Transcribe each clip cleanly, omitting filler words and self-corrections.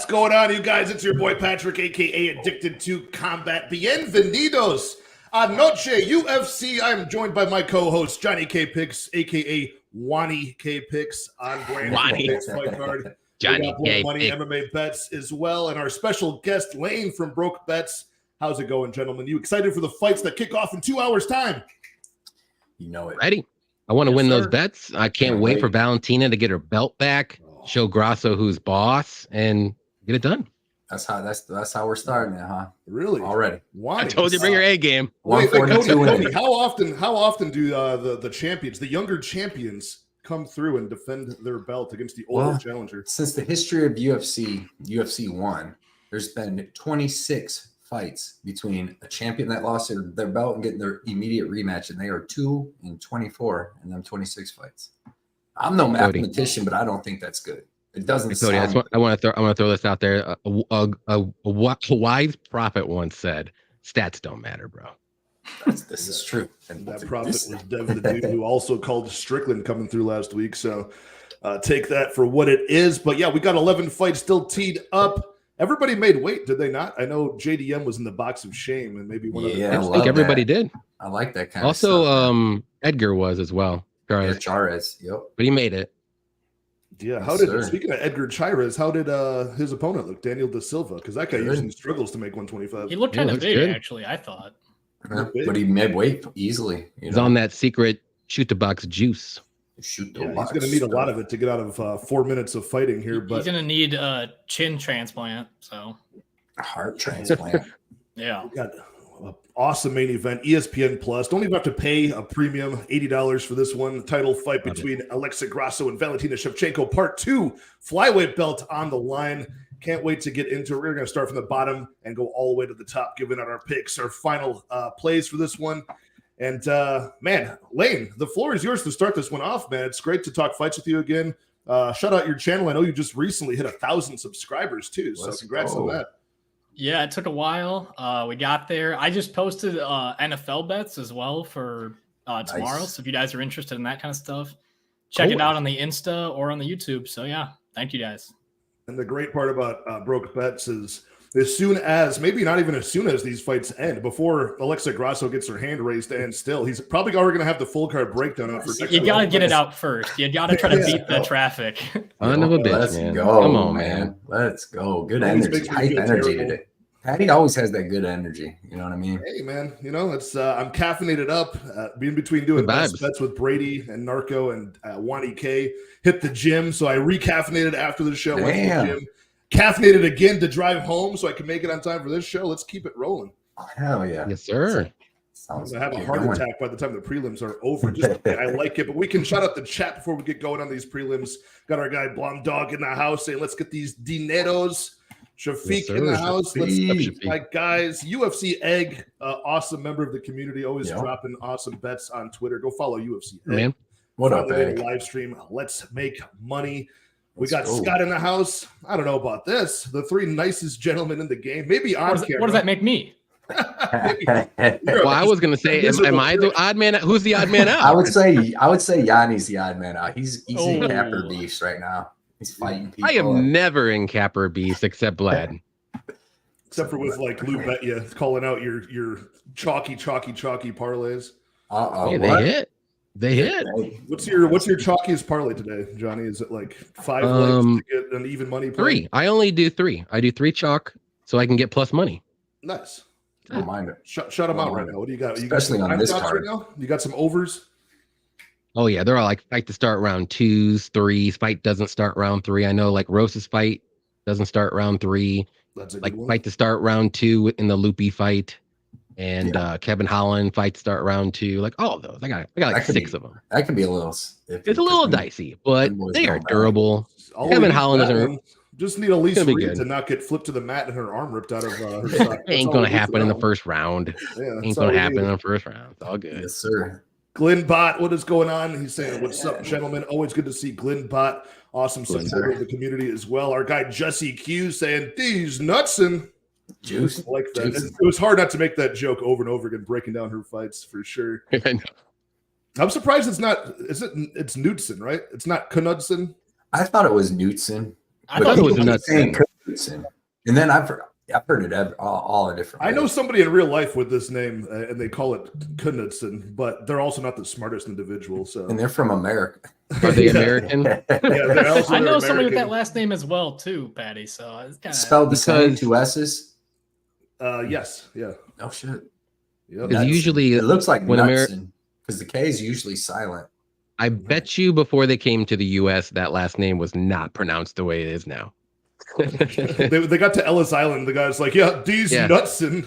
going on, you guys? It's your boy Patrick, a.k.a. Addicted to Combat. Bienvenidos a Noche UFC. I'm joined by my co-host, JohnnyKPicks, a.k.a. JohnnyKPicks on brand fight card. BloodMoneyMMABets as well. And our special guest, Lane from Broke Bets. How's it going, gentlemen? You excited for the fights that kick off in 2 hours' time? You know it. Ready. I want to win those bets. I can't wait for Valentina to get her belt back, show Grasso who's boss, and get it done. That's how we're starting it, huh? Really? Already. Why? I told you bring your A game. Wait, Cody, how often do the champions, the younger champions, come through and defend their belt against the older challenger? Since the history of UFC 1, there's been 26 fights between a champion that lost their belt and getting their immediate rematch, and they are 2-24 in them 26 fights. I'm no mathematician, but I don't think that's good. It doesn't. Cody, I want to throw this out there. A wise prophet once said, "Stats don't matter, bro." This is true. And that prophet was Devin, the dude who also called Strickland coming through last week. So take that for what it is. But yeah, we got 11 fights still teed up. Everybody made weight, did they not? I know JDM was in the box of shame, and maybe one of the. I think everybody did. I like that kind of stuff. Also, Edgar was as well. Chairez, yep. But he made it. Yeah. Speaking of Edgar Chairez, how did his opponent look, Daniel Da Silva? Because that guy usually struggles to make 125. He looked kind of big, actually, I thought. Yeah, but he made weight easily. He's on that secret shoot the box juice. He's going to need a lot of it to get out of 4 minutes of fighting here. But he's going to need a chin transplant. So a heart transplant. Yeah. We got an awesome main event, ESPN Plus. Don't even have to pay a premium, $80 for this one. Title fight between Alexa Grasso and Valentina Shevchenko, part 2, flyweight belt on the line. Can't wait to get into it. We're going to start from the bottom and go all the way to the top, giving out our picks, our final plays for this one. And, man, Lane, the floor is yours to start this one off, man. It's great to talk fights with you again. Shout out your channel. I know you just recently hit 1,000 subscribers, too, so congrats on that. Yeah, it took a while. We got there. I just posted NFL bets as well for tomorrow, so if you guys are interested in that kind of stuff, check it out on the Insta or on the YouTube. So, yeah, thank you guys. And the great part about Broke Bets is as soon as, maybe not even as soon as these fights end, before Alexa Grasso gets her hand raised and still, he's probably already going to have the full card breakdown out for next You got to get it out first. You got to try to beat the traffic. Son of a bitch, Let's man. go, Come on, man. Let's go. Good energy. Hype energy today. Patty always has that good energy. You know what I mean? Hey, man. You know, it's I'm caffeinated up. Being between doing best bets with Brady and Narco and JohnnyK. Hit the gym, so I recaffeinated after the show. Went to the gym. Caffeinated again to drive home so I can make it on time for this show. Let's keep it rolling. Hell yeah. Yes, sir. Sounds I have a heart attack by the time the prelims are over. Just I like it, but we can shout out the chat before we get going on these prelims. Got our guy Blonde Dog in the house saying, let's get these dineros. Shafiq in the house. Let's my guys. UFC Egg, awesome member of the community, always dropping awesome bets on Twitter. Go follow UFC Egg. Man, what up, Egg? Live stream. Let's make money. We got Scott in the house. I don't know about this. The 3 nicest gentlemen in the game. Maybe on camera. What does that make me? Well, I was going to say, am I the odd man? Who's the odd man out? I would say Yanni's the odd man out. He's in Capper Beefs right now. He's fighting people. I am never in Capper Beefs except Blad. Except for with like Lou Betya calling out your chalky parlays. Hey, they hit. What's your chalkiest parlay today, Johnny? Is it like 5 legs to get an even money play? 3. I only do 3. I do 3 chalk so I can get plus money. Nice. Don't mind it. Shut them out right now. What do you got? Especially on this card. Right now? You got some overs? Oh yeah, they're all like fight to start round 2s, 3s. Fight doesn't start round 3. I know like Rosa's fight doesn't start round 3. That's a like good one. Fight to start round 2 in the Loopy fight. And Kevin Holland fight to start round 2, like all of those. I got like 6 of them. That could be a little. It's a little dicey, but they are durable. Kevin Holland doesn't. Just need Elise Reed to not get flipped to the mat and her arm ripped out of her sock. Ain't gonna happen in the first round. Ain't gonna happen in the first round. It's all good. Yes, sir. Glenn Bott, what is going on? He's saying, "What's up, gentlemen? Always good to see Glenn Bott. Awesome support of the community as well." Our guy Jesse Q saying, "These nuts and juice." I like that. It was hard not to make that joke over and over again, breaking down her fights for sure. I'm surprised it's not. It's Knudsen, right? It's not Knudsen. I thought it was Knudsen. I thought it was Knudsen. And then I've heard it all different I ways. know somebody in real life with this name, and they call it Knudsen, but they're also not the smartest individual. So, And they're from America. Are they American? they're also I know they're somebody with that American. last name as well too, Patty. So it's kind of Spelled the same, Because- 2 S's. Yes, yeah. Oh shit. Yep. Because usually it looks like when Knudsen, because the K is usually silent. I bet you before they came to the U.S., that last name was not pronounced the way it is now. They got to Ellis Island. The guy's like, "Yeah, these Knudsen."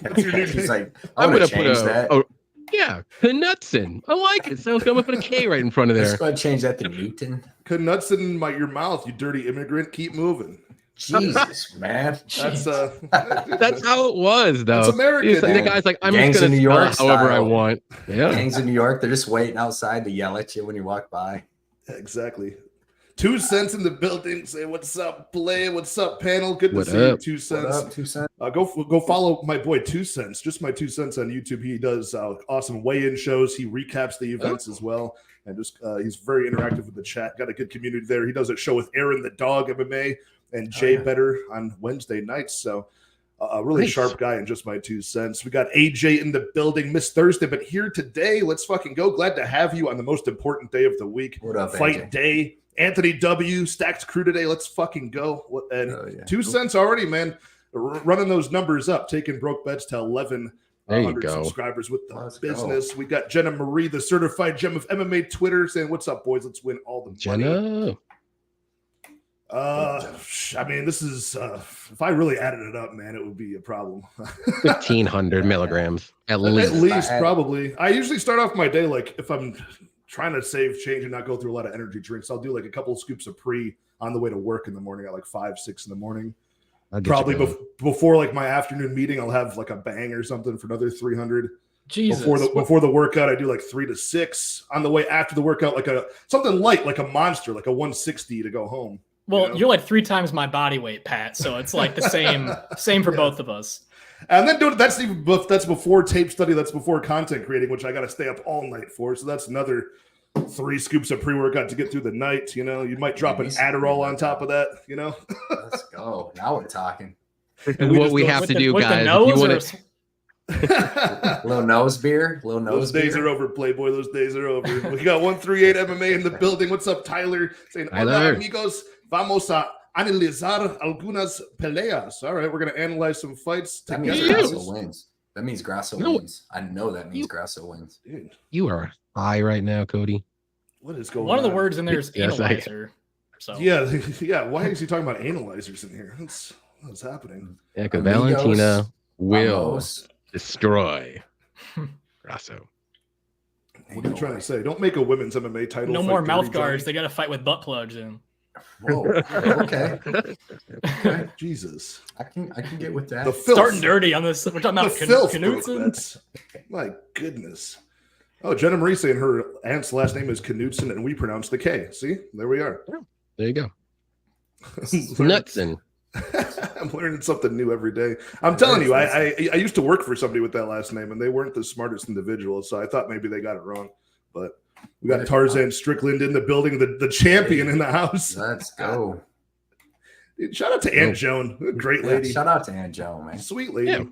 That's your new He's name. like, I'm I'm gonna gonna put change that. Knudsen. I like it. Sounds good. I'm gonna put a K right in front of Let's there. go ahead and change that to Newton. Knudsen in your mouth, you dirty immigrant. Keep moving. Jesus, man. That's That's how it was, though. That's American, He's like, the dude. guy's like, I'm Gangs just in gonna New spell York it however I style. want. Yeah. Gangs in New York, they're just waiting outside to yell at you when you walk by. exactly. 2 cents in the building. Say what's up, play. What's up, panel? Good to What see you. up? 2 What cents. up, 2 cents? Go follow my boy 2 cents. Just my 2 cents on YouTube. He does awesome weigh-in shows. He recaps the events as well, and just he's very interactive with the chat. Got a good community there. He does a show with Aaron the Dog MMA and Jay Better on Wednesday nights. So a really Nice. sharp guy in just my 2 cents. We got AJ in the building, Miss Thursday, but here today. Let's fucking go. Glad to have you on the most important day of the week. What up, Fight AJ? day. Anthony W. Stacked crew today. Let's fucking go. And Oh, yeah. 2 cents already, man. Running those numbers up, taking broke bets to 1,100 go. subscribers with the Let's business. We got Jenna Marie, the certified gem of MMA Twitter, saying, "What's up, boys? Let's win all the money." Jenna. I mean, this is if I really added it up, man, it would be a problem. 1,500 milligrams at At least. least, probably. I usually start off my day like if I'm trying to save change and not go through a lot of energy drinks, I'll do like a couple of scoops of pre on the way to work in the morning at like 5, 6 in the morning. I'll get Probably you going. before like my afternoon meeting, I'll have like a bang or something for another 300. Jesus. Before the workout, I do like 3 to 6. On the way after the workout, like something light, like a monster, like a 160 to go home. Well, you know? you're like 3 times my body weight, Pat. So it's like the same for both of us. And then that's before tape study, that's before content creating, which I got to stay up all night for. So that's another 3 scoops of pre-workout to get through the night. You know, you might drop an Adderall on top of that. You know, Let's go. Now we're talking. What we have to do, with guys. The If you nose wanna- or Little nose beer. Little those nose days beer. are over, Playboy. Those days are over. We got 138 MMA in the building. What's up, Tyler? Saying, "Hola, Tyler. amigos. Vamos a analizar algunas peleas." All right, we're gonna analyze some fights That means together. Grasso wins. That means Grasso No. wins. I know that means Grasso wins. Dude, You are high right now, Cody. what is going on? one of the words in there is Yes, I- analyzer. So Yeah. Why is he talking about analyzers in here? What's happening? Yeah, because Amigos, Valentina will Vamos. destroy Grasso. What are you trying to say? Don't make a women's MMA title. no fight more dirty, mouth guards. Johnny. They got to fight with butt plugs in. Whoa. Okay. Okay. Jesus. I can get with that. The filth. Starting dirty on this. We're talking The about filth. Knudsen. That's- My goodness. Oh, Jenna Marie saying her aunt's last name is Knudsen, and we pronounce the K. See, there we are. There you go. Knudsen. I'm learning something new every day. I'm telling you, I used to work for somebody with that last name, and they weren't the smartest individuals, so I thought maybe they got it wrong. But we got Tarzan Strickland in the building, the champion in the house. Let's go. Dude, shout out to Aunt Joan, a great lady, Yeah, shout out to Aunt Joe, man. sweet lady. Yeah.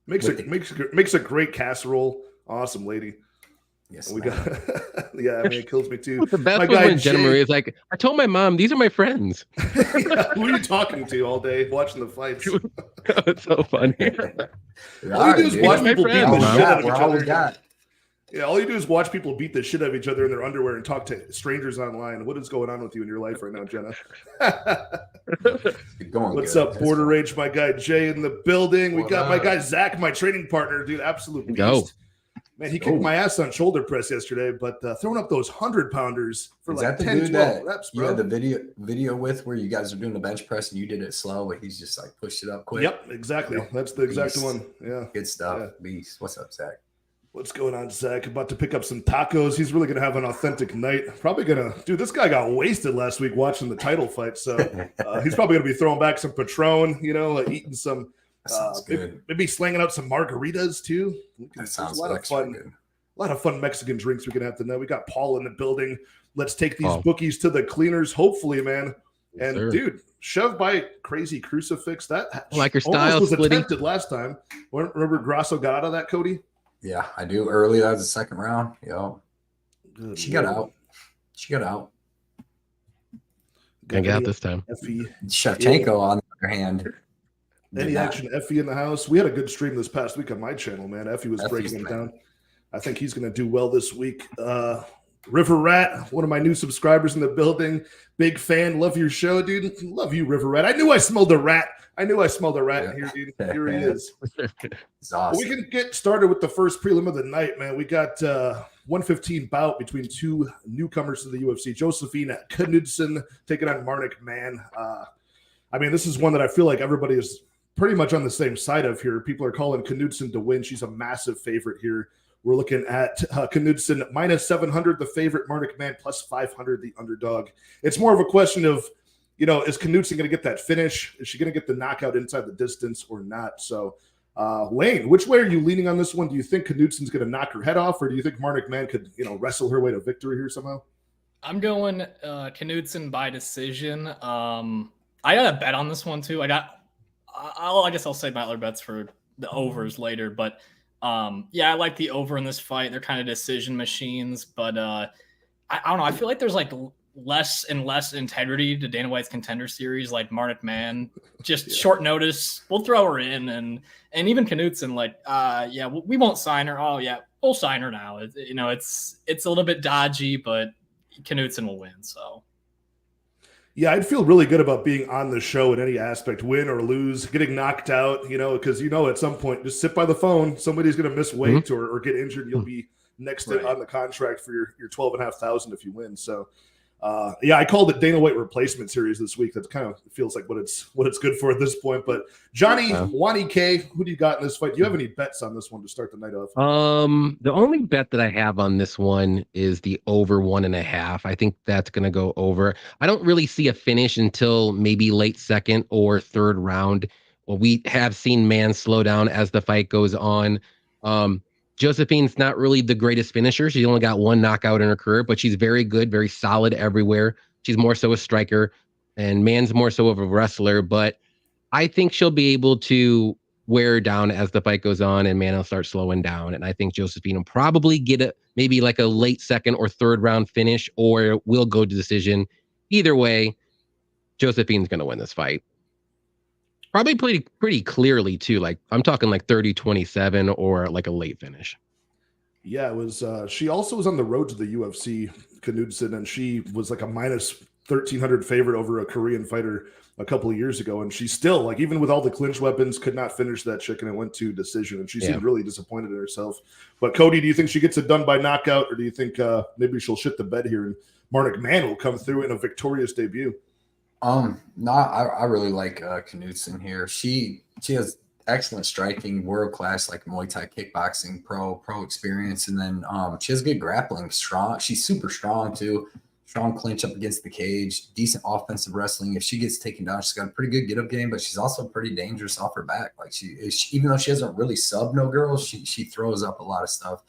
Makes a great casserole. Awesome lady. Yes, We man. got yeah, I mean, it kills me too. The best My was guy when Jenna Jay- Marie is like, I told my mom, these are my friends. Who are you talking to all day watching the fights? It's so funny. All you do is watch My people beat friend. the We're shit out of each all we other. got. Yeah, all you do is watch people beat the shit out of each other in their underwear and talk to strangers online. What is going on with you in your life right now, Jenna? Keep going. What's good. up, That's Border fine. Rage? My guy Jay in the building. We What got my up? guy Zach, my training partner, dude. Absolute beast. Go. Man, he kicked my ass on shoulder press yesterday, but throwing up those 100-pounders for Is like that the 10, dude 12 that reps, you bro. had the video with where you guys are doing the bench press and you did it slow, but he's just like pushed it up quick? Yep, exactly. Yep. That's the exact Beast. one. Yeah. Good stuff. Yeah. Beast. What's up, Zach? What's going on, Zach? About to pick up some tacos. He's really going to have an authentic night. Probably going to, dude, this guy got wasted last week watching the title fight. So he's probably going to be throwing back some Patron, eating some, That sounds good. maybe slanging out some margaritas too. That sounds a lot of extra fun. good. A lot of fun Mexican drinks we can have tonight. We got Paul in the building. Let's take these Paul. bookies to the cleaners. Hopefully, man, And sir. dude, shoved by crazy crucifix. That I like her almost style was splitting. attempted last time. Remember Grasso got out of that, Cody? Yeah, I do. Early, that was the second round. Yo, Good she Lord. got out. She got out. Gonna get out this time. Effie. Shevchenko, on the other hand. Any action Effie in the house? We had a good stream this past week on my channel, man. Effie was breaking him down. I think he's going to do well this week. River Rat, one of my new subscribers in the building. Big fan. Love your show, dude. Love you, River Rat. I knew I smelled a rat. Here, dude. Here he is. It's awesome. We can get started with the first prelim of the night, man. We got 115 bout between two newcomers to the UFC. Josephine Knudsen taking on Marnik Mann. I mean, this is one that I feel like everybody is pretty much on the same side of here. People are calling Knudsen to win. She's a massive favorite here. We're looking at Knudsen minus 700, the favorite, Marnik Mann plus 500, the underdog. It's more of a question of, is Knudsen going to get that finish? Is she going to get the knockout inside the distance or not? So, Wayne, which way are you leaning on this one? Do you think Knudsen's going to knock her head off, or do you think Marnik Mann could, wrestle her way to victory here somehow? I'm going Knudsen by decision. I got a bet on this one too. I guess I'll save my other bets for the overs later, but yeah, I like the over in this fight. They're kind of decision machines, but I don't know. I feel like there's like less and less integrity to Dana White's Contender Series. Like Marnik Mann, just short notice, we'll throw her in, and even Knudsen, like, yeah, we won't sign her. Oh yeah, we'll sign her now. It's a little bit dodgy, but Knudsen will win. So. Yeah, I'd feel really good about being on the show in any aspect, win or lose, getting knocked out, because at some point, just sit by the phone. Somebody's going to miss weight or get injured. You'll be next on the contract for your $12,500 if you win. So, yeah, I called it Dana White replacement series this week. That kind of feels like what it's good for at this point. But JohnnyK, who do you got in this fight? Do you have any bets on this one to start the night off? The only bet that I have on this one is the over 1.5. I think that's going to go over. I don't really see a finish until maybe late second or third round. Well, we have seen Mann slow down as the fight goes on. Josephine's not really the greatest finisher. She's only got one knockout in her career, but she's very good, very solid everywhere. She's more so a striker, and Mann's more so of a wrestler. But I think she'll be able to wear her down as the fight goes on, and Mann will start slowing down. And I think Josephine will probably get maybe like a late second or third round finish, or will go to decision. Either way, Josephine's going to win this fight. Probably pretty clearly too. Like I'm talking like 30-27 or like a late finish. Yeah, it was. She also was on the road to the UFC, Knudsen, and she was like a minus 1,300 favorite over a Korean fighter a couple of years ago, and she still, like, even with all the clinch weapons, could not finish that chick, and it went to decision, and she seemed really disappointed in herself. But Cody, do you think she gets it done by knockout, or do you think maybe she'll shit the bed here and Marnik Mann will come through in a victorious debut? No, I really like Knudsen here. She has excellent striking, world-class like Muay Thai kickboxing pro experience, and then she has good grappling, strong. She's super strong too. Strong clinch up against the cage, decent offensive wrestling. If she gets taken down, she's got a pretty good get-up game, but she's also pretty dangerous off her back. Like she even though she doesn't really sub no girls, she throws up a lot of stuff,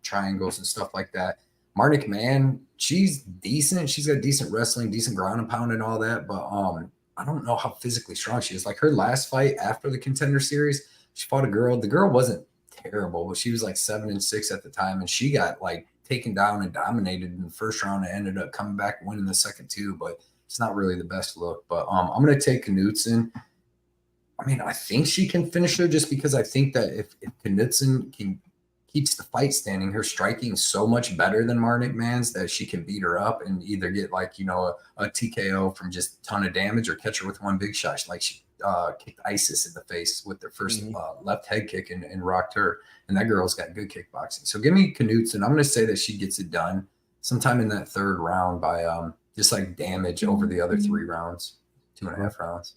triangles and stuff like that. Marnik Mann, she's decent. She's got decent wrestling, decent ground and pound and all that. But I don't know how physically strong she is. Like her last fight after the Contender Series, she fought a girl. The girl wasn't terrible, but she was like 7-6 at the time. And she got like taken down and dominated in the first round and ended up coming back and winning the second too. But it's not really the best look. But I'm going to take Knudsen. I mean, I think she can finish her just because I think that if Knudsen keeps the fight standing, her striking is so much better than Marnik Mann's that she can beat her up and either get like, a TKO from just a ton of damage or catch her with one big shot. Like she kicked Isis in the face with their first left head kick and rocked her. And that girl's got good kickboxing. So give me Knudsen. I'm going to say that she gets it done sometime in that third round by just like damage over the other 3 rounds, 2.5 rounds.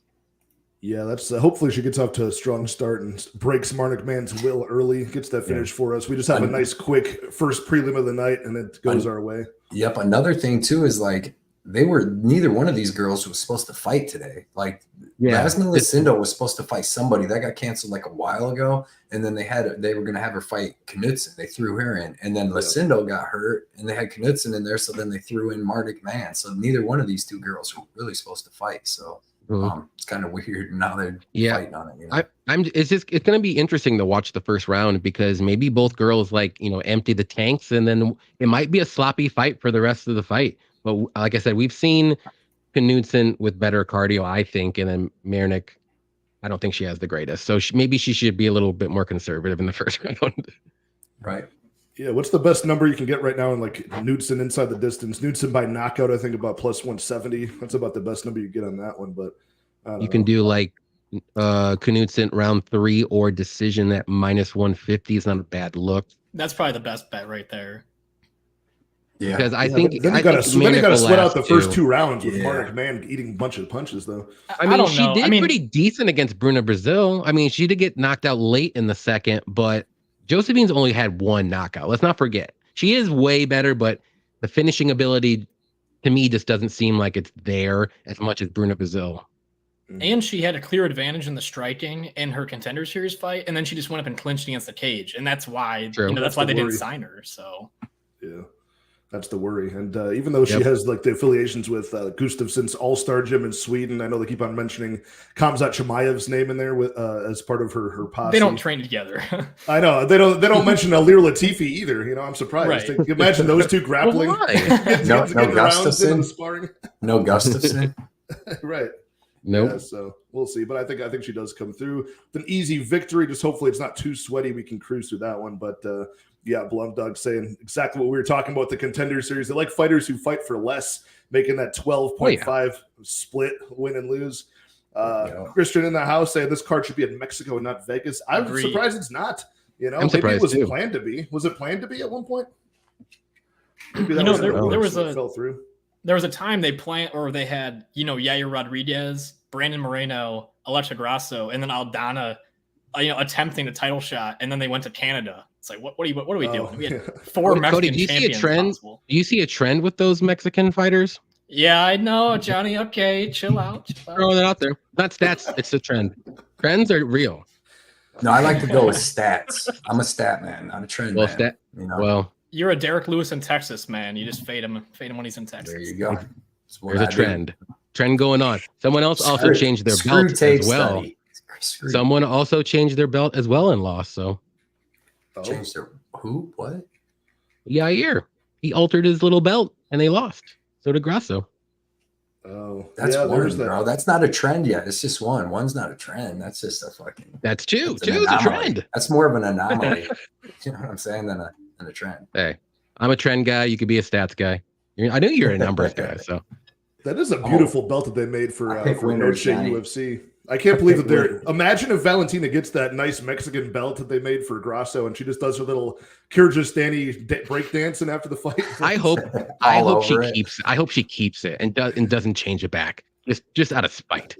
Yeah, that's hopefully she gets off to a strong start and breaks Marnik Mann's will early, gets that finish for us. We just have a nice quick first prelim of the night and it goes our way. Yep. Another thing too is like neither one of these girls was supposed to fight today. Like Yasmin Lucindo was supposed to fight somebody that got canceled like a while ago, and then they were gonna have her fight Knudsen. They threw her in, and then Lucindo got hurt, and they had Knudsen in there, so then they threw in Mardik Man. So neither one of these two girls were really supposed to fight. So it's kind of weird. Now they're fighting on it. You know? It's gonna be interesting to watch the first round because maybe both girls empty the tanks, and then it might be a sloppy fight for the rest of the fight. But like I said, we've seen Knudsen with better cardio, I think, and then Mernick, I don't think she has the greatest. So maybe she should be a little bit more conservative in the first round. Right. Yeah. What's the best number you can get right now in like Knudsen inside the distance? Knudsen by knockout, I think about plus 170. That's about the best number you get on that one. But you can do like Knudsen round 3 or decision at minus 150 is not a bad look. That's probably the best bet right there. Yeah, because I think then you got to sweat out the first 2 rounds with Mardik Man eating a bunch of punches, though. I mean, she did pretty decent against Bruna Brazil. I mean, she did get knocked out late in the second, but Josephine's only had 1 knockout. Let's not forget. She is way better, but the finishing ability to me just doesn't seem like it's there as much as Bruna Brazil. And she had a clear advantage in the striking in her Contender Series fight, and then she just went up and clinched against the cage, and that's why that's why they didn't sign her. So yeah. That's the worry. And even though she has like the affiliations with Gustafsson's All-Star Gym in Sweden, I know they keep on mentioning Khamzat Chimaev's name in there with as part of her posse. They don't train together. I know. They don't mention Alir Latifi either. You know, I'm surprised. Right. Imagine those two grappling. No Gustafsson. No Gustafsson. Right. Nope. Yeah, so we'll see. But I think she does come through with an easy victory. Just hopefully it's not too sweaty. We can cruise through that one. But yeah, Blum Doug saying exactly what we were talking about the Contender Series. They like fighters who fight for less, making that 12.5 split win and lose. Christian in the house saying this card should be in Mexico and not Vegas. I'm surprised it's not. You know, maybe it was planned to be. Was it planned to be at one point? Maybe that fell through. There was a time they had, Yair Rodriguez, Brandon Moreno, Alexa Grasso, and then Aldana, attempting the title shot, and then they went to Canada. It's like, what are we doing? We had 4 Mexican Cody, do you see a trend? Possible. Do you see a trend with those Mexican fighters? Yeah, I know, Johnny. Okay, chill out. Throw it out there. Not stats. It's a trend. Trends are real. No, I like to go with stats. I'm a stat man, not a trend man. Well, you're a Derek Lewis in Texas, man. You just fade him when he's in Texas. There you go. There's a trend. Trend going on. Someone else also changed their belt as well. Someone also changed their belt as well and lost. So changed their who? What? Yair. He altered his little belt and they lost. So did Grasso. Oh, that's one, bro. That's not a trend yet. It's just one. One's not a trend. That's just a fucking. That's two. Two's a trend. That's more of an anomaly. You know what I'm saying? Than a trend. Hey, I'm a trend guy. You could be a stats guy. I know you're a numbers guy. So that is a beautiful belt that they made for Noche UFC. I can't believe that they're. Imagine if Valentina gets that nice Mexican belt that they made for Grasso, and she just does her little Kyrgyzstani breakdancing after the fight. I hope she keeps. I hope she keeps it and doesn't change it back. Just out of spite.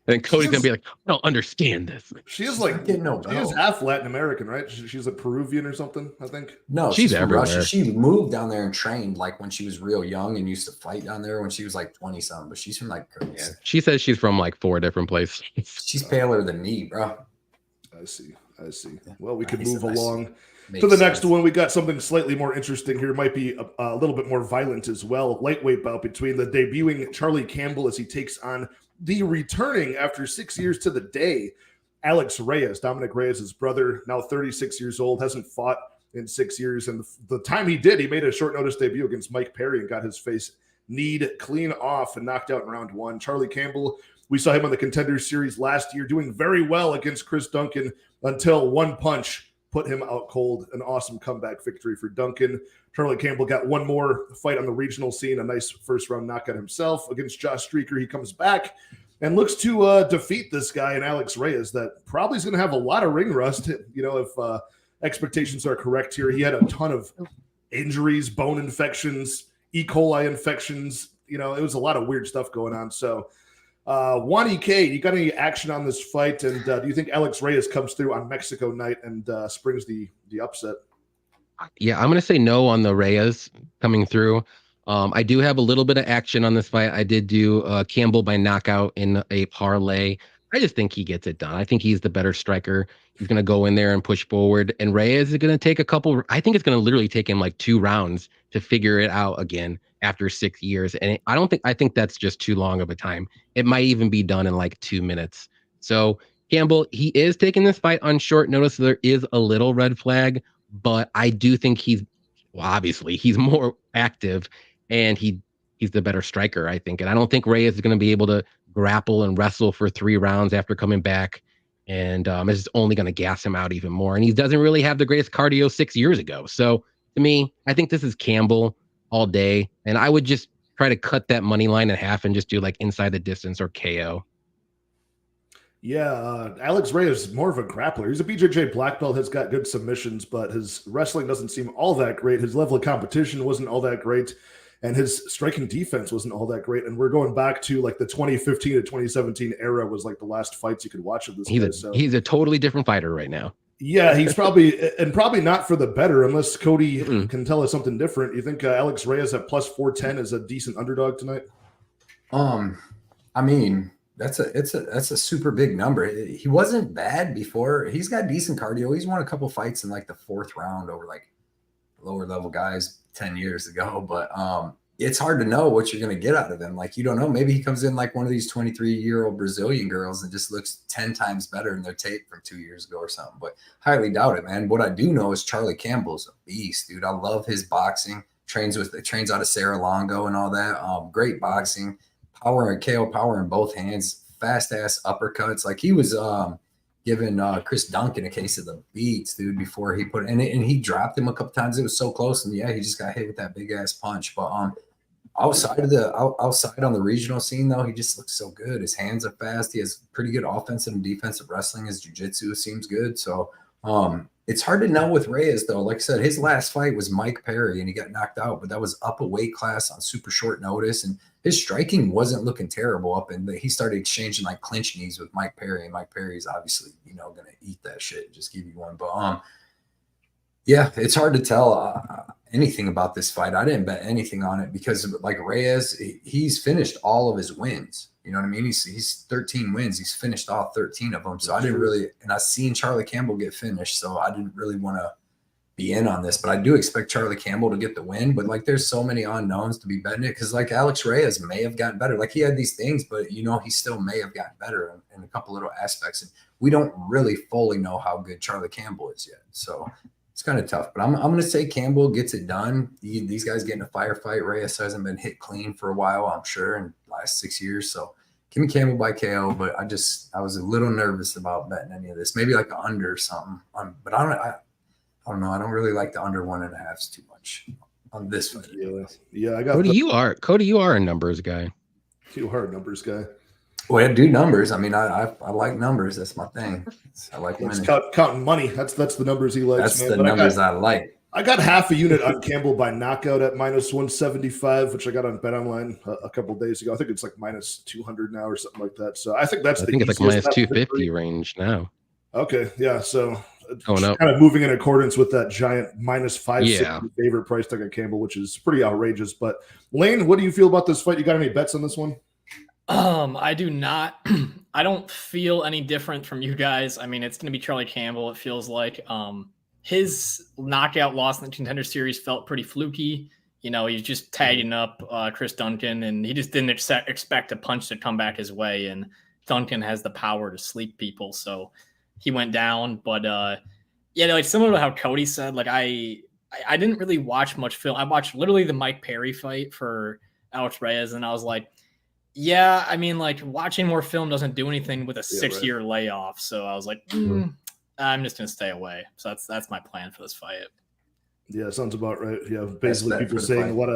And Cody's gonna be like, I don't understand this. She is like she is half Latin American, right? She's a Peruvian or something, I think. No, she's everywhere. Russia. She moved down there and trained like when she was real young and used to fight down there when she was like 20-something. But she's from like yeah. She says she's from like 4 different places. She's paler than me, bro. I see. Well, we could move along to the next one. We got something slightly more interesting here. Might be a little bit more violent as well. Lightweight bout between the debuting Charlie Campbell as he takes on the returning after 6 years to the day, Alex Reyes, Dominic Reyes' brother, now 36 years old, hasn't fought in 6 years. And the time he did, he made a short notice debut against Mike Perry and got his face kneed clean off and knocked out in round 1. Charlie Campbell, we saw him on the Contender Series last year doing very well against Chris Duncan until one punch put him out cold. An awesome comeback victory for Duncan. Charlie Campbell got one more fight on the regional scene, a nice first-round knockout himself against Josh Streaker. He comes back and looks to defeat this guy in Alex Reyes that probably is going to have a lot of ring rust, if expectations are correct here. He had a ton of injuries, bone infections, E. coli infections. It was a lot of weird stuff going on. So, JohnnyK, you got any action on this fight? And do you think Alex Reyes comes through on Mexico night and springs the upset? Yeah, I'm going to say no on the Reyes coming through. I do have a little bit of action on this fight. I did do Campbell by knockout in a parlay. I just think he gets it done. I think he's the better striker. He's going to go in there and push forward. And Reyes is going to take a couple. I think it's going to literally take him like 2 rounds to figure it out again after 6 years. And I think that's just too long of a time. It might even be done in like 2 minutes. So Campbell, he is taking this fight on short notice. So there is a little red flag, but I do think obviously he's more active and he's the better striker, I think. And I don't think Reyes is going to be able to grapple and wrestle for 3 rounds after coming back. And it's only going to gas him out even more. And he doesn't really have the greatest cardio 6 years ago. So to me, I think this is Campbell all day. And I would just try to cut that money line in half and just do like inside the distance or KO. Yeah, Alex Reyes is more of a grappler. He's a BJJ black belt, has got good submissions, but his wrestling doesn't seem all that great. His level of competition wasn't all that great, and his striking defense wasn't all that great. And we're going back to like the 2015 to 2017 era was like the last fights you could watch of this guy. He's a totally different fighter right now. Yeah, he's probably not for the better unless Cody can tell us something different. You think Alex Reyes at plus 410 is a decent underdog tonight? I mean, that's a super big number. He wasn't bad before. He's got decent cardio. He's won a couple fights in like the 4th round over like lower level guys 10 years ago. But it's hard to know what you're going to get out of him. Like, you don't know. Maybe he comes in like one of these 23-year-old Brazilian girls and just looks 10 times better in their tape from 2 years ago or something. But highly doubt it, man. What I do know is Charlie Campbell's a beast, dude. I love his boxing. Trains out of Cerro Longo and all that. Great boxing. Power and KO power in both hands, fast ass uppercuts. Like he was giving Chris Duncan a case of the beats, dude, before he put and he dropped him a couple times. It was so close, and yeah, he just got hit with that big ass punch. But outside on the regional scene though, he just looks so good. His hands are fast. He has pretty good offensive and defensive wrestling. His jiu-jitsu seems good. So it's hard to know with Reyes though. Like I said, his last fight was Mike Perry and he got knocked out, but that was up a weight class on super short notice. And his striking wasn't looking terrible up, and he started exchanging like clinch knees with Mike Perry. And Mike Perry's obviously, going to eat that shit and just give you one. But yeah, it's hard to tell anything about this fight. I didn't bet anything on it because like Reyes, he's finished all of his wins. You know what I mean? He's 13 wins. He's finished all 13 of them. So I didn't really, and I've seen Charlie Campbell get finished. So I didn't really want to be in on this, but I do expect Charlie Campbell to get the win. But like, there's so many unknowns to be betting it. Cause like Alex Reyes may have gotten better. Like he had these things, but he still may have gotten better in a couple little aspects. And we don't really fully know how good Charlie Campbell is yet. So it's kind of tough, but I'm going to say Campbell gets it done. These guys get in a firefight. Reyes hasn't been hit clean for a while, I'm sure, in the last 6 years. So give me Campbell by KO, but I was a little nervous about betting any of this. Maybe like an under or something. But I don't know. I don't really like the under 1.5s too much on this one. Yeah, I got Cody, you are a numbers guy. You are a numbers guy. Well, I do numbers. I mean, I like numbers. That's my thing. I like winning. Counting money. That's the numbers he likes. That's the numbers I like. I got half a unit on Campbell by knockout at minus 175, which I got on BetOnline a couple of days ago. I think it's like minus 200 now or something like that. So I think it's like minus 250 range now. Okay, yeah. So going up, kind of moving in accordance with that giant minus 560 favorite price tag on Campbell, which is pretty outrageous. But Lane, what do you feel about this fight? You got any bets on this one? I do not. I don't feel any different from you guys. I mean, it's going to be Charlie Campbell. It feels like his knockout loss in the Contender Series felt pretty fluky. He's just tagging up Chris Duncan, and he just didn't expect a punch to come back his way. And Duncan has the power to sleep people, so he went down. But like similar to how Cody said, like I didn't really watch much film. I watched literally the Mike Perry fight for Alex Reyes, and I was like, yeah, I mean, like watching more film doesn't do anything with a 6-year layoff. So I was like, I'm just gonna stay away. So that's my plan for this fight. Yeah, sounds about right. Yeah, basically people saying a lot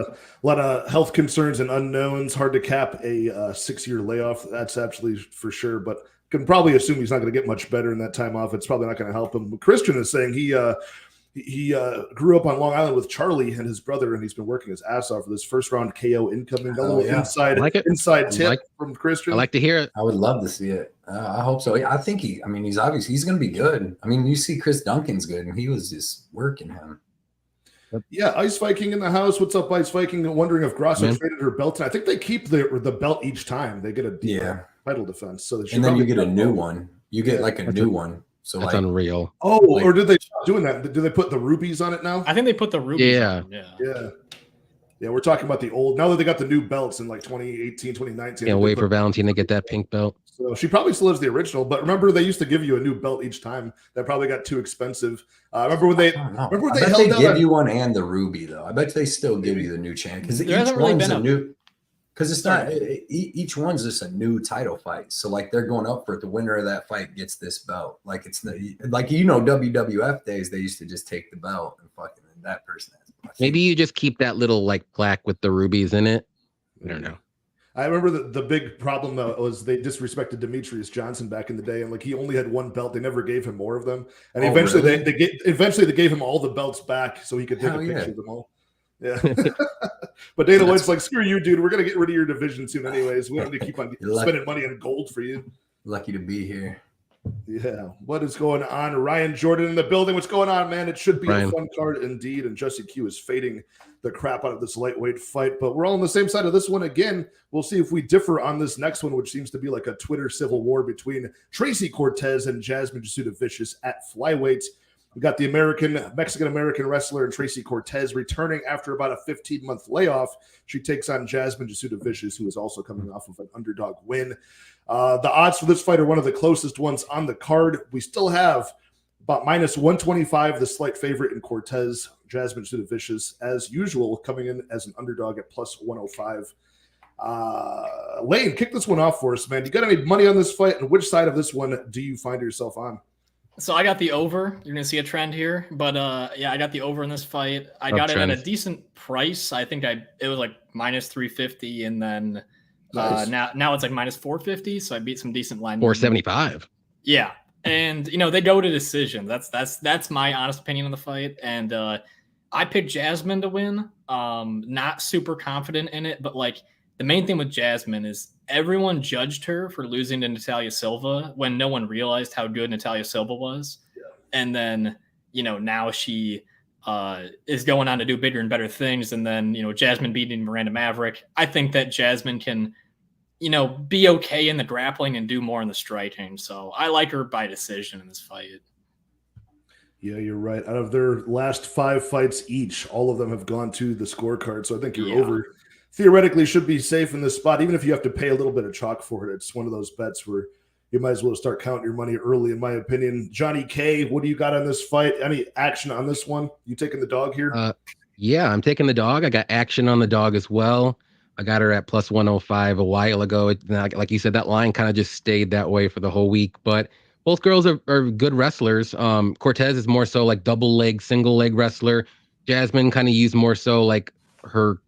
of health concerns and unknowns. Hard to cap a 6-year layoff. That's absolutely for sure. But can probably assume he's not going to get much better in that time off. It's probably not going to help him. But Christian is saying he grew up on Long Island with Charlie and his brother, and he's been working his ass off for this first round KO incoming. Inside tip from Christian. I like to hear it. I would love to see it. I hope so. I think he's obviously he's going to be good. I mean, you see Chris Duncan's good, and he was just working him. Yeah, Ice Viking in the house. What's up, Ice Viking? Wondering if Grasso Man. traded her belt. And I think they keep the belt each time. They get a title defense. So and then you get a new one. You get like a new one. So that's like unreal. Oh, like, or did they stop doing that? Do they put the rubies on it now? I think they put the rubies on. Yeah, we're talking about the old. Now that they got the new belts in like 2018, 2019. Can't wait for Valentina to get that pink belt. So she probably still has the original, but remember they used to give you a new belt each time. That probably got too expensive. Remember when they give you one and the ruby though. I bet they still give you the new champ because each one's a new. Because it's not each one's just a new title fight. So like they're going up for it. The winner of that fight gets this belt. Like it's like WWF days they used to just take the belt and fucking that person has. Maybe you just keep that little like plaque with the rubies in it. I don't know. I remember the big problem though was they disrespected Demetrius Johnson back in the day, and like he only had one belt. They never gave him more of them, and eventually they gave him all the belts back so he could take a picture of them all. Yeah, but Dana White's like, screw you, dude. We're gonna get rid of your division soon, anyways. We don't need to keep on spending money on gold for you. Lucky to be here. Yeah, what is going on? Ryan Jordan in the building. What's going on, man? It should be a fun card indeed. And Jesse Q is fading the crap out of this lightweight fight, but we're all on the same side of this one again. We'll see if we differ on this next one, which seems to be like a Twitter civil war between Tracy Cortez and Jasmine Jesuda Vicious at flyweight. We got the Mexican-American wrestler and Tracy Cortez returning after about a 15-month layoff. She takes on Jasmine Jesuda Vicious, who is also coming off of an underdog win. The odds for this fight are one of the closest ones on the card. We still have about minus 125, the slight favorite in Cortez. Jasmine Jesuda Vicious, as usual, coming in as an underdog at plus 105. Lane, kick this one off for us, man. You got any money on this fight, and which side of this one do you find yourself on? So I got the over. You're gonna see a trend here, but I got the over in this fight. I got it at a decent price. I think it was like minus 350, and then now it's like minus 450. So I beat some decent line. 475. Yeah, and they go to decision. That's my honest opinion on the fight, and I picked Jasmine to win. Not super confident in it, but like the main thing with Jasmine is everyone judged her for losing to Natalia Silva when no one realized how good Natalia Silva was. Yeah. And then, now she is going on to do bigger and better things. And then, Jasmine beating Miranda Maverick. I think that Jasmine can, be okay in the grappling and do more in the striking. So I like her by decision in this fight. Yeah, you're right. Out of their last 5 fights each, all of them have gone to the scorecard. So I think you're over. Theoretically should be safe in this spot, even if you have to pay a little bit of chalk for it. It's one of those bets where you might as well start counting your money early, in my opinion. Johnny K, what do you got on this fight? Any action on this one? You taking the dog here? Yeah, I'm taking the dog. I got action on the dog as well. I got her at plus 105 a while ago. Like you said, that line kind of just stayed that way for the whole week. But both girls are good wrestlers. Cortez is more so like double leg, single leg wrestler. Jasmine kind of used more so like her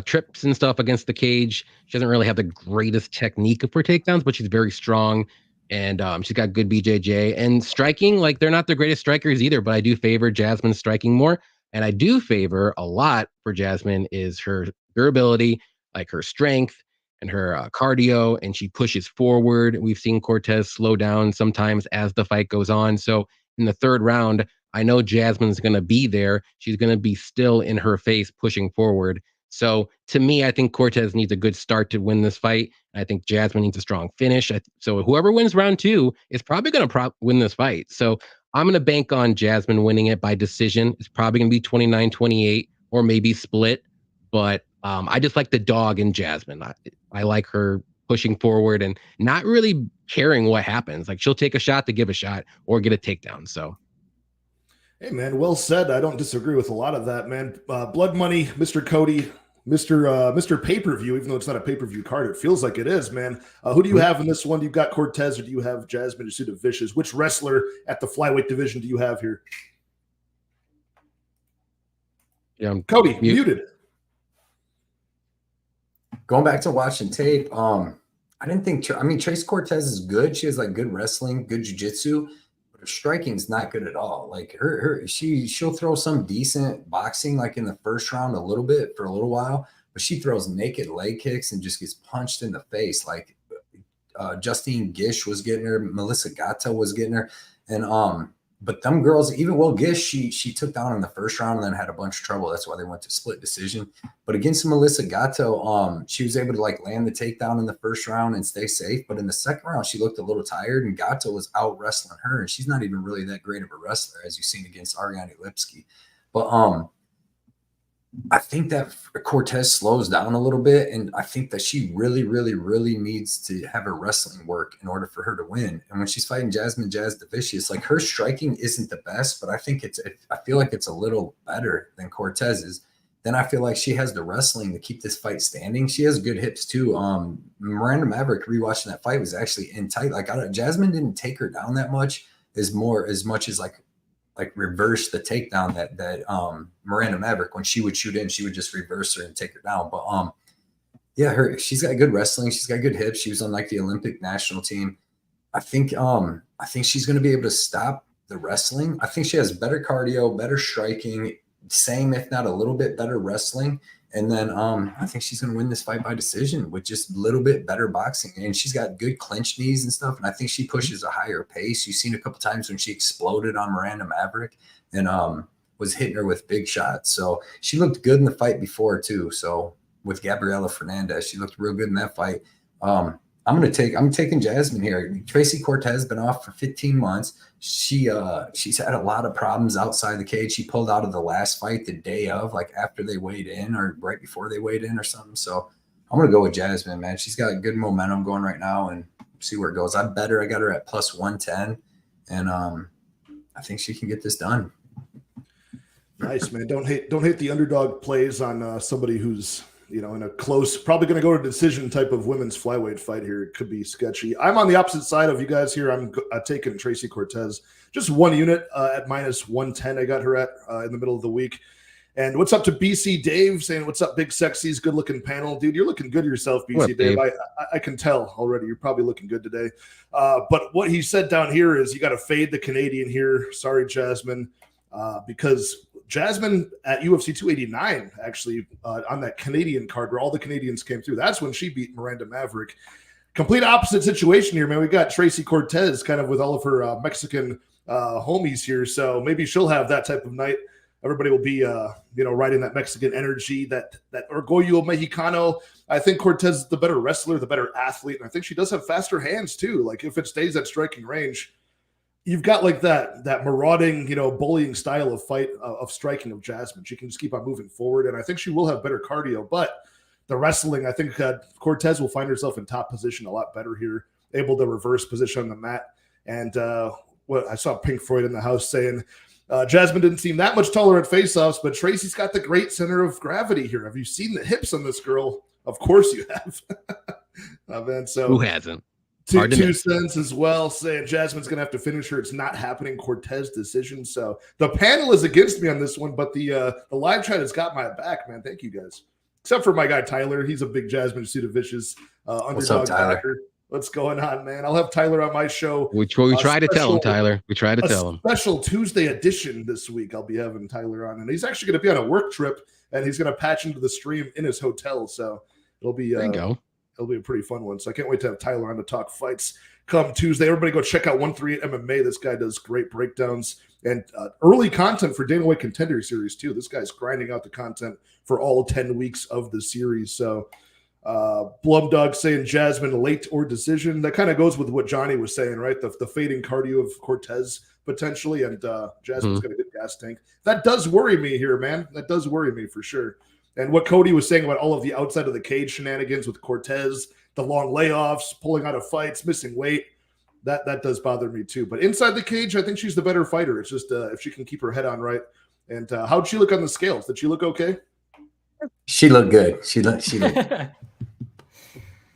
trips and stuff against the cage. She doesn't really have the greatest technique for takedowns, but she's very strong, and she's got good BJJ and striking. Like they're not the greatest strikers either, but I do favor Jasmine striking more, and I do favor a lot for Jasmine is her durability, like her strength and her cardio, and she pushes forward. We've seen Cortez slow down sometimes as the fight goes on. So in the third round, I know Jasmine's going to be there. She's going to be still in her face pushing forward. So to me, I think Cortez needs a good start to win this fight. I think Jasmine needs a strong finish. So whoever wins round 2 is probably going to win this fight. So I'm going to bank on Jasmine winning it by decision. It's probably going to be 29-28 or maybe split. But I just like the dog in Jasmine. I like her pushing forward and not really caring what happens. Like she'll take a shot to give a shot or get a takedown. So. Hey, man, well said. I don't disagree with a lot of that, man. Blood Money, Mr. Cody, Mr. Pay-Per-View, even though it's not a pay-per-view card, it feels like it is, man. Who do you have in this one? You got Cortez or do you have Jasmine Jesuda Vicious? Which wrestler at the flyweight division do you have here? Yeah, Cody, muted. Going back to watching tape, I didn't think Trace Cortez is good. She has like good wrestling, good jiu-jitsu. Her striking's not good at all. Like she'll throw some decent boxing like in the first round a little bit for a little while, but she throws naked leg kicks and just gets punched in the face. Like Justine Gish was getting her, Melissa Gata was getting her, and But them girls, even Will Gish, she took down in the first round and then had a bunch of trouble. That's why they went to split decision. But against Melissa Gatto, she was able to like land the takedown in the first round and stay safe. But in the second round, she looked a little tired, and Gatto was out wrestling her. And she's not even really that great of a wrestler, as you've seen against Ariane Lipski. But I think that Cortez slows down a little bit, and I think that she really, really, really needs to have her wrestling work in order for her to win. And when she's fighting Jasmine Jazz DeVicious, like her striking isn't the best, but I feel like it's a little better than Cortez's. Then I feel like she has the wrestling to keep this fight standing. She has good hips too. Miranda Maverick, rewatching that fight, was actually in tight. Like Jasmine didn't take her down that much, as much as like reverse the takedown that Miranda Maverick, when she would shoot in, she would just reverse her and take her down. But yeah, she's got good wrestling. She's got good hips. She was on like the Olympic national team. I think she's going to be able to stop the wrestling. I think she has better cardio, better striking, same if not a little bit better wrestling. And then I think she's going to win this fight by decision with just a little bit better boxing. And she's got good clinch knees and stuff. And I think she pushes a higher pace. You've seen a couple times when she exploded on Miranda Maverick and was hitting her with big shots. So she looked good in the fight before too. So with Gabriela Fernandez, she looked real good in that fight. I'm taking Jasmine here. Tracy Cortez been off for 15 months. She's had a lot of problems outside the cage. She pulled out of the last fight the day of, like after they weighed in or right before they weighed in or something. So I'm gonna go with Jasmine, man. She's got good momentum going right now, and see where it goes. I got her at plus 110, and I think she can get this done. Nice, man. Don't hate the underdog plays on somebody who's, you know, in a close, probably going to go to decision type of women's flyweight fight here. It could be sketchy. I'm on the opposite side of you guys here. I'm taking Tracy Cortez, just one unit at minus 110. I got her at in the middle of the week. And what's up to BC Dave saying, what's up, big sexies, good looking panel. Dude, you're looking good yourself, BC Dave. I can tell already. You're probably looking good today. But what he said down here is you got to fade the Canadian here. Sorry, Jasmine, because Jasmine at UFC 289, actually, on that Canadian card where all the Canadians came through, that's when she beat Miranda Maverick. Complete opposite situation here, man. We got Tracy Cortez kind of with all of her Mexican homies here, so maybe she'll have that type of night. Everybody will be, riding that Mexican energy, that Orgullo Mexicano. I think Cortez is the better wrestler, the better athlete, and I think she does have faster hands too. Like if it stays at striking range, you've got like that marauding, bullying style of fight of striking of Jasmine. She can just keep on moving forward, and I think she will have better cardio. But the wrestling, I think Cortez will find herself in top position a lot better here, able to reverse position on the mat. And what I saw Pink Floyd in the house saying, Jasmine didn't seem that much taller at face-offs, but Tracy's got the great center of gravity here. Have you seen the hips on this girl? Of course you have. Man, so who hasn't? Two cents as well, saying Jasmine's going to have to finish her. It's not happening. Cortez decision. So the panel is against me on this one, but the live chat has got my back, man. Thank you guys. Except for my guy Tyler. He's a big Jasmine Sudovicius underdog backer. What's going on, man? I'll have Tyler on my show. We try to tell him, Tyler. We try to tell him. Special Tuesday edition this week. I'll be having Tyler on, and he's actually going to be on a work trip, and he's going to patch into the stream in his hotel. So it'll be there you go. It'll be a pretty fun one. So I can't wait to have Tyler on to talk fights come Tuesday. Everybody go check out 138 MMA. This guy does great breakdowns and early content for Dana White Contender Series too. This guy's grinding out the content for all 10 weeks of the series. So Blumdog saying Jasmine late or decision. That kind of goes with what Johnny was saying, right? The fading cardio of Cortez potentially, and Jasmine's got a good gas tank. That does worry me here, man. That does worry me for sure. And what Cody was saying about all of the outside of the cage shenanigans with Cortez, the long layoffs, pulling out of fights, missing weight, that does bother me too. But inside the cage, I think she's the better fighter. It's just if she can keep her head on right. And how'd she look on the scales? Did she look okay? She looked good. She looked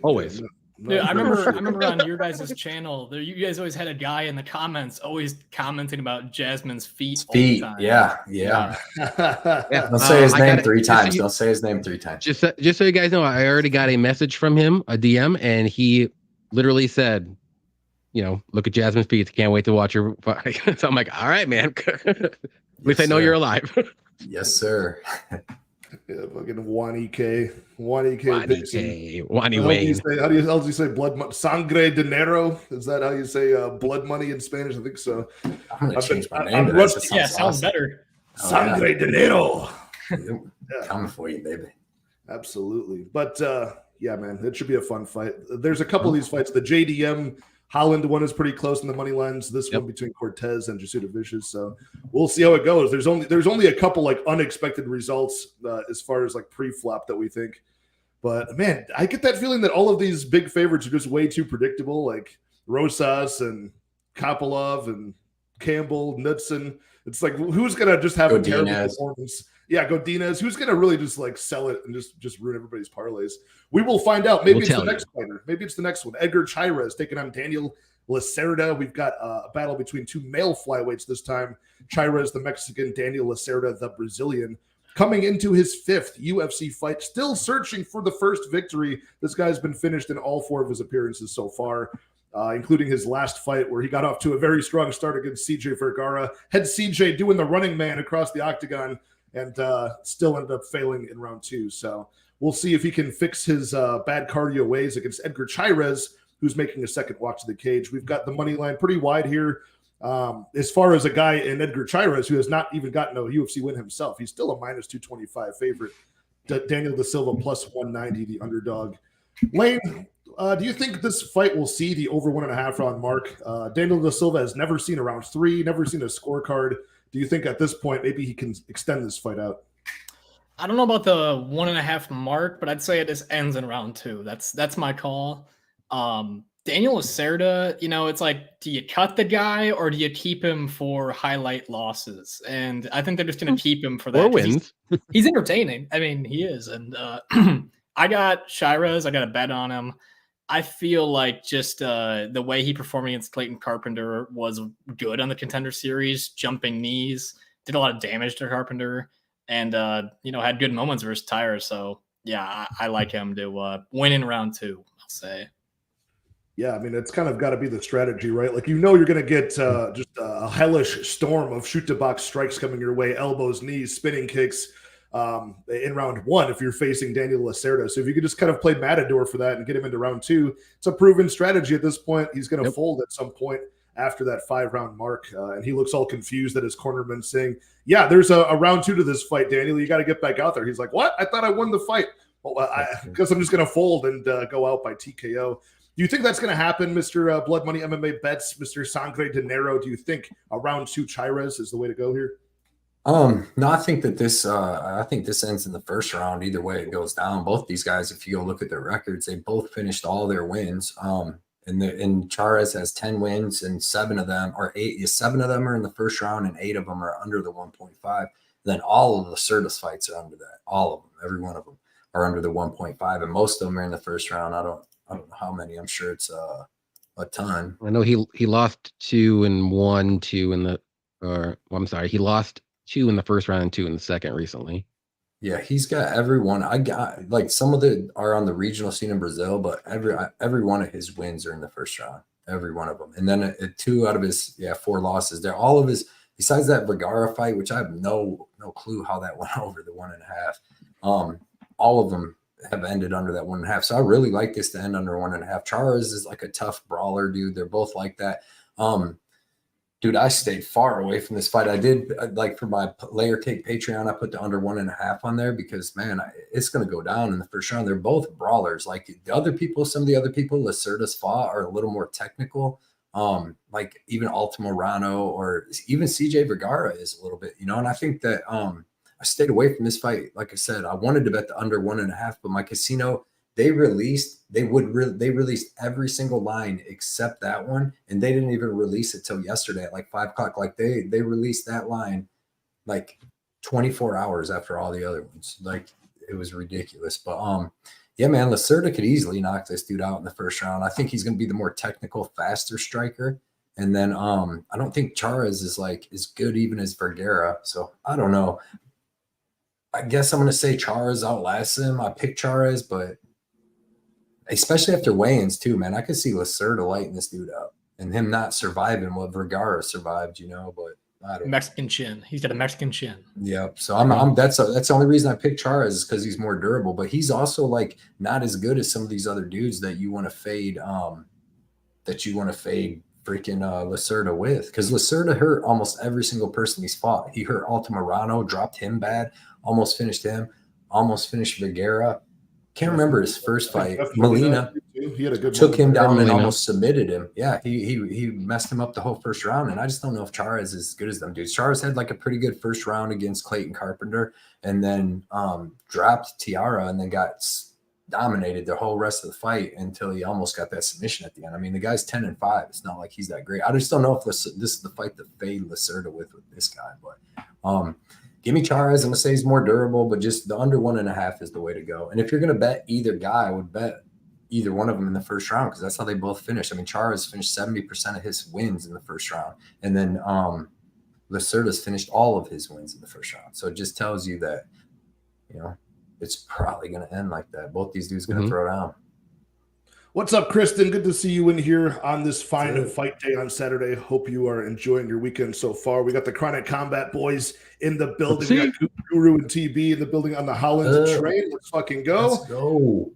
always. Yeah, I remember on your guys' channel, you guys always had a guy in the comments always commenting about Jasmine's feet all the time. Yeah. Don't say his name three times. Don't say his name 3 times. Just so you guys know, I already got a message from him, a DM, and he literally said, look at Jasmine's feet. Can't wait to watch her fight. So I'm like, all right, man. At least I know you're alive. Yes, sir. Yeah, fucking JohnnyK picks. Wani How do you Wayne. say? How do you say blood? Sangre dinero? Is that how you say blood money in Spanish? I think so. I'm gonna I've been- change my name I'm to that. rusty. That Yeah, sounds awesome. better. Oh, yeah. Sangre dinero. Yeah. Coming for you, baby. Absolutely. But yeah, man, it should be a fun fight. There's a couple of these fights. The JDM Holland one is pretty close in the money lines. This one between Cortez and Jesuita Vicious. So we'll see how it goes. There's only a couple like unexpected results as far as like pre-flop that we think. But man, I get that feeling that all of these big favorites are just way too predictable, like Rosas and Kopylov and Campbell, Knudsen. It's like who's gonna just have a terrible performance? Yeah, Godinez. Who's gonna really just like sell it and just ruin everybody's parlays? We will find out. Maybe it's the next fighter. Maybe it's the next one. Edgar Chairez taking on Daniel Lacerda. We've got a battle between two male flyweights this time. Chairez, the Mexican, Daniel Lacerda, the Brazilian. Coming into his 5th UFC fight, still searching for the first victory. This guy's been finished in all 4 of his appearances so far, including his last fight where he got off to a very strong start against CJ Vergara. Had CJ doing the running man across the octagon and still ended up failing in round 2. So we'll see if he can fix his bad cardio ways against Edgar Chairez, who's making a second walk to the cage. We've got the money line pretty wide here. As far as a guy in Edgar Chairez who has not even gotten a UFC win himself, he's still a minus 225 favorite. Daniel Da Silva plus 190, the underdog. Lane, do you think this fight will see the over 1.5 round mark? Daniel Da Silva has never seen a round 3, never seen a scorecard. Do you think at this point maybe he can extend this fight out? I don't know about the 1.5 mark, but I'd say it just ends in round 2. That's my call. Daniel Lacerda, it's like, do you cut the guy or do you keep him for highlight losses? And I think they're just going to keep him for that. Or wins. He's entertaining. I mean, he is. And I got Chairez. I got a bet on him. I feel like just the way he performed against Clayton Carpenter was good on the Contender Series, jumping knees, did a lot of damage to Carpenter, and had good moments versus Tyre. So yeah, I like him to win in round 2, I'll say. Yeah, I mean, it's kind of got to be the strategy, right? Like, you're going to get just a hellish storm of shoot-to-box strikes coming your way, elbows, knees, spinning kicks in round 1 if you're facing Daniel Lacerda. So if you could just kind of play Matador for that and get him into round 2, it's a proven strategy at this point. He's going to fold at some point after that 5-round mark, and he looks all confused at his cornerman saying, yeah, there's a round 2 to this fight, Daniel. You got to get back out there. He's like, what? I thought I won the fight. Well, I guess I'm just going to fold and go out by TKO. Do you think that's going to happen, Mr. Blood Money MMA Bets, Mr. Sangre Dinero? Do you think a round 2 Chairez is the way to go here? No, I think that this ends in the first round. Either way it goes down. Both these guys, if you go look at their records, they both finished all their wins. And Chairez has 10 wins, and 7 of them are in the first round, and 8 of them are under the 1.5. Then all of the Lacerda's fights are under that. All of them, every one of them are under the 1.5, and most of them are in the first round. I don't know how many. I'm sure it's a ton. I know he lost 2 and 1, 2 in the, he lost 2 in the first round and 2 in the second recently. Yeah, he's got everyone. I got like some of the are on the regional scene in Brazil, but every one of his wins are in the first round. Every one of them, and then 2 out of his 4 losses. They're all of his. Besides that Vergara fight, which I have no clue how that went over the 1.5. All of them have ended under that 1.5. So I really like this to end under 1.5. Chairez is like a tough brawler, dude. They're both like that. Dude, I stayed far away from this fight. I did like for my Layer Cake Patreon, I put the under 1.5 on there because man, it's going to go down in the first round. They're both brawlers. Like some of the other people Lacerda's fought are a little more technical. Like even Altamirano or even CJ Vergara is a little bit, and I think that I stayed away from this fight. Like I said, I wanted to bet the under 1.5, but my casino, they released every single line except that one, and they didn't even release it till yesterday at like 5 o'clock. Like they released that line like 24 hours after all the other ones. Like it was ridiculous. But yeah, man, Lacerda could easily knock this dude out in the first round. I think he's going to be the more technical, faster striker. And then I don't think Chairez is like as good even as Vergara. So I don't know. I guess I'm going to say Chairez outlasts him. I picked Chairez, but especially after weigh-ins too, man, I could see Lacerda lighting this dude up and him not surviving what Vergara survived, but Mexican chin. He's got a Mexican chin. Yep. So that's the only reason I picked Chara is because he's more durable, but he's also like not as good as some of these other dudes that you want to fade. Freaking Lacerda with, because Lacerda hurt almost every single person he's fought. He hurt Altamirano, dropped him bad, almost finished him, almost finished Vergara. Can't remember his first fight. Molina he had a good took him down and Molina almost submitted him. Yeah, he messed him up the whole first round, and I just don't know if Chara is as good as them dudes. Chara's had like a pretty good first round against Clayton Carpenter, and then dropped Tiara, and then got dominated the whole rest of the fight until he almost got that submission at the end. I mean, the guy's 10-5. It's not like he's that great. I just don't know if this is the fight to fade Lacerda with this guy. But give me Chara. I'm gonna say he's more durable, but just the under 1.5 is the way to go. And if you're gonna bet either guy, I would bet either one of them in the first round because that's how they both finished. I mean, Chara's finished 70% of his wins in the first round, and then Lacerda's finished all of his wins in the first round. So it just tells you that, it's probably going to end like that. Both these dudes going to throw down. What's up, Kristen? Good to see you in here on this fine fight day on Saturday. Hope you are enjoying your weekend so far. We got the Chronic Combat boys in the building. We got Guru and TB in the building on the Holland train. Let's fucking go. Let's go.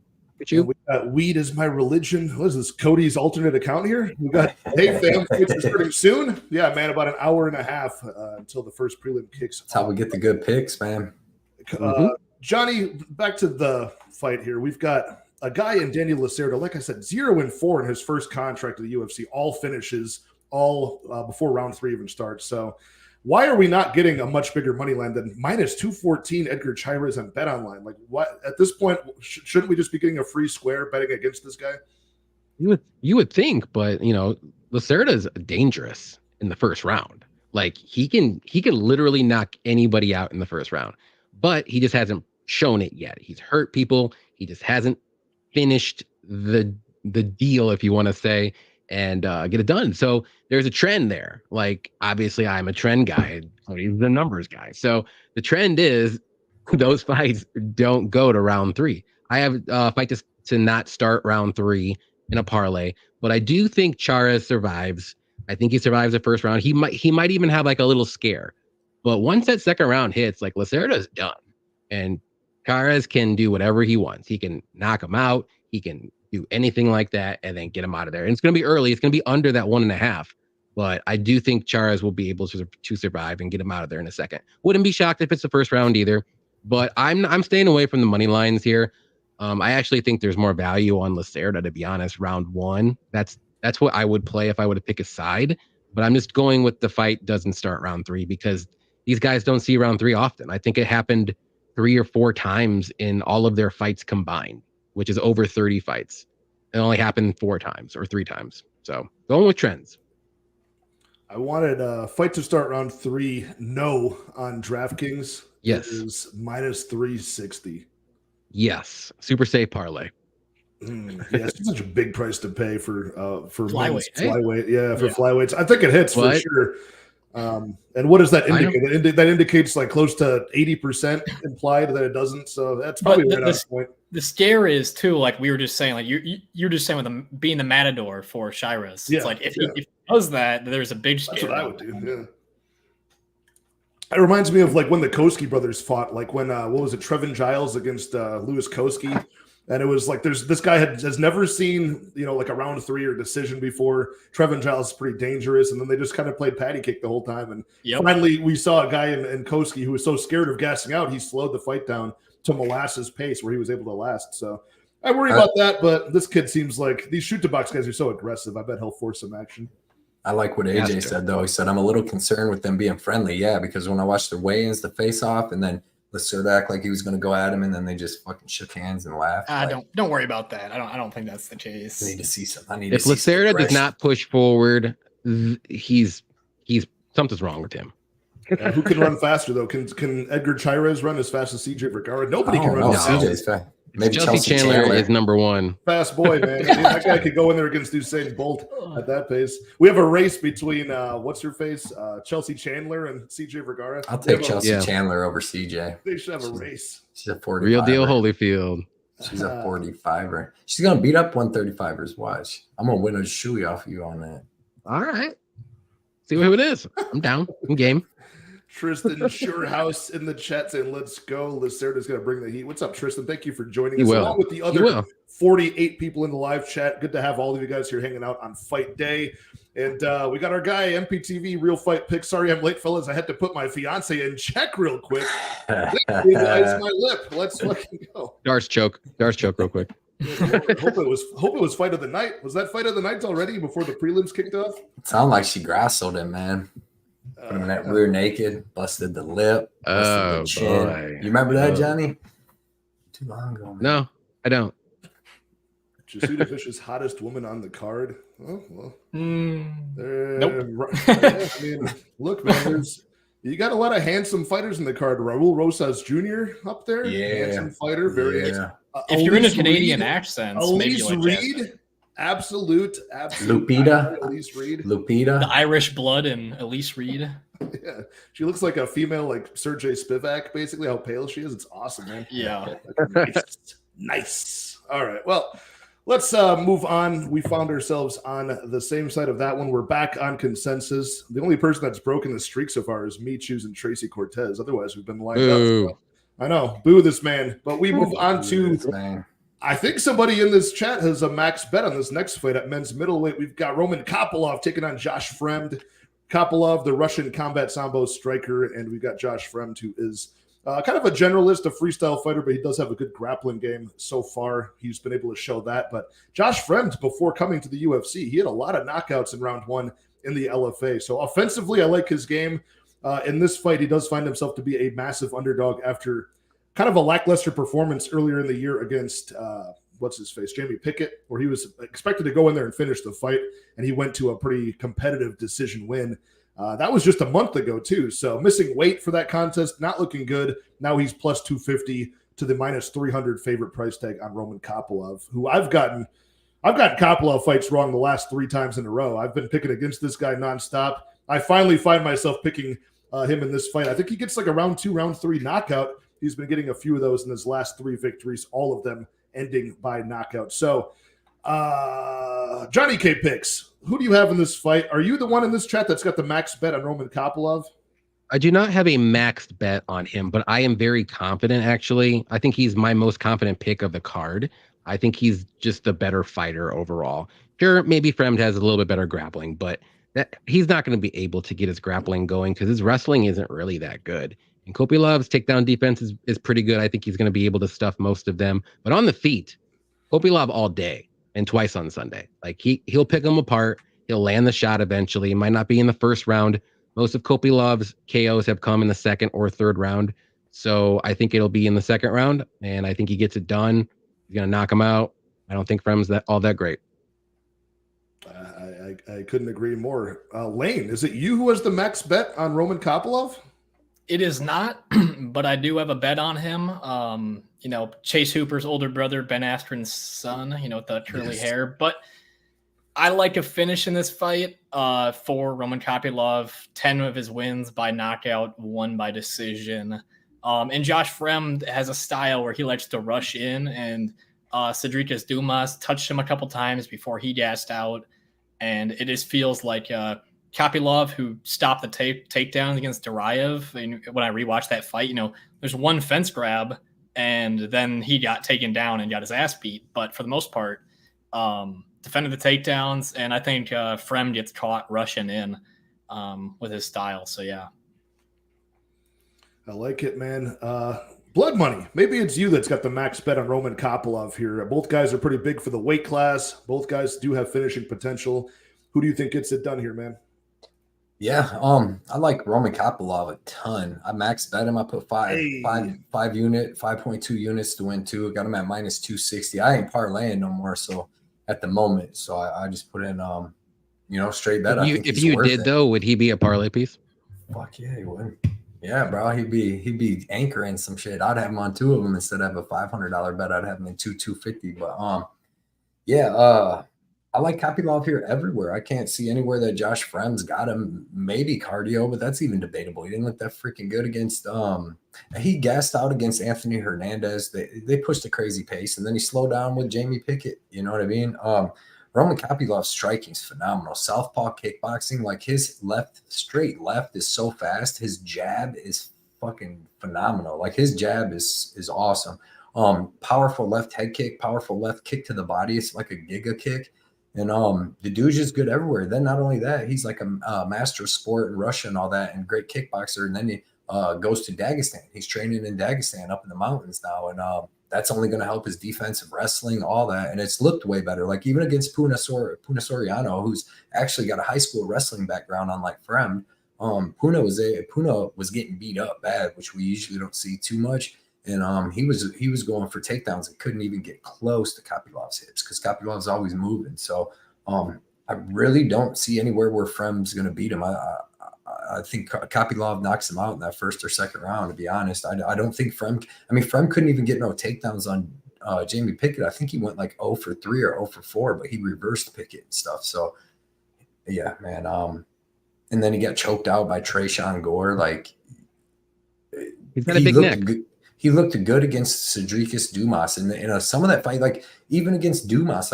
We got Weed is My Religion. What is this, Cody's alternate account here? We got, hey fam, fights are starting soon. Yeah, man, about an hour and a half until the first prelim kicks. That's how we get the good picks, man. Johnny, back to the fight here. We've got a guy in Daniel Lacerda, like I said, 0-4 in his first contract at the UFC, all finishes, all before round 3 even starts. So why are we not getting a much bigger money line than -214 Edgar Chairez on BetOnline? Like, what at this point, shouldn't we just be getting a free square betting against this guy? You would think, but Lacerda is dangerous in the first round. Like he can literally knock anybody out in the first round, but he just hasn't shown it yet. He's hurt people. He just hasn't finished the deal, if you want to say, and get it done. So there's a trend there. Like, obviously I'm a trend guy. He's the numbers guy. So the trend is those fights don't go to round 3. I have a fight to not start round 3 in a parlay, but I do think Chairez survives. I think he survives the first round. He might even have like a little scare, but once that second round hits, like Lacerda's done. And Chairez can do whatever he wants. He can knock him out. He can do anything like that and then get him out of there. And it's going to be early. It's going to be under that 1.5. But I do think Chairez will be able to survive and get him out of there in a second. Wouldn't be shocked if it's the first round either. But I'm staying away from the money lines here. I actually think there's more value on Lacerda, to be honest. Round 1. That's what I would play if I were to pick a side. But I'm just going with the fight doesn't start round 3 because these guys don't see round 3 often. I think it happened 3 or 4 times in all of their fights combined, which is over 30 fights. It only happened 4 times or 3 times. So going with trends. I wanted a fight to start round 3. No on DraftKings. Yes. It is -360. Yes. Super safe parlay. Yeah, it's such a big price to pay for Flyweight. Flyweight. Yeah, for flyweights. I think it hits for sure. And what does that indicate? That indicates like close to 80% implied that it doesn't. So that's probably right on point. The scare is too, like we were just saying, like you're just saying with him being the matador for Chairez. Yeah, it's like if he does that, there's a big scare. That's what I would do. Yeah. It reminds me of like when the Koski brothers fought, like when what was it, Trevin Giles against Louis Koski. And it was like this guy has never seen, like a round 3 or decision before. Trevin Giles is pretty dangerous. And then they just kind of played patty cake the whole time. And finally we saw a guy in Koski who was so scared of gassing out, he slowed the fight down to molasses pace where he was able to last. So I worry about that, but this kid seems like these shoot-to-box guys are so aggressive. I bet he'll force some action. I like what AJ said, though. He said, I'm a little concerned with them being friendly. Yeah, because when I watched the weigh-ins, the face-off, and then Lacerda act like he was going to go at him, and then they just fucking shook hands and laughed. Don't worry about that. I don't think that's the case. I need to see something. If Lacerda does not push forward, he's something's wrong with him. Who can run faster though? Can Edgar Chairez run as fast as CJ Vergara? Nobody can run as fast. CJ's fast. Maybe Chelsea Chandler is number 1. Fast boy, man. That guy could go in there against Usain Bolt at that pace. We have a race between what's her face, Chelsea Chandler and CJ Vergara. I'll take Chelsea Chandler over CJ. They should have a race. She's a 45er. Real deal Holyfield. She's a 45er. She's gonna beat up 135ers. Watch. I'm gonna win a shoey off you on that. All right. See who it is. I'm down. I'm game. Tristan Surehouse in the chat saying, let's go. Lacerda's going to bring the heat. What's up, Tristan? Thank you for joining us, along with the other 48 people in the live chat. Good to have all of you guys here hanging out on fight day. And we got our guy, MPTV, Real Fight Pick. Sorry I'm late, fellas. I had to put my fiance in check real quick. It's my lip. Let's fucking go. Darce choke real quick. Hope it was fight of the night. Was that fight of the night already before the prelims kicked off? It sounded like she grassoed him, man. Put him in that rear naked, busted the lip, busted the chin. Boy. You remember that, Johnny? Too long ago, man. No, I don't. Jasuda Fish's hottest woman on the card. Oh, well. Nope. I mean, look, man, you got a lot of handsome fighters in the card. Raul Rosas Jr. up there. Yeah. Handsome fighter. Very if you're in a Canadian accent, maybe you like Reed. Absolute. Lupita. Elise Reed. Lupita. the Irish blood in Elise Reed. Yeah. She looks like a female, like Sergey Spivak, basically, how pale she is. It's awesome, man. Yeah. Nice. All right. Well, let's move on. We found ourselves on the same side of that one. We're back on consensus. The only person that's broken the streak so far is me choosing Tracy Cortez. Otherwise, we've been lined up. So, I know. Boo this man. But we move on to... I think somebody in this chat has a max bet on this next fight at men's middleweight. We've got Roman Kopylov taking on Josh Fremd. Kopylov, the Russian combat sambo striker, and we've got Josh Fremd, who is kind of a generalist, a freestyle fighter, but he does have a good grappling game so far. He's been able to show that. But Josh Fremd, before coming to the UFC, he had a lot of knockouts in round one in the LFA. So offensively, I like his game. In this fight, he does find himself to be a massive underdog after kind of a lackluster performance earlier in the year against, Jamie Pickett, where he was expected to go in there and finish the fight, and he went to a pretty competitive decision win. That was just a month ago, too. So missing weight for that contest, not looking good. Now he's plus 250 to the minus 300 favorite price tag on Roman Kopylov, who I've gotten Kopylov fights wrong the last 3 times in a row. I've been picking against this guy nonstop. I finally find myself picking him in this fight. I think he gets like a round 2, round 3 knockout. He's been getting a few of those in his last 3 victories, all of them ending by knockout. So, JohnnyKPicks, who do you have in this fight? Are you the one in this chat that's got the max bet on Roman Kopylov? I do not have a maxed bet on him, but I am very confident, actually. I think he's my most confident pick of the card. I think he's just the better fighter overall. Sure, maybe Fremd has a little bit better grappling, but he's not going to be able to get his grappling going because his wrestling isn't really that good. And Kopylov's takedown defense is pretty good. I think he's going to be able to stuff most of them. But on the feet, Kopylov all day and twice on Sunday. Like he'll pick them apart. He'll land the shot eventually. It might not be in the first round. Most of Kopylov's KOs have come in the second or third round. So I think it'll be in the second round, and I think he gets it done. He's going to knock him out. I don't think Fremd's all that great. I couldn't agree more. Lane, is it you who has the max bet on Roman Kopylov? It is not, but I do have a bet on him. Chase Hooper's older brother, Ben Askren's son, with the curly hair. But I like a finish in this fight for Roman Kopylov. 10 of his wins by knockout, 1 by decision. And Josh Fremd has a style where he likes to rush in, and Cedricus Dumas touched him a couple times before he gassed out. And it just feels like Kopylov, who stopped the takedown against Duraev. And when I rewatched that fight, there's one fence grab, and then he got taken down and got his ass beat. But for the most part, defended the takedowns, and I think Fremd gets caught rushing in with his style. So, yeah. I like it, man. Blood Money. Maybe it's you that's got the max bet on Roman Kopylov here. Both guys are pretty big for the weight class. Both guys do have finishing potential. Who do you think gets it done here, man? Yeah, I like Roman Kopylov a ton. I max bet him. I put 5.2 units to win 2. Got him at minus 260. I ain't parlaying no more. So at the moment, so I just put in straight bet. If you did though, would he be a parlay piece? Fuck yeah, he would. Yeah, bro, he'd be anchoring some shit. I'd have him on 2 of them instead of a $500 bet. I'd have him in 250. But I like Kopylov here everywhere. I can't see anywhere that Josh Fremd's got him. Maybe cardio, but that's even debatable. He didn't look that freaking good against he gassed out against Anthony Hernandez. They pushed a crazy pace, and then he slowed down with Jamie Pickett. You know what I mean? Roman Kopylov's striking is phenomenal. Southpaw kickboxing, like his straight left is so fast. His jab is fucking phenomenal. Like his jab is awesome. Powerful left head kick, powerful left kick to the body. It's like a giga kick. And the dude's just good everywhere. Then not only that, he's like a master of sport in Russia and all that, and great kickboxer. And then he goes to Dagestan. He's training in Dagestan up in the mountains now. And that's only going to help his defensive wrestling, all that. And it's looked way better. Like even against Puna Soriano, who's actually got a high school wrestling background, unlike Frem. Puna was getting beat up bad, which we usually don't see too much. And he was going for takedowns and couldn't even get close to Kopylov's hips because Kopylov's always moving. So I really don't see anywhere where Frem's going to beat him. I think Kopylov knocks him out in that first or second round, to be honest. I don't think Frem couldn't even get no takedowns on Jamie Pickett. I think he went like 0 for 3 or 0 for 4, but he reversed Pickett and stuff. So yeah, man. And then he got choked out by Trayshawn Gore. Like he's got a big neck. He looked good against Cedricus Dumas, and some of that fight, like even against Dumas,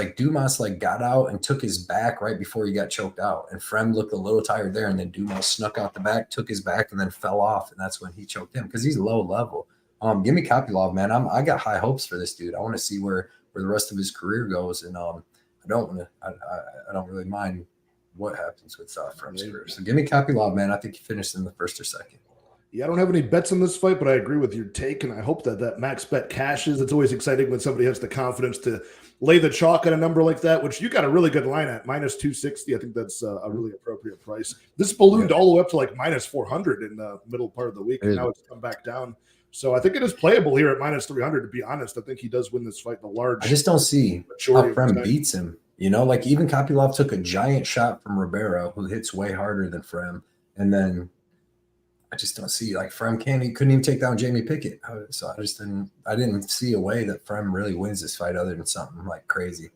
got out and took his back right before he got choked out, and Frem looked a little tired there, and then Dumas snuck out the back, took his back, and then fell off, and that's when he choked him because he's low level. Give me Kopylov, man. I got high hopes for this dude. I want to see where the rest of his career goes, and I don't really mind what happens with Frem's career. So give me Kopylov, man. I think he finished in the first or second. Yeah, I don't have any bets on this fight, but I agree with your take, and I hope that max bet cashes. It's always exciting when somebody has the confidence to lay the chalk on a number like that, which you got a really good line at, minus 260. I think that's a really appropriate price. This ballooned all the way up to like minus 400 in the middle part of the week, and now it's come back down. So I think it is playable here at minus 300, to be honest. I think he does win this fight in a large. I just don't see how Frem beats him. You know, like even Kopylov took a giant shot from Ribeiro, who hits way harder than Frem, and then I just don't see like Frem couldn't even take down Jamie Pickett. So I didn't see a way that Frem really wins this fight other than something like crazy.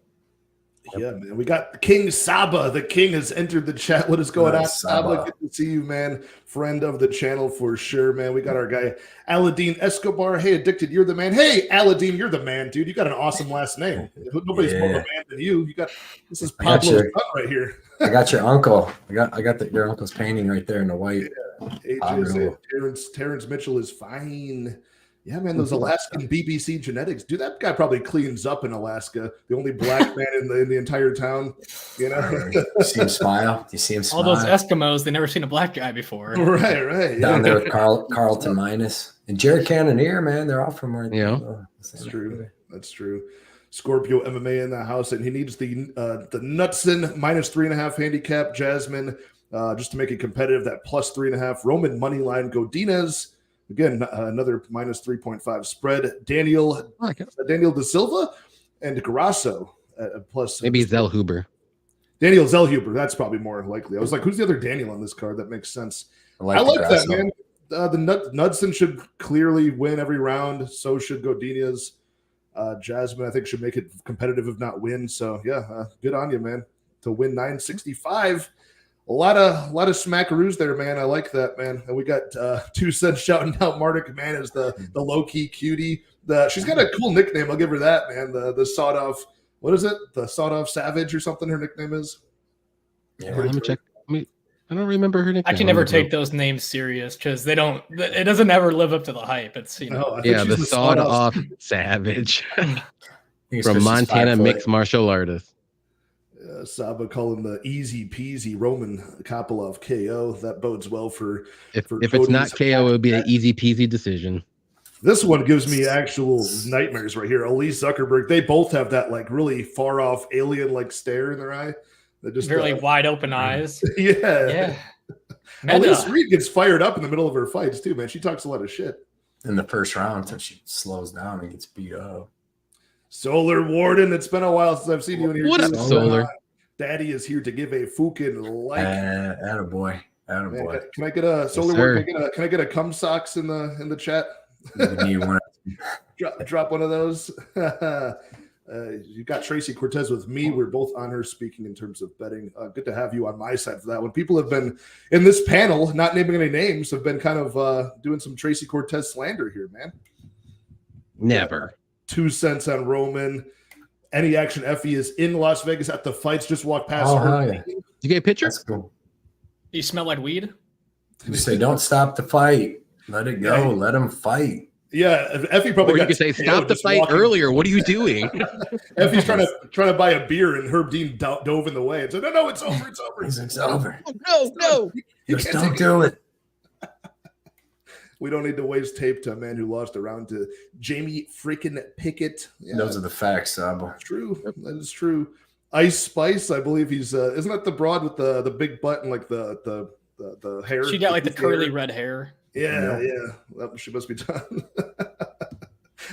Yeah, man. We got King Saba. The king has entered the chat. What is going on, Saba? Good to see you, man. Friend of the channel for sure, man. We got our guy Aladdin Escobar. Hey, Addicted, you're the man. Hey, Aladdin, you're the man, dude. You got an awesome last name. Nobody's more of a man than you. This is Pablo's son right here. I got your uncle. I got your uncle's painting right there in the white. Yeah. Terrence Mitchell is fine. Yeah, man, those Alaskan BBC genetics. Dude, that guy probably cleans up in Alaska. The only black man in the entire town. You know, you see him smile. You see him smile. All those Eskimos, they never seen a black guy before. Right. Down there with Carlton Minus and Jared Cannonier, man. They're all from where. Yeah, that's true. That's true. Scorpio MMA in the house, and he needs the Knutson minus 3.5 handicap. Jasmine, just to make it competitive, that plus 3.5. Roman money line. Godinez. Again, another minus 3.5 spread. Daniel De Silva and Grasso plus. Maybe Zellhuber. Daniel Zellhuber. That's probably more likely. I was like, who's the other Daniel on this card? That makes sense. I like that, man. The Knudsen should clearly win every round. So should Godinez. Jasmine, I think, should make it competitive, if not win. So, yeah, good on you, man, to win 965. A lot of smackaroos there, man. I like that, man. And we got 2 cents shouting out Martic, man, as the low-key cutie. She's got a cool nickname. I'll give her that, man. The sawed-off, what is it? The sawed-off savage or something her nickname is? Yeah, let me check. I don't remember her nickname. I can never take those names serious because it doesn't ever live up to the hype. It's, you know. The sawed-off savage from Montana mixed martial artist. Saba calling the easy peasy Roman Kopylov KO. That bodes well for if it's not KO, it would be an easy peasy decision. This one gives me actual nightmares right here. Elise Zuckerberg, they both have that like really far off alien like stare in their eye. They just really wide open eyes. Yeah. Elise Reed gets fired up in the middle of her fights too, man. She talks a lot of shit in the first round until she slows down and gets beat up. Solar Warden, it's been a while since I've seen you in here. What up, Solar? Daddy is here to give a fucking like. Attaboy. Man, can I get a Solar Warden? Can I get a cum socks in the chat? Drop one of those. You got Tracy Cortez with me. We're both on her speaking in terms of betting. Good to have you on my side for that one. People have been in this panel, not naming any names, have been kind of doing some Tracy Cortez slander here, man. Never. 2 cents on Roman. Any Action Effie is in Las Vegas at the fights. Just walked past her. Oh, yeah. Did you get a picture? That's cool. You smell like weed? You say, don't stop the fight. Let it go. Yeah. Let them fight. Yeah, Effie probably Or you got could say, KO'd stop the just fight walking. earlier. What are you doing? Effie's trying to buy a beer, and Herb Dean dove in the way and said, "No, it's over. It's over. It's over. No. You Just can't don't take do it. We don't need to waste tape to a man who lost a round to Jamie freaking Pickett. Yeah, Those are the facts, Sabo. true. That is true. Ice Spice, I believe he's isn't that the broad with the big butt and like the hair? She got like the curly red hair. Yeah. She must be done.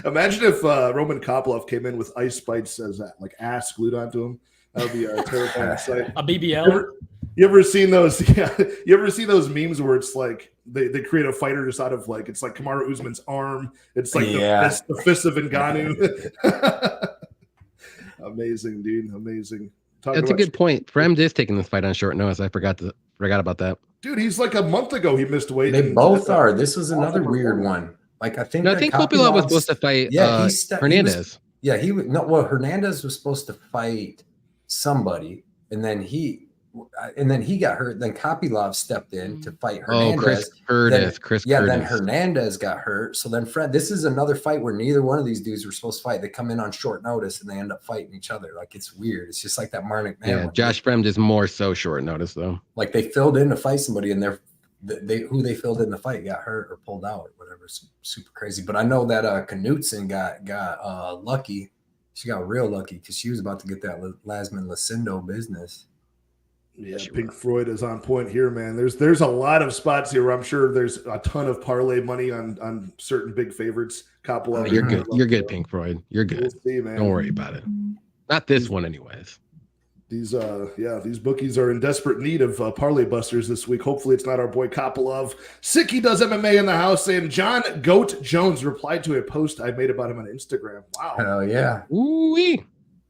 Imagine if Roman Kopylov came in with Ice Spice as like ass glued onto him. That would be a terrifying sight. A BBL. You ever seen those? Yeah, you ever see those memes where it's like they create a fighter just out of like it's like Kamaru Usman's arm. It's like the fist of Ngannou. Amazing, dude. Amazing. That's a good point. Fremd is taking this fight on short notice. I forgot about that. Dude, he's like a month ago he missed weight. They both are. This was another weird one. Like I think Kopylov was supposed to fight Hernandez. Hernandez was supposed to fight somebody, and then he got hurt. Then Kopylov stepped in to fight Hernandez. Chris Curtis. Then Hernandez got hurt. So then this is another fight where neither one of these dudes were supposed to fight. They come in on short notice and they end up fighting each other. Like it's weird. It's just like that Marnik man. Yeah, Josh Fremd is more so short notice though. Like they filled in to fight somebody and who they filled in the fight got hurt or pulled out or whatever. It's super crazy. But I know that Knutson got lucky. She got real lucky because she was about to get that Lasman Lucindo business. Yeah, Pink Floyd is on point here, man. There's a lot of spots here where I'm sure there's a ton of parlay money on certain big favorites. Kopylov. You're good. You're good, Pink Floyd. You're good. We'll see, man. Don't worry about it. Not this one, anyways. These bookies are in desperate need of parlay busters this week. Hopefully it's not our boy Kopylov. Sicky does MMA in the house, saying John Goat Jones replied to a post I made about him on Instagram. Wow. Hell yeah. Ooh-wee.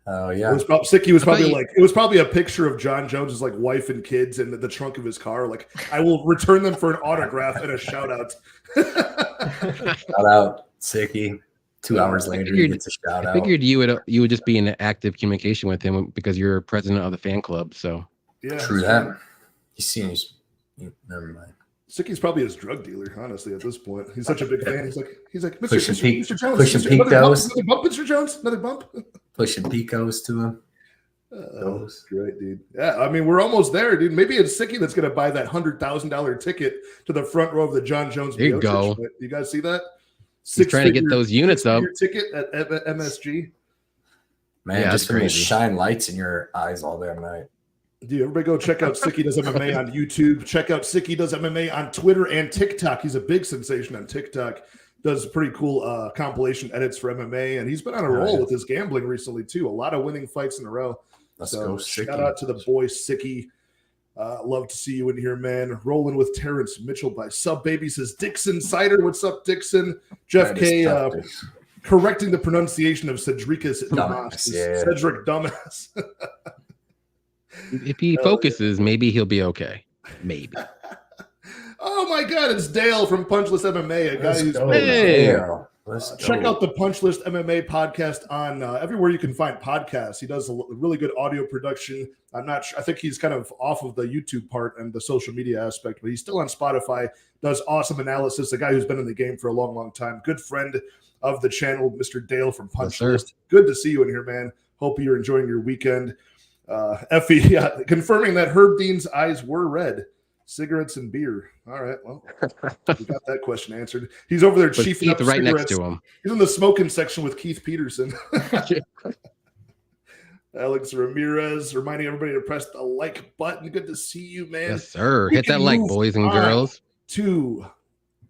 Oh yeah. Sicky was probably like, it was probably a picture of John Jones's like wife and kids in the trunk of his car. Like, I will return them for an autograph and a shout out. Shout out, Sicky. 2 hours later, he gets a shout out. I figured you would just be in active communication with him because you're president of the fan club. So yeah, true that. He seems. Never mind. Sicky's probably his drug dealer, honestly. At this point, he's such a big fan. He's like, Mr. Jones, pushing Picos. Another bump, Mr. Jones, another bump. Pushing Picos to him. That's great, dude. Yeah, I mean, we're almost there, dude. Maybe it's Sicky that's going to buy that $100,000 ticket to the front row of the John Jones. There you go. Fight. You guys see that? He's trying to get those units up. Ticket at MSG. Man, just for me to shine lights in your eyes all damn night. Dude, everybody go check out Sicky Does MMA on YouTube. Check out Sicky Does MMA on Twitter and TikTok. He's a big sensation on TikTok. Does pretty cool compilation edits for MMA, and he's been on a roll with his gambling recently too. A lot of winning fights in a row. Let's go, Sicky. Shout out to the boy Sicky. Love to see you in here, man. Rolling with Terrence Mitchell by Sub Baby says Dixon Cider. What's up, Dixon? Jeff K. Correcting the pronunciation of Cedricus Dumbass. Yeah. Cedric Dumbass. If he focuses, maybe he'll be okay. Maybe. Oh my God, it's Dale from Punchlist MMA, a guy who's check out the Punchlist MMA podcast on everywhere you can find podcasts. He does a really good audio production. I'm not sure. I think he's kind of off of the YouTube part and the social media aspect, but he's still on Spotify. Does awesome analysis. A guy who's been in the game for a long, long time. Good friend of the channel, Mr. Dale from Punchlist. Yes, good to see you in here, man. Hope you're enjoying your weekend. Effie, confirming that Herb Dean's eyes were red. Cigarettes and beer. All right, well, we got that question answered. He's over there chiefing up right cigarettes. next to him. He's in the smoking section with Keith Peterson. Alex Ramirez reminding everybody to press the like button. Good to see you, man. Yes, sir. Hit that like, boys and girls. To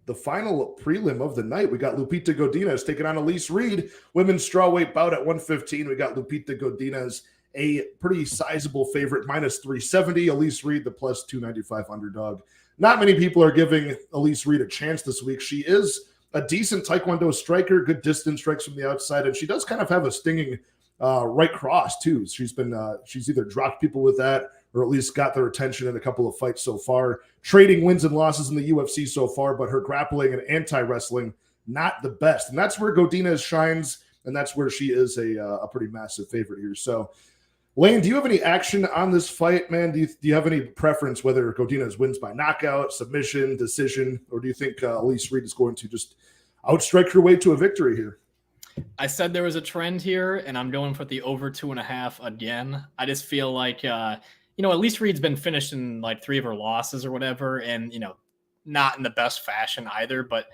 the final prelim of the night, we got Lupita Godinez taking on Elise Reed. Women's strawweight bout at 115. We got Lupita Godinez, a pretty sizable favorite, minus 370. Elise Reed, the plus 295 underdog. Not many people are giving Elise Reed a chance this week. She is a decent Taekwondo striker, good distance strikes from the outside, and she does kind of have a stinging right cross too. She's either dropped people with that or at least got their attention in a couple of fights so far. Trading wins and losses in the UFC so far, but her grappling and anti-wrestling, not the best. And that's where Godinez shines and that's where she is a pretty massive favorite here. So, Lane, do you have any action on this fight, man? Do you have any preference whether Godinez wins by knockout, submission, decision, or do you think Elise Reed is going to just outstrike her way to a victory here? I said there was a trend here, and I'm going for the over 2.5 again. I just feel like, Elise Reed's been finished in like 3 of her losses or whatever, and, not in the best fashion either. But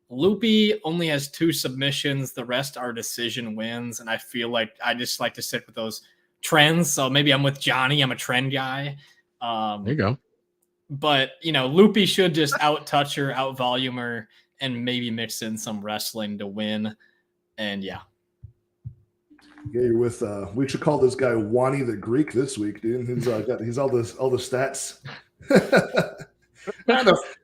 Loopy only has 2 submissions. The rest are decision wins, and I feel like I just like to stick with those trends. So maybe I'm with Johnny. I'm a trend guy. There you go. But, Loopy should just out-touch her, out-volume her, and maybe mix in some wrestling to win. And yeah, you're with. We should call this guy Wani the Greek this week, dude. He's all the stats.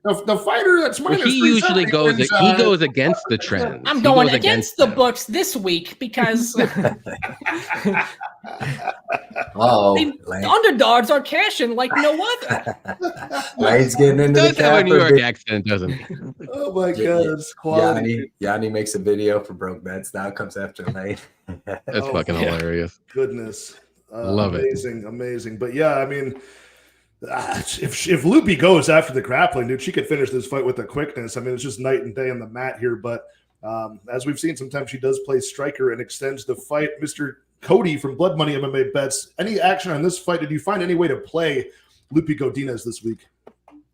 the fighter that's minus. He usually goes. He goes against the trend. I'm going against the books this week because the underdogs are cashing like no other. He's getting into the does have a New York accent, doesn't he? Oh my God, it's quality. Yanni makes a video for Broke Bets. Now comes after Lane. That's fucking hilarious. Goodness, love amazing. But yeah, I mean. If Loopy goes after the grappling, dude, she could finish this fight with a quickness. I mean, it's just night and day on the mat here. But as we've seen, sometimes she does play striker and extends the fight. Mr. Cody from Blood Money MMA Bets. Any action on this fight? Did you find any way to play Loopy Godinez this week?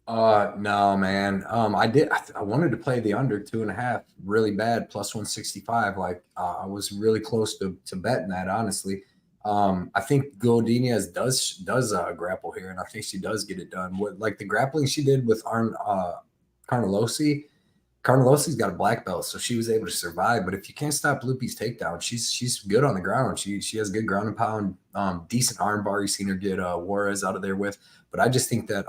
No, man. I did. I wanted to play the under 2.5 really bad, plus 165. Like I was really close to betting that, honestly. I think Godinez does grapple here, and I think she does get it done. Like the grappling she did with Carnelossi. Carnellossi's got a black belt, so she was able to survive. But if you can't stop Loopy's takedown, she's good on the ground. She has good ground and pound, decent arm bar. You've seen her get Juarez out of there with. But I just think that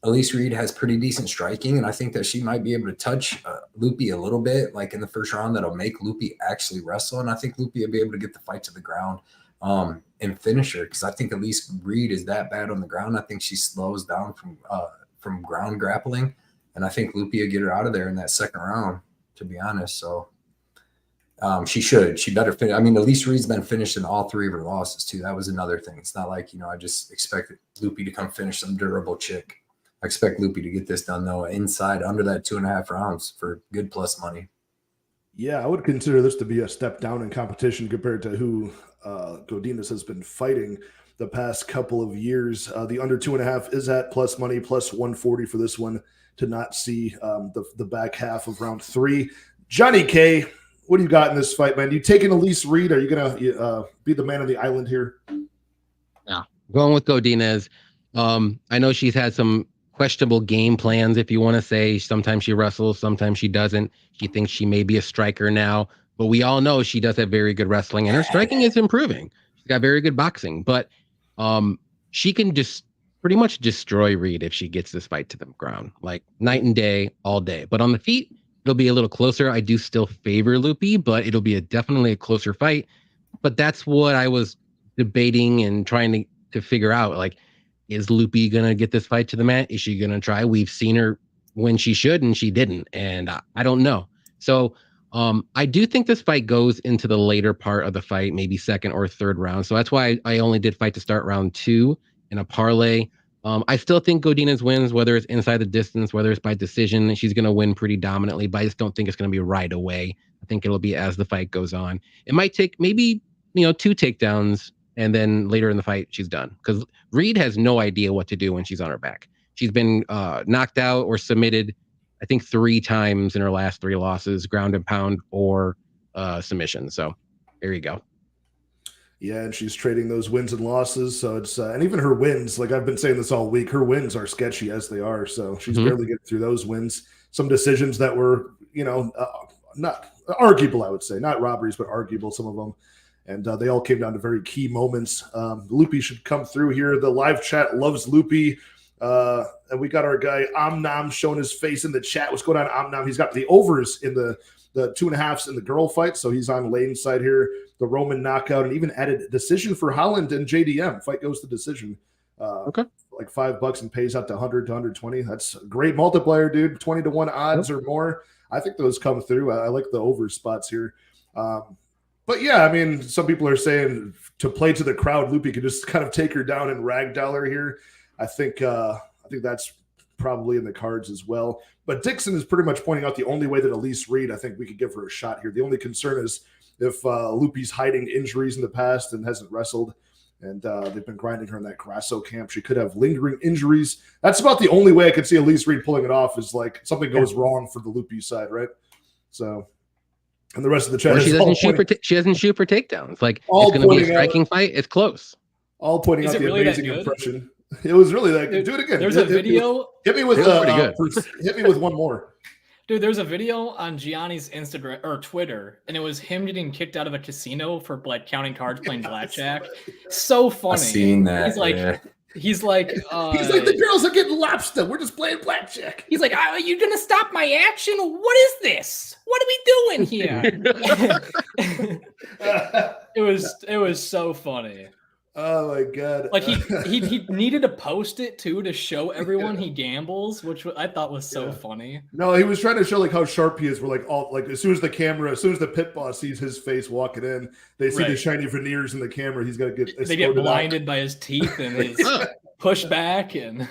Elise Reed has pretty decent striking, and I think that she might be able to touch Loopy a little bit, like in the first round, that'll make Loopy actually wrestle. And I think Loopy will be able to get the fight to the ground and finish her, because I think Elise Reed is that bad on the ground. I think she slows down from ground grappling, and I think Loopy will get her out of there in that second round, to be honest. So she better finish. I mean, Elise Reed's been finished in all 3 of her losses too. That was another thing. It's not like, I just expected Loopy to come finish some durable chick. I expect Loopy to get this done, though, inside under that 2.5 rounds for good plus money. Yeah, I would consider this to be a step down in competition compared to who Godinez has been fighting the past couple of years. The under 2.5 is at plus money, plus 140 for this one to not see the back half of round 3. Johnny K, what do you got in this fight, man? You taking Elise Reed? Are you going to be the man of the island here? No, going with Godinez. I know she's had some questionable game plans, if you want to say. Sometimes she wrestles, sometimes she doesn't. She thinks she may be a striker now, but we all know she does have very good wrestling, and her striking is improving. She's got very good boxing, but she can just pretty much destroy Reed if she gets this fight to the ground, like night and day, all day. But on the feet, it'll be a little closer. I do still favor Loopy, but it'll be definitely a closer fight. But that's what I was debating and trying to figure out, like, is Loopy going to get this fight to the mat? Is she going to try? We've seen her when she should, and she didn't. And I don't know. So I do think this fight goes into the later part of the fight, maybe second or third round. So that's why I only did fight to start round 2 in a parlay. I still think Godinez wins, whether it's inside the distance, whether it's by decision. She's going to win pretty dominantly, but I just don't think it's going to be right away. I think it'll be as the fight goes on. It might take maybe 2 takedowns, and then later in the fight, she's done. Because Reed has no idea what to do when she's on her back. She's been knocked out or submitted, I think, 3 times in her last 3 losses, ground and pound or submission. So there you go. Yeah, and she's trading those wins and losses. So it's and even her wins, like I've been saying this all week, her wins are sketchy as they are. So she's barely getting through those wins. Some decisions that were, not arguable, I would say, not robberies, but arguable, some of them. And they all came down to very key moments. Loopy should come through here. The live chat loves Loopy. And we got our guy Omnam showing his face in the chat. What's going on, Omnam? He's got the overs in the 2.5s in the girl fight. So he's on Lane's side here. The Roman knockout, and even added decision for Holland and JDM. Fight goes to decision. Okay. Like $5 and pays out to 100 to 120. That's a great multiplier, dude. 20 to 1 odds or more. I think those come through. I like the over spots here. But yeah, I mean, some people are saying to play to the crowd, Loopy could just kind of take her down and ragdoll her here. I think that's probably in the cards as well. But Dixon is pretty much pointing out the only way that Elise Reed, I think we could give her a shot here. The only concern is if Loopy's hiding injuries in the past and hasn't wrestled, and they've been grinding her in that Grasso camp. She could have lingering injuries. That's about the only way I could see Elise Reed pulling it off is like something goes wrong for the Loopy side, right? So, and the rest of the chat, she doesn't shoot for takedowns. Like all it's going to be a striking fight. It's close. All pointing out the really amazing impression. It was really like, do it again. There's a video. Hit me with hit me with one more. Dude, there's a video on Gianni's Instagram or Twitter, and it was him getting kicked out of a casino for like counting cards, playing blackjack. So funny. I've seen that. He's like, the girls are getting lobster. We're just playing blackjack. He's like, are you gonna stop my action? What is this? What are we doing here? It was so funny. Oh my god! Like he needed to post it too to show everyone he gambles, which I thought was so funny. No, he was trying to show like how sharp he is. We're like as soon as the pit boss sees his face walking in, they see the shiny veneers in the camera. He's got to get. They get blinded by his teeth and his pushback, and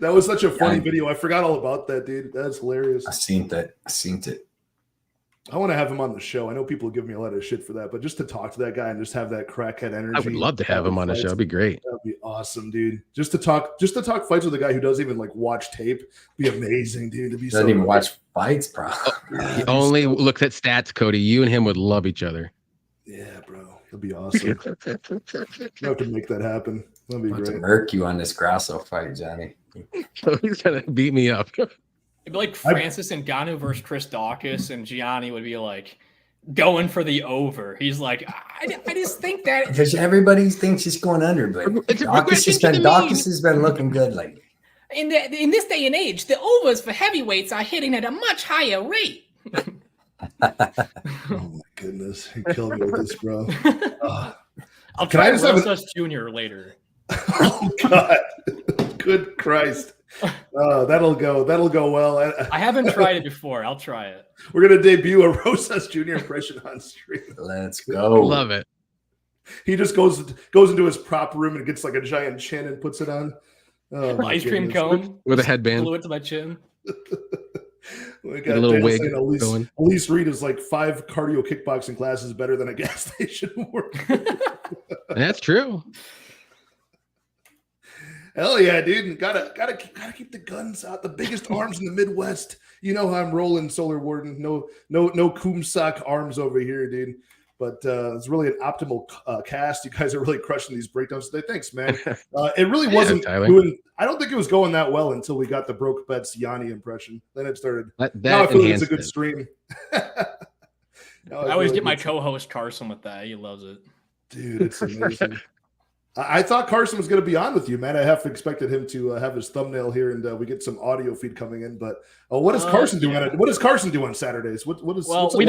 that was such a funny video. I forgot all about that, dude. That's hilarious. I seen it. I want to have him on the show. I know people give me a lot of shit for that, but just to talk to that guy and just have that crackhead energy. I would love to have him on the show. It'd be great. That'd be awesome, dude. Just to talk fights with a guy who doesn't even like watch tape. Be amazing, dude. To be doesn't even watch fights, bro. He only looks at stats, Cody. You and him would love each other. Yeah, bro. It'll be awesome. You have to make that happen. That'd be great. To murk you on this Grasso fight, Johnny. He's gonna beat me up. It'd be like Francis Ngannou versus Chris Dawkins, and Gianni would be like going for the over. He's like, I just think that because everybody thinks he's going under, but Dawkins has been looking good lately. In this day and age, the overs for heavyweights are hitting at a much higher rate. Oh my goodness, you killed me with this, bro. I'll try Rosas Jr. later. Oh God, good Christ. That'll go well. I haven't tried it before. I'll try it. We're gonna debut a Rosas Jr. impression on stream. Let's go. Love it. He just goes into his prop room and gets like a giant chin and puts it on. Ice cream cone with a headband. Blew it to my chin. We got a little wig Elise Reed is like 5 cardio kickboxing classes better than a gas station worker. That's true. Hell yeah, dude! Gotta keep the guns out. The biggest arms in the Midwest. You know how I'm rolling, Solar Warden. No Kumsak arms over here, dude. But it's really an optimal cast. You guys are really crushing these breakdowns today. Thanks, man. It really wasn't doing. I don't think it was going that well until we got the Broke Bets Yanni impression. Then it started. Now I feel like it's a good stream. I always get my co-host Carson with that. He loves it, dude. It's amazing. I thought Carson was going to be on with you, man. I half expected him to have his thumbnail here, and we get some audio feed coming in. But what does Carson do? What does Carson do on Saturdays? We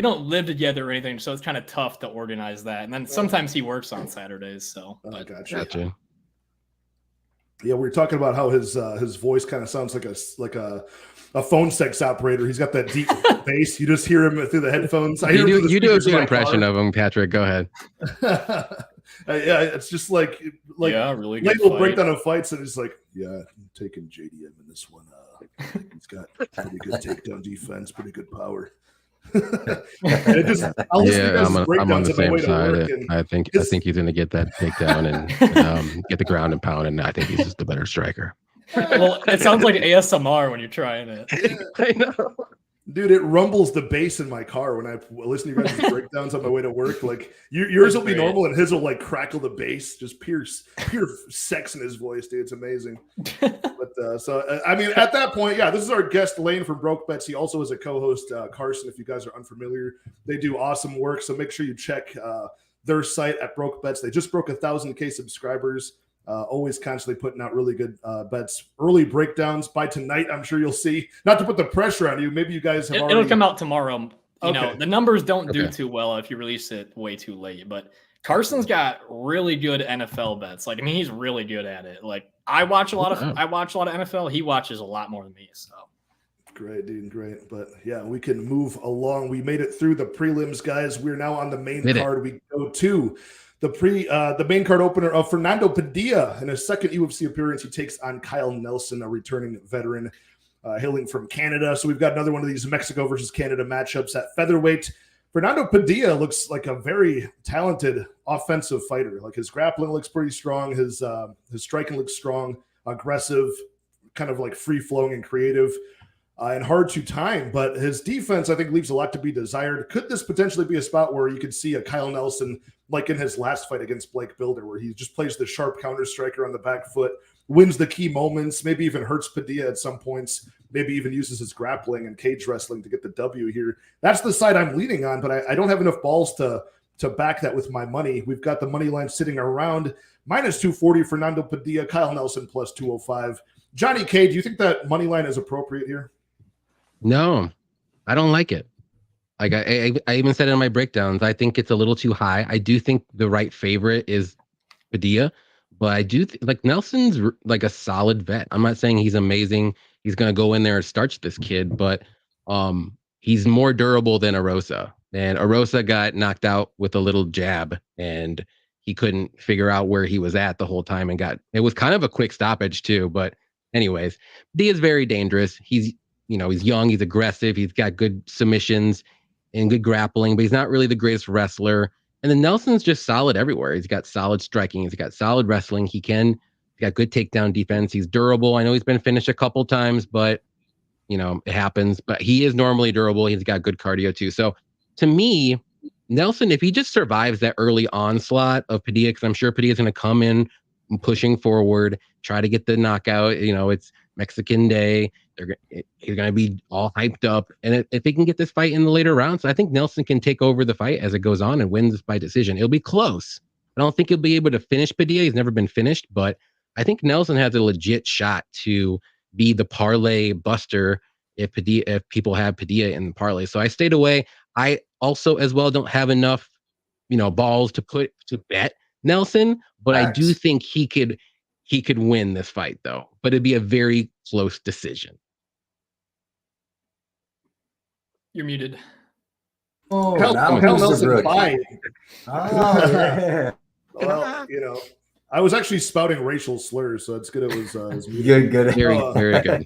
don't live together or anything, so it's kind of tough to organize that. And then sometimes he works on Saturdays. So, gotcha. Yeah, we were talking about how his voice kind of sounds like a phone sex operator. He's got that deep bass. You just hear him through the headphones. You do a good impression of him, Patrick. Go ahead. Yeah, it's just like really good will break down of fights, and it's like, yeah, I'm taking JDM in this one. He's got pretty good takedown defense, pretty good power. I'm on the same side. I think he's going to get that takedown and get the ground and pound, and I think he's just a better striker. Well, it sounds like ASMR when you're trying it. I know. Dude, it rumbles the bass in my car when I listen to you guys' breakdowns on my way to work. Like yours will be normal, and his will like crackle the bass, just pure sex in his voice, dude. It's amazing. But I mean, at that point, yeah, this is our guest Lane from Broke Bets. He also is a co-host, Carson. If you guys are unfamiliar, they do awesome work. So make sure you check their site at Broke Bets. They just broke 1,000K subscribers. Always constantly putting out really good bets, early breakdowns. By tonight, I'm sure you'll see. Not to put the pressure on you, maybe you guys have already. It'll come out tomorrow. You know, the numbers don't do too well if you release it way too late. But Carson's got really good NFL bets. Like, I mean, he's really good at it. Like, I watch a lot of NFL. He watches a lot more than me. So Great, dude. Great. But yeah, we can move along. We made it through the prelims, guys. We're now on the main card. We go to the main card opener of Fernando Padilla in his second UFC appearance. He takes on Kyle Nelson, a returning veteran hailing from Canada. So we've got another one of these Mexico versus Canada matchups at featherweight. Fernando Padilla looks like a very talented offensive fighter. Like his grappling looks pretty strong. His striking looks strong, aggressive, kind of like free-flowing and creative. And hard to time, but his defense, I think, leaves a lot to be desired. Could this potentially be a spot where you could see a Kyle Nelson, like in his last fight against Blake Builder, where he just plays the sharp counter striker on the back foot, wins the key moments, maybe even hurts Padilla at some points, maybe even uses his grappling and cage wrestling to get the W here? That's the side I'm leaning on, but I don't have enough balls to back that with my money. We've got the money line sitting around -240 Fernando Padilla, Kyle Nelson +205. Johnny K, do you think that money line is appropriate here? No, I don't like it. Like I even said it in my breakdowns, I think it's a little too high. I do think the right favorite is Padilla, but I do like Nelson's like a solid vet. I'm not saying he's amazing. He's going to go in there and starch this kid, but he's more durable than Arosa. And Arosa got knocked out with a little jab, and he couldn't figure out where he was at the whole time, and it was kind of a quick stoppage too. But anyways, Padilla is very dangerous. He's young, he's aggressive, he's got good submissions and good grappling, but he's not really the greatest wrestler. And then Nelson's just solid everywhere. He's got solid striking, he's got solid wrestling, he's got good takedown defense, he's durable. I know he's been finished a couple times, but it happens. But he is normally durable, he's got good cardio too. So to me, Nelson, if he just survives that early onslaught of Padilla, because I'm sure Padilla's going to come in pushing forward, try to get the knockout. It's Mexican Day. He's going to be all hyped up. And if he can get this fight in the later rounds, I think Nelson can take over the fight as it goes on and wins by decision. It'll be close. I don't think he'll be able to finish Padilla. He's never been finished, but I think Nelson has a legit shot to be the parlay buster if people have Padilla in the parlay. So I stayed away. I also as well don't have enough, balls to bet Nelson, but I do think he could win this fight though. But it'd be a very close decision. You're muted. Oh, Kyle Nelson buy. Oh, yeah. Well, I was actually spouting racial slurs, so it's good it was good. Very good.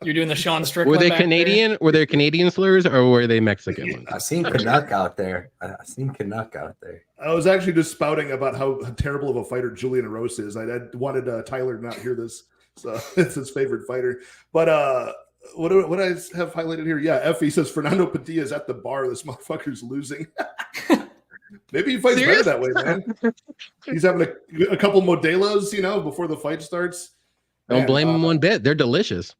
You're doing the Sean Strickland. Were they Canadian? There? Were there Canadian slurs or were they Mexican ones? I've seen Canuck out there. I was actually just spouting about how terrible of a fighter Julian Rose is. I wanted Tyler to not hear this, so it's his favorite fighter. But what I have highlighted here? Yeah, Effie says Fernando Padilla is at the bar. This motherfucker's losing. Maybe he fights better that way, man. He's having a couple Modelos, before the fight starts. Don't blame him one bit. They're delicious.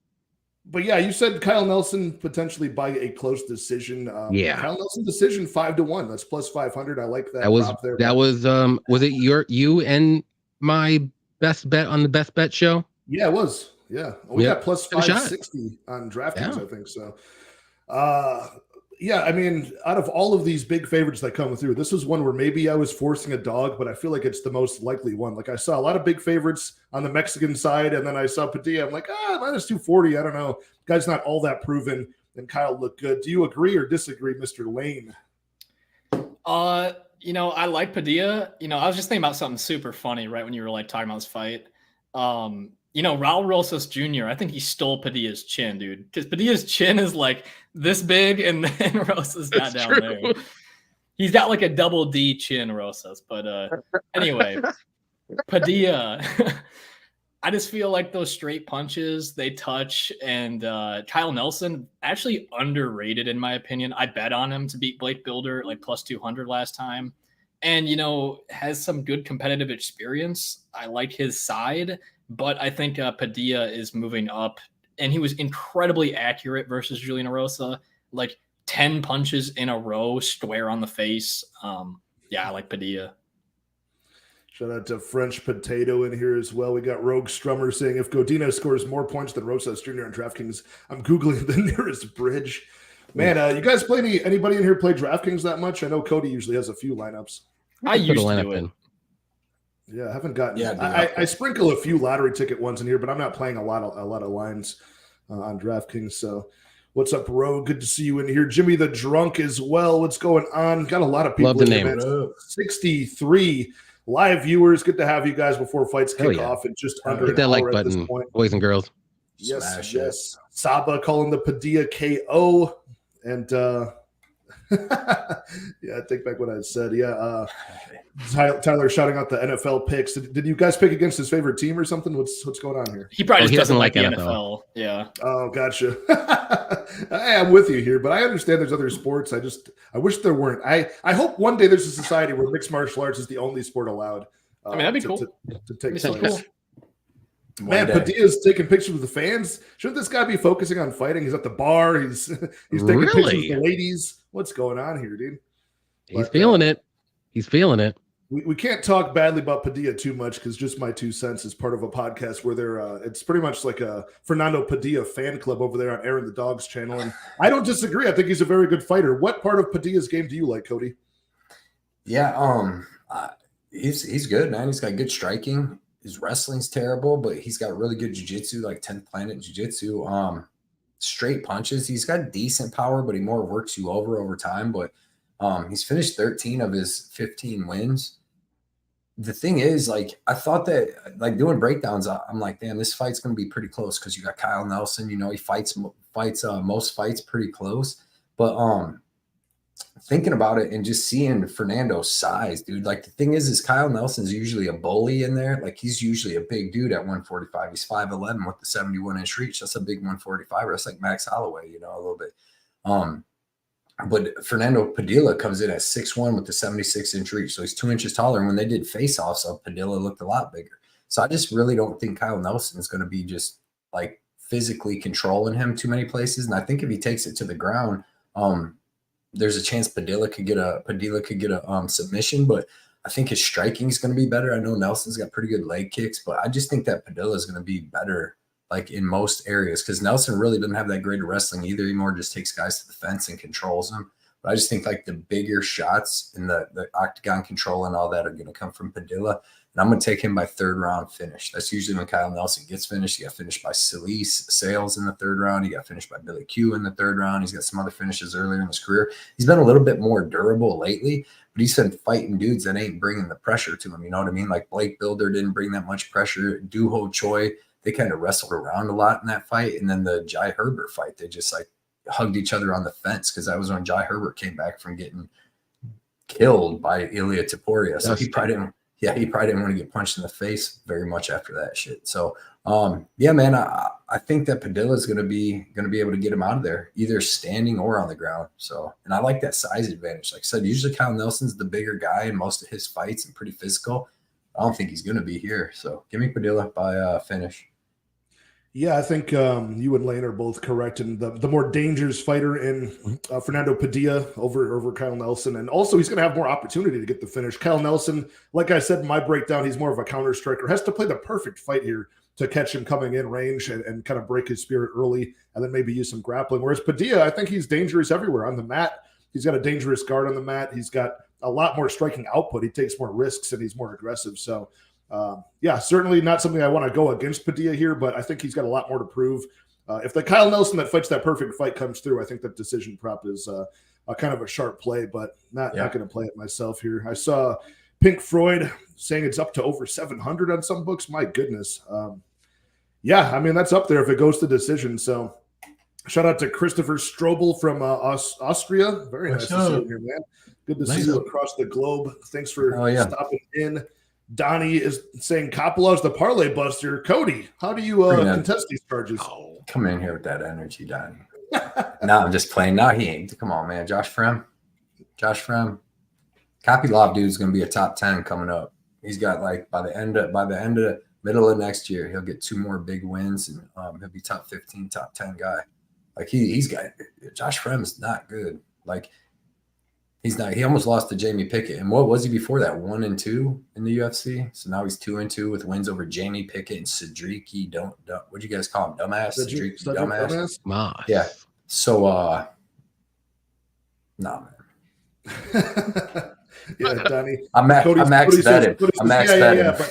But yeah, you said Kyle Nelson potentially by a close decision. Yeah, Kyle Nelson decision 5-1. That's +500. I like that. That was it you and my best bet on the best bet show? Yeah, it was. Yeah, we got +560 on DraftKings, I think so. Yeah, I mean, out of all of these big favorites that come through, this was one where maybe I was forcing a dog, but I feel like it's the most likely one. Like I saw a lot of big favorites on the Mexican side, and then I saw Padilla. I'm like, -240. I don't know. Guy's not all that proven, and Kyle looked good. Do you agree or disagree, Mr. Lane? I like Padilla. I was just thinking about something super funny right when you were like talking about this fight. Raul Rosas Jr., I think he stole Padilla's chin, dude. Because Padilla's chin is like this big, and then Rosas got down there. He's got like a double D chin, Rosas. But anyway, Padilla. I just feel like those straight punches, they touch. And Kyle Nelson, actually underrated in my opinion. I bet on him to beat Blake Builder like +200 last time. And, has some good competitive experience. I like his side. But I think Padilla is moving up, and he was incredibly accurate versus Julian Arosa, like 10 punches in a row, square on the face. I like Padilla. Shout out to French Potato in here as well. We got Rogue Strummer saying, if Godinez scores more points than Rosas Jr. on DraftKings, I'm Googling the nearest bridge. Man, you guys play anybody in here play DraftKings that much? I know Cody usually has a few lineups. I used to do it. Yeah, I haven't gotten. Yeah, I sprinkle a few lottery ticket ones in here, but I'm not playing a lot of lines. on DraftKings. So what's up, Ro? Good to see you in here. Jimmy the Drunk as well. What's going on? Got a lot of people Love the in here, name. man. 63 live viewers. Good to have you guys before fights kick yeah. off in just under Hit an that like hour at this button, point. boys and girls. Yes, Smash yes. Saba calling the Padilla KO. And yeah, take back what I said. Yeah. Tyler shouting out the NFL picks. Did you guys pick against his favorite team or something? What's going on here? He probably he just doesn't doesn't like the like NFL. Yeah. Oh, gotcha. I'm with you here, but I understand there's other sports. I wish there weren't. I hope one day there's a society where mixed martial arts is the only sport allowed. I mean, that'd be cool. To take That'd be place. cool. Man, Padilla's taking pictures with the fans. Shouldn't this guy be focusing on fighting? He's at the bar. He's taking pictures with the ladies. What's going on here, dude? He's feeling it. He's feeling it. We can't talk badly about Padilla too much because just my 2 cents is part of a podcast where they're it's pretty much like a Fernando Padilla fan club over there on Aaron the Dog's channel. And I don't disagree. I think he's a very good fighter. What part of Padilla's game do you like, Cody? Yeah, he's good, man. He's got good striking. His wrestling's terrible, but he's got really good jiu-jitsu, like 10th planet jiu-jitsu. Straight punches. He's got decent power, but he more works you over time. But he's finished 13 of his 15 wins. The thing is, like, I thought that, like, doing breakdowns, I'm like, damn, this fight's going to be pretty close because you got Kyle Nelson. You know, he fights most fights pretty close. But thinking about it and just seeing Fernando's size, dude, like, the thing is Kyle Nelson's usually a bully in there. Like, he's usually a big dude at 145. He's 5'11" with the 71-inch reach. That's a big 145. That's like Max Holloway, you know, a little bit. But Fernando Padilla comes in at 6'1" with the 76-inch reach. So he's 2 inches taller. And when they did face-offs, Padilla looked a lot bigger. So I just really don't think Kyle Nelson is going to be just, like, physically controlling him too many places. And I think if he takes it to the ground, there's a chance Padilla could get a submission. But I think his striking is going to be better. I know Nelson's got pretty good leg kicks, but I just think that Padilla is going to be better, like, in most areas, because Nelson really doesn't have that great of wrestling either. He more just takes guys to the fence and controls them. But I just think, like, the bigger shots and the octagon control and all that are going to come from Padilla. And I'm going to take him by 3rd round finish. That's usually when Kyle Nelson gets finished. He got finished by Sales in the 3rd round. He got finished by Billy Q in the 3rd round. He's got some other finishes earlier in his career. He's been a little bit more durable lately, but he's been fighting dudes that ain't bringing the pressure to him. You know what I mean? Like, Blake Builder didn't bring that much pressure. Duho Choi, they kind of wrestled around a lot in that fight. And then the Jai Herbert fight, they just, like, hugged each other on the fence, because that was when Jai Herbert came back from getting killed by Ilya Taporia. So he probably didn't want to get punched in the face very much after that shit. So yeah, man, I think that Padilla is going to be able to get him out of there, either standing or on the ground. So, and I like that size advantage. Like I said, usually Kyle Nelson's the bigger guy in most of his fights and pretty physical. I don't think he's going to be here. So give me Padilla by finish. Yeah, I think you and Lane are both correct. And the more dangerous fighter in Fernando Padilla over Kyle Nelson. And also he's going to have more opportunity to get the finish. Kyle Nelson, like I said in my breakdown, he's more of a counter striker, has to play the perfect fight here to catch him coming in range and kind of break his spirit early and then maybe use some grappling. Whereas Padilla, I think he's dangerous everywhere. On the mat, he's got a dangerous guard on the mat. He's got a lot more striking output. He takes more risks and he's more aggressive. So yeah, certainly not something I want to go against Padilla here, but I think he's got a lot more to prove. If the Kyle Nelson that fights that perfect fight comes through, I think that decision prop is a kind of a sharp play, but not going to play it myself here. I saw Pink Floyd saying it's up to over 700 on some books. My goodness. Yeah, I mean, that's up there if it goes to decision. So shout out to Christopher Strobel from Austria. Very nice to see you here, man. Good to see you across the globe. Thanks for stopping in. Donnie is saying Kopolow's the parlay buster. Cody, how do you contest these charges? Oh, come in here with that energy, Donnie. No, I'm just playing. No, he ain't. Come on, man. Josh Frem. Kopylov dude's gonna be a top 10 coming up. He's got, like, by the end of middle of next year, he'll get 2 more big wins and he'll be top 15, top 10 guy. Like, he's got Josh Frem is not good. Like, he's not. He almost lost to Jamie Pickett. And what was he before that? 1-2 in the UFC. So now he's 2-2 with wins over Jamie Pickett and Cedric. What do you guys call him? Dumbass? Cedric Dumbass? Yeah. So, no, man. Yeah, Donnie. I'm max betting. I'm max betting.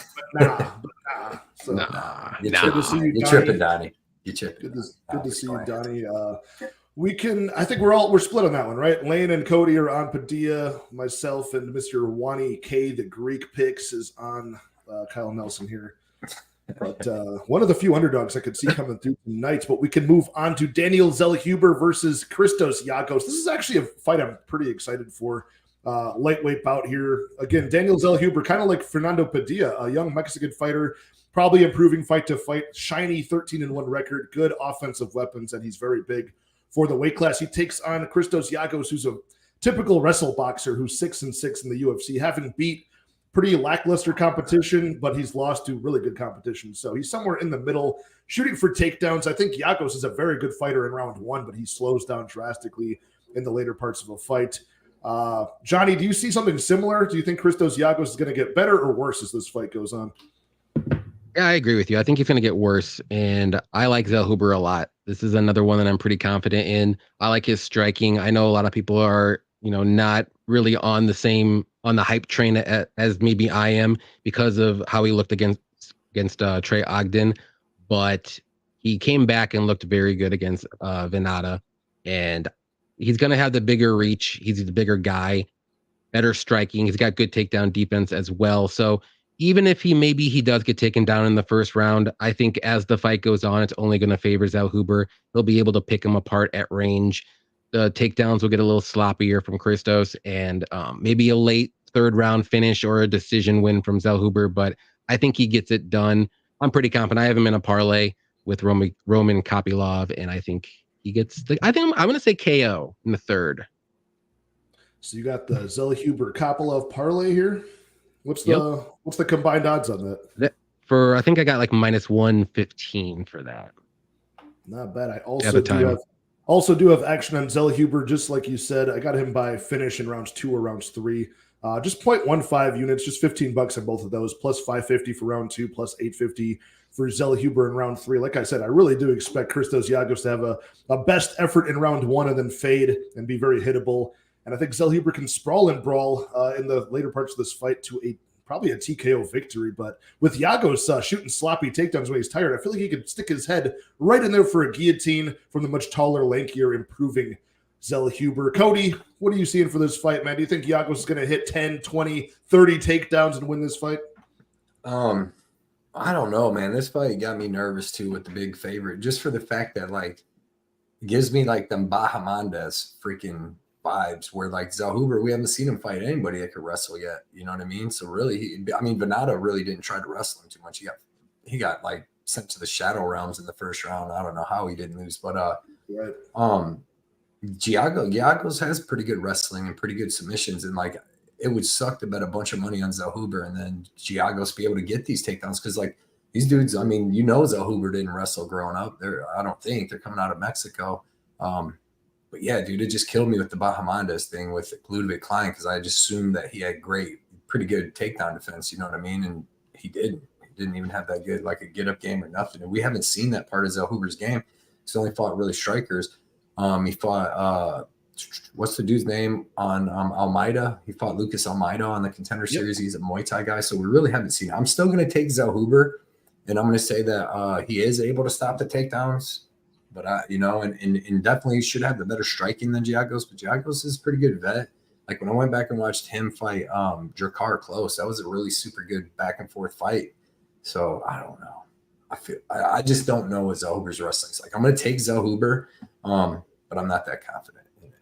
But nah. So, You're tripping, Donnie. You chip it. Good to see you, Donnie. I think we're split on that one, right? Lane and Cody are on Padilla. Myself and Mr. JohnnyK, the Greek picks, is on Kyle Nelson here. But one of the few underdogs I could see coming through tonight. But we can move on to Daniel Zellhuber versus Christos Giagos. This is actually a fight I'm pretty excited for. Lightweight bout here. Again, Daniel Zellhuber, kind of like Fernando Padilla, a young Mexican fighter, probably improving fight to fight. Shiny 13-1 record, good offensive weapons, and he's very big for the weight class. He takes on Christos Giagos, who's a typical wrestle boxer who's 6-6 in the UFC, having beat pretty lackluster competition, but he's lost to really good competition. So he's somewhere in the middle, shooting for takedowns. I think Giagos is a very good fighter in round one, but he slows down drastically in the later parts of a fight. Johnny, do you see something similar? Do you think Christos Giagos is going to get better or worse as this fight goes on? Yeah, I agree with you. I think he's going to get worse, and I like Zellhuber a lot. This is another one that I'm pretty confident in. I like his striking. I know a lot of people are, not really on the hype train as maybe I am because of how he looked against Trey Ogden, but he came back and looked very good against Venata, and he's going to have the bigger reach. He's the bigger guy, better striking. He's got good takedown defense as well. So even if he does get taken down in the first round, I think as the fight goes on, it's only going to favor Zellhuber. He'll be able to pick him apart at range. The takedowns will get a little sloppier from Christos, and maybe a late third round finish or a decision win from Zellhuber, but I think he gets it done. I'm pretty confident. I have him in a parlay with Roman Kopylov, and I think he gets I'm going to say KO in the third. So you got the Zellhuber Kopylov parlay here. What's the combined odds on that? I think I got like -115 for that. Not bad. I also do have action on Zellhuber, just like you said. I got him by finish in rounds 2 or rounds 3. Just 0.15 units, just $15 on both of those, plus 550 for round 2, plus 850 for Zellhuber in round 3. Like I said, I really do expect Christos Giagos to have a best effort in round 1 and then fade and be very hittable. And I think Zellhuber can sprawl and brawl in the later parts of this fight to probably a TKO victory. But with Giagos shooting sloppy takedowns when he's tired, I feel like he could stick his head right in there for a guillotine from the much taller, lankier, improving Zellhuber. Cody, what are you seeing for this fight, man? Do you think Giagos is going to hit 10, 20, 30 takedowns and win this fight? I don't know, man. This fight got me nervous too with the big favorite, just for the fact that it gives me them Bahamondes freaking vibes where Zellhuber, we haven't seen him fight anybody that could wrestle yet. You know what I mean? So really, Venata really didn't try to wrestle him too much. He got sent to the shadow realms in the first round. I don't know how he didn't lose, but right. Giagos has pretty good wrestling and pretty good submissions, and it would suck to bet a bunch of money on Zellhuber and then Giagos be able to get these takedowns because these dudes, Zellhuber didn't wrestle growing up. I don't think they're coming out of Mexico. But yeah, dude, it just killed me with the Bahamondes thing with Ludwig Klein because I just assumed that he had pretty good takedown defense. You know what I mean? And he didn't. He didn't even have that good a get up game or nothing. And we haven't seen that part of Zellhuber's game. He's only fought really strikers. He fought what's the dude's name on Almeida? He fought Lucas Almeida on the Contender Series. He's a Muay Thai guy, so we really haven't seen it. I'm still going to take Zellhuber, and I'm going to say that he is able to stop the takedowns. But and definitely should have the better striking than Giagos. But Giagos is a pretty good vet. When I went back and watched him fight Drakkar Close, that was a really super good back and forth fight. So I don't know. I just don't know what Zellhuber's wrestling's like. I'm going to take Zellhuber, but I'm not that confident in it.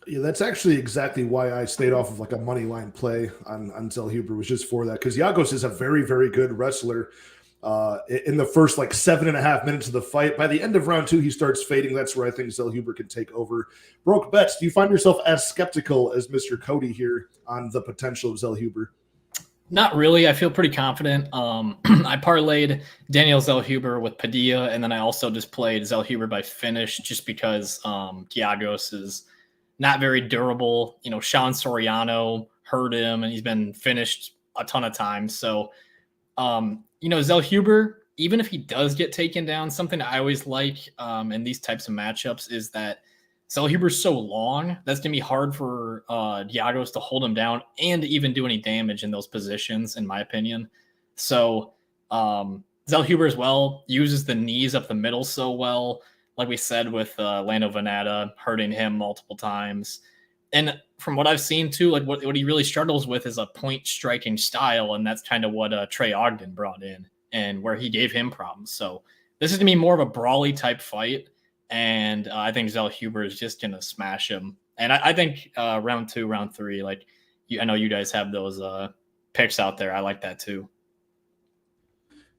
Yeah, that's actually exactly why I stayed off of a money line play on Zellhuber, was just for that, because Giagos is a very, very good wrestler. In the first 7.5 minutes of the fight, by the end of round 2, he starts fading. That's where I think Zellhuber can take over. Broke bets. Do you find yourself as skeptical as Mr. Cody here on the potential of Zellhuber? Not really. I feel pretty confident. I parlayed Daniel Zellhuber with Padilla, and then I also just played Zellhuber by finish just because Giagos is not very durable. Sean Soriano hurt him, and he's been finished a ton of times. So, Zellhuber, even if he does get taken down, something I always like in these types of matchups is that Zellhuber's so long, that's going to be hard for Giagos to hold him down and even do any damage in those positions, in my opinion. So Zellhuber as well uses the knees up the middle so well. Like we said with Lando Venata, hurting him multiple times. And from what I've seen too, like what he really struggles with is a point striking style. And that's kind of what Trey Ogden brought in and where he gave him problems. So this is going to be more of a brawly type fight. And I think Zellhuber is just going to smash him. And I think round 2, round 3, like I know you guys have those picks out there. I like that too.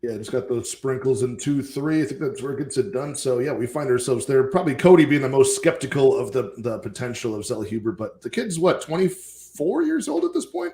Yeah, just got those sprinkles in 2-3. I think that's where it gets it done. So, yeah, we find ourselves there. Probably Cody being the most skeptical of the potential of Zellhuber. But the kid's, what, 24 years old at this point?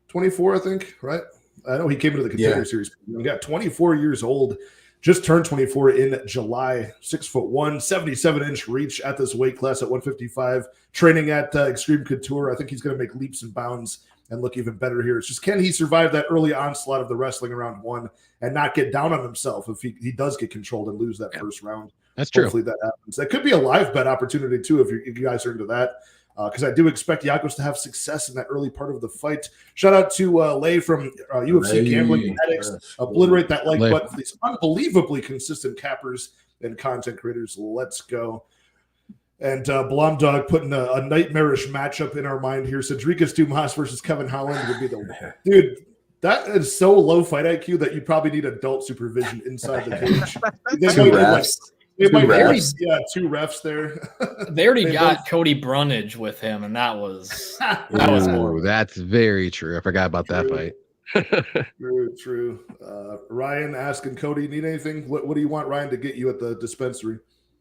24, I think, right? I know he came into the Contender Series. He got 24 years old. Just turned 24 in July. 6'1", 77-inch reach at this weight class at 155. Training at Extreme Couture. I think he's going to make leaps and bounds and look even better here. It's just, can he survive that early onslaught of the wrestling around 1 and not get down on himself if he does get controlled and lose that first round? That's true. Hopefully that happens. That could be a live bet opportunity too if you guys are into that, because I do expect Yakos to have success in that early part of the fight. Shout out to Lay from UFC Gambling Addicts. Obliterate that like button for these unbelievably consistent cappers and content creators. Let's go. And Blom Dog putting a nightmarish matchup in our mind here. Cedricus Dumas versus Kevin Holland would be the dude. That is so low fight IQ that you probably need adult supervision inside the cage. Two refs. Two refs there. They already got Cody Brunage with him, and that was horrible. That's very true. I forgot about that fight. True. Ryan asking Cody, need anything? What do you want Ryan to get you at the dispensary?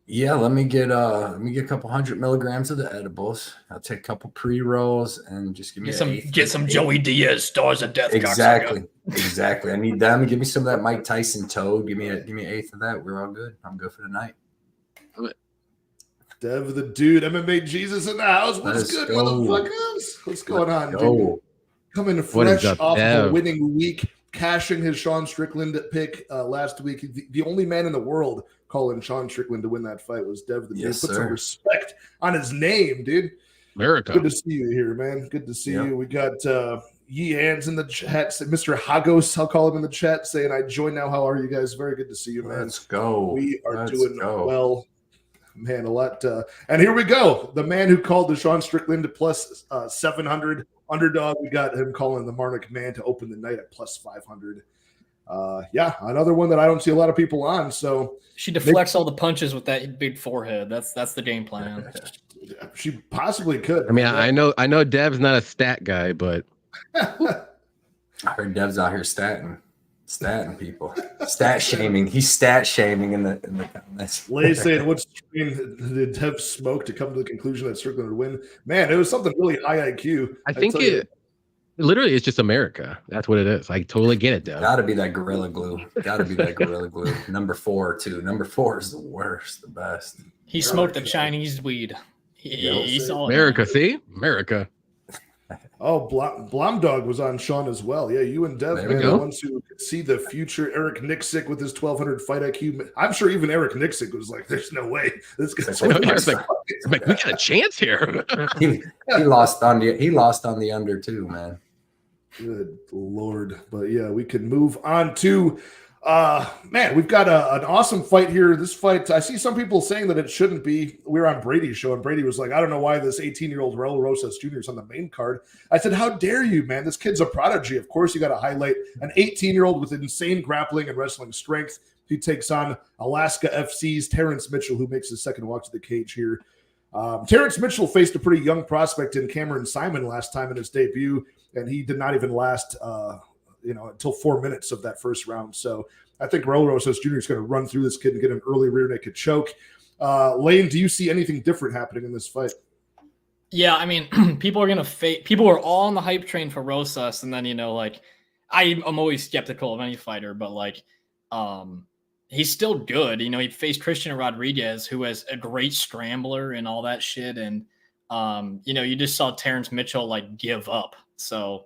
Yeah, let me get a couple 100 milligrams of the edibles. I'll take a couple pre-rolls and just give me some Joey Diaz, Stars of Death. Exactly. I need them. Give me some of that Mike Tyson toad. Give me an eighth of that. We're all good. I'm good for the night. Dev the dude, MMA Jesus in the house. What's good, motherfuckers? What's going on, dude? Coming fresh off of a winning week, cashing his Sean Strickland pick last week. The only man in the world calling Sean Strickland to win that fight was Dev the dude. Put some respect on his name, dude. America. Good to see you here, man. Good to see you. We got Yi Hands in the chat, Mr. Hagos, I'll call him in the chat, saying, I join now. How are you guys? Very good to see you, man. Let's go. We are doing well. Man, a lot. And here we go. The man who called the Sean Strickland to plus 700 underdog. We got him calling the Marnik man to open the night at plus 500. Another one that I don't see a lot of people on. So she deflects all the punches with that big forehead. That's the game plan. She possibly could. I mean, I know Dev's not a stat guy, but I heard Dev's out here statting people, stat shaming. He's stat shaming in the comments. Lay saying, "What strain did Dev smoke to come to the conclusion that Strickland would win?" Man, it was something really high IQ. I think it literally is just America. That's what it is. I totally get it, Dev. Gotta be that Gorilla Glue. Number 4 too. Number 4 is the worst, the best. He smoked the Chinese weed. He saw America. See, America. Oh, Blom Dog was on Sean as well. Yeah, you and Dev are the ones who could see the future Eric Nixick with his 1,200 fight IQ. I'm sure even Eric Nixick was like, "There's no way this guy's like, we got a chance here." he lost on the under too, man. Good Lord. But yeah, we can move on to man, we've got an awesome fight here. This fight, I see some people saying that it shouldn't be. We were on Brady's show, and Brady was like, I don't know why this 18-year-old Raul Rosas Jr. is on the main card. I said, how dare you, man? This kid's a prodigy. Of course, you got to highlight an 18-year-old with insane grappling and wrestling strength. He takes on Alaska FC's Terrence Mitchell, who makes his second walk to the cage here. Terrence Mitchell faced a pretty young prospect in Cameron Simon last time in his debut, and he did not even last until 4 minutes of that first round. So I think Raul Rosas Jr. is going to run through this kid and get an early rear naked choke. Lane, do you see anything different happening in this fight? Yeah, I mean, people are all on the hype train for Rosas, and then I'm always skeptical of any fighter, but he's still good. He faced Christian Rodriguez, who has a great scrambler and all that shit, and you just saw Terrence Mitchell give up. So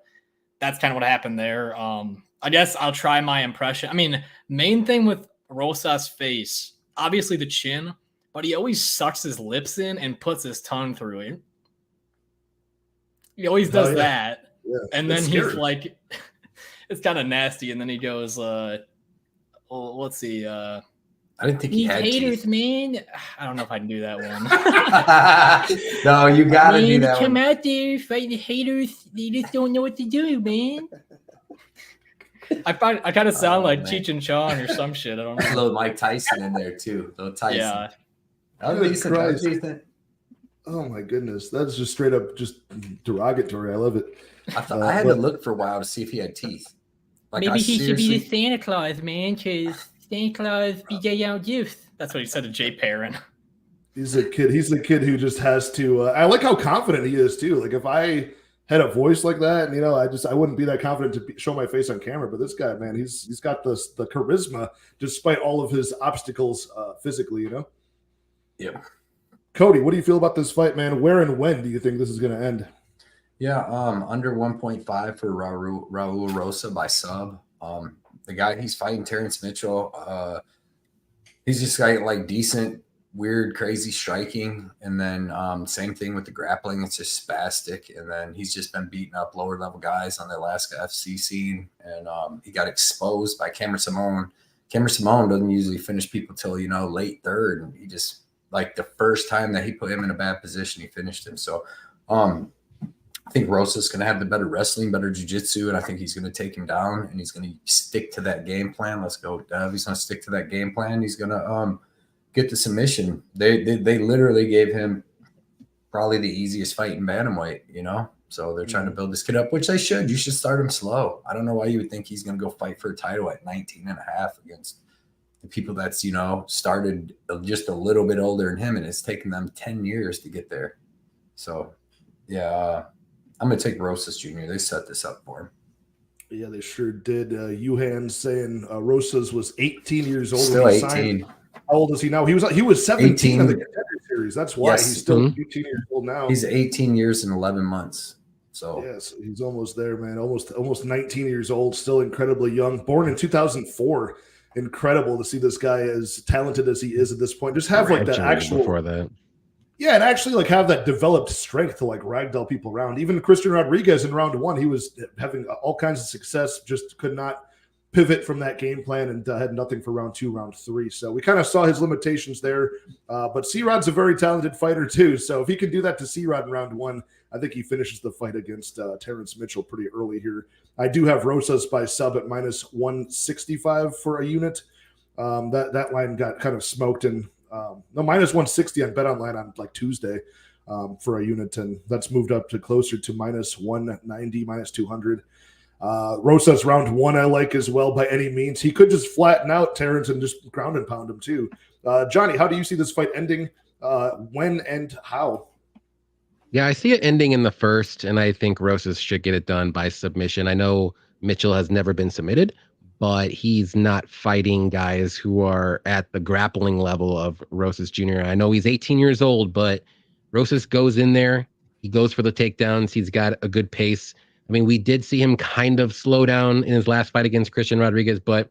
that's kind of what happened there. I guess I'll try my impression. I mean, main thing with Rosas' face, obviously the chin, but he always sucks his lips in and puts his tongue through it. He always does that. Yeah. And then he's like, it's kind of nasty. And then he goes, well, let's see. I didn't think he These had haters, teeth. man. I don't know if I can do that one. No, you gotta do Man, that come one. out there, fight the haters. They just don't know what to do, man. I kind of sound like man. Cheech and Chong or some shit. I don't A know. little Mike Tyson in there too. Little Tyson. Yeah. That was Good decent. That was Christ. decent. Oh my goodness, that's just straight up just derogatory. I love it. I thought I had to look for a while to see if he had teeth. Like, Maybe I he should be the seriously- Santa Claus, man, because Santa Claus be getting out gifts. That's what he said to Jay Perrin. He's a kid. He's the kid who just has to. I like how confident he is too. Like if I had a voice like that, and I wouldn't be that confident to show my face on camera. But this guy, man, he's got the charisma despite all of his obstacles physically. Yeah. Cody, what do you feel about this fight, man? Where and when do you think this is going to end? Yeah, under 1.5 for Raul Rosa by sub. The guy he's fighting, Terrence Mitchell, he's just got like decent, weird, crazy striking. And then same thing with the grappling. It's just spastic. And then he's just been beating up lower level guys on the Alaska FC scene. And he got exposed by Cameron Simone. Cameron Simone doesn't usually finish people till, late third. And he just, like the first time that he put him in a bad position, he finished him. So I think Rosa's going to have the better wrestling, better jiu-jitsu, and I think he's going to take him down, and he's going to stick to that game plan. Let's go, Dev. He's going to stick to that game plan. He's going to get the submission. They literally gave him probably the easiest fight in bantamweight, So they're trying to build this kid up, which they should. You should start him slow. I don't know why you would think he's going to go fight for a title at 19 and a half against the people that's, started just a little bit older than him, and it's taken them 10 years to get there. So, yeah, I'm going to take Rosas Jr. They set this up for him. Yeah, they sure did. Yuhan saying Rosas was 18 years old. Still when he 18. signed. How old is he now? He was 17 in the Contender Series. That's why Yes. he's still 18 years old now. He's 18 years and 11 months. So yes, he's almost there, man. Almost 19 years old, still incredibly young. Born in 2004. Incredible to see this guy as talented as he is at this point. Just have like the actual before that. Yeah, and actually like have that developed strength to like ragdoll people around. Even Christian Rodriguez in round one, he was having all kinds of success, just could not pivot from that game plan and had nothing for round two, round three. So we kind of saw his limitations there. But C-Rod's a very talented fighter too. So if he can do that to C-Rod in round one, I think he finishes the fight against Terrence Mitchell pretty early here. I do have Rosas by sub at minus 165 for a unit. That line got kind of smoked and minus 160 on BetOnline on like Tuesday for a unit, and that's moved up to closer to minus 190, minus 200. Rosas round one I like as well by any means. He could just flatten out Terrence and just ground and pound him too. Johnny, how do you see this fight ending? When and how? Yeah, I see it ending in the first, and I think Rosas should get it done by submission. I know Mitchell has never been submitted, but he's not fighting guys who are at the grappling level of Rosas Jr. I know he's 18 years old, but Rosas goes in there. He goes for the takedowns. He's got a good pace. I mean, we did see him kind of slow down in his last fight against Christian Rodriguez, but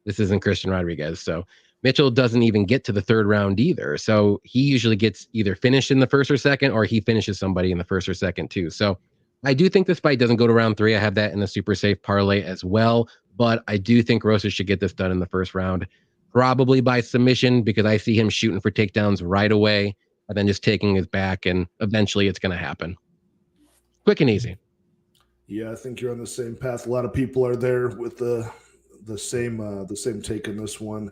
this isn't Christian Rodriguez. So Mitchell doesn't even get to the third round either. So he usually gets either finished in the first or second, or he finishes somebody in the first or second too. So I do think this fight doesn't go to round three. I have that in the super safe parlay as well. But I do think Rosas should get this done in the first round, probably by submission, because I see him shooting for takedowns right away and then just taking his back, and eventually it's going to happen. Quick and easy. Yeah, I think you're on the same path. A lot of people are there with the same take in this one.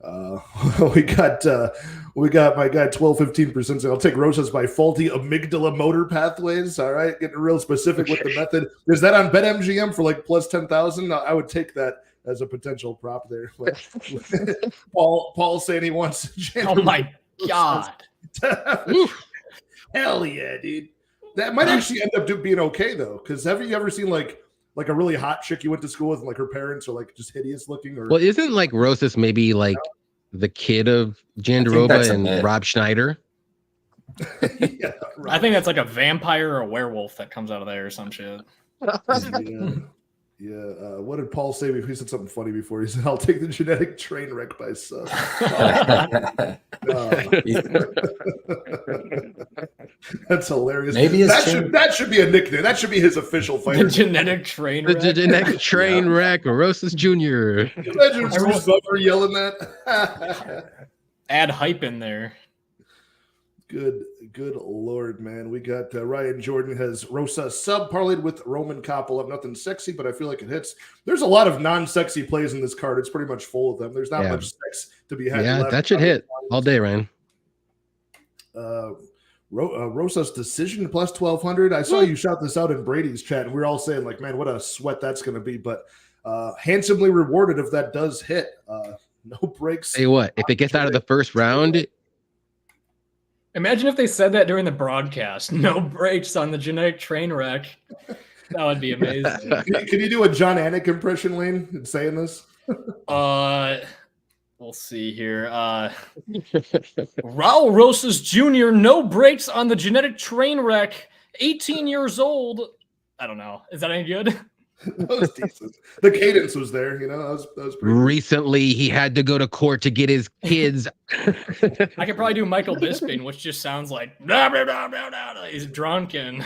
We got my guy 12-15% saying I'll take Rosas by faulty amygdala motor pathways. All right, getting real specific with the method. Is that on BetMGM for like plus 10,000? I would take that as a potential prop there. Paul saying he wants. Oh my god! Hell yeah, dude. That might actually end up being okay though, because have you ever seen like a really hot chick you went to school with, and like her parents are like just hideous looking? Or well, isn't like Rosas maybe like the kid of Jandiroba and Rob Schneider? Yeah, I think that's like a vampire or a werewolf that comes out of there or some shit. Yeah. What did Paul say? He said something funny before. He said, "I'll take the genetic train wreck by sub." That's hilarious. Maybe that should be a nickname. That should be his official fighter. The genetic train wreck. The genetic train wreck, Rosas Jr. Imagine Bruce Buffer yelling that. Add hype in there. Good Lord, man. We got Ryan Jordan has Rosa sub parlayed with Roman Koppel. Have nothing sexy, but I feel like it hits. There's a lot of non-sexy plays in this card. It's pretty much full of them. There's not much sex to be had. Yeah, that should hit all day, Ryan. Rosa's decision plus 1,200. I saw you shout this out in Brady's chat, and we were all saying, like, man, what a sweat that's going to be. But handsomely rewarded if that does hit. No breaks. Say what? If it gets out of the first round. Imagine if they said that during the broadcast. No breaks on the genetic train wreck. That would be amazing. Can you do a John Anik impression, Lane, in saying this? We'll see here. Raul Rosas Jr., no breaks on the genetic train wreck. 18 years old. I don't know. Is that any good? That was decent. The cadence was there, you know. That was pretty Recently, he had to go to court to get his kids. I could probably do Michael Bisping, which just sounds like blah, blah, blah, blah, blah. He's drunk and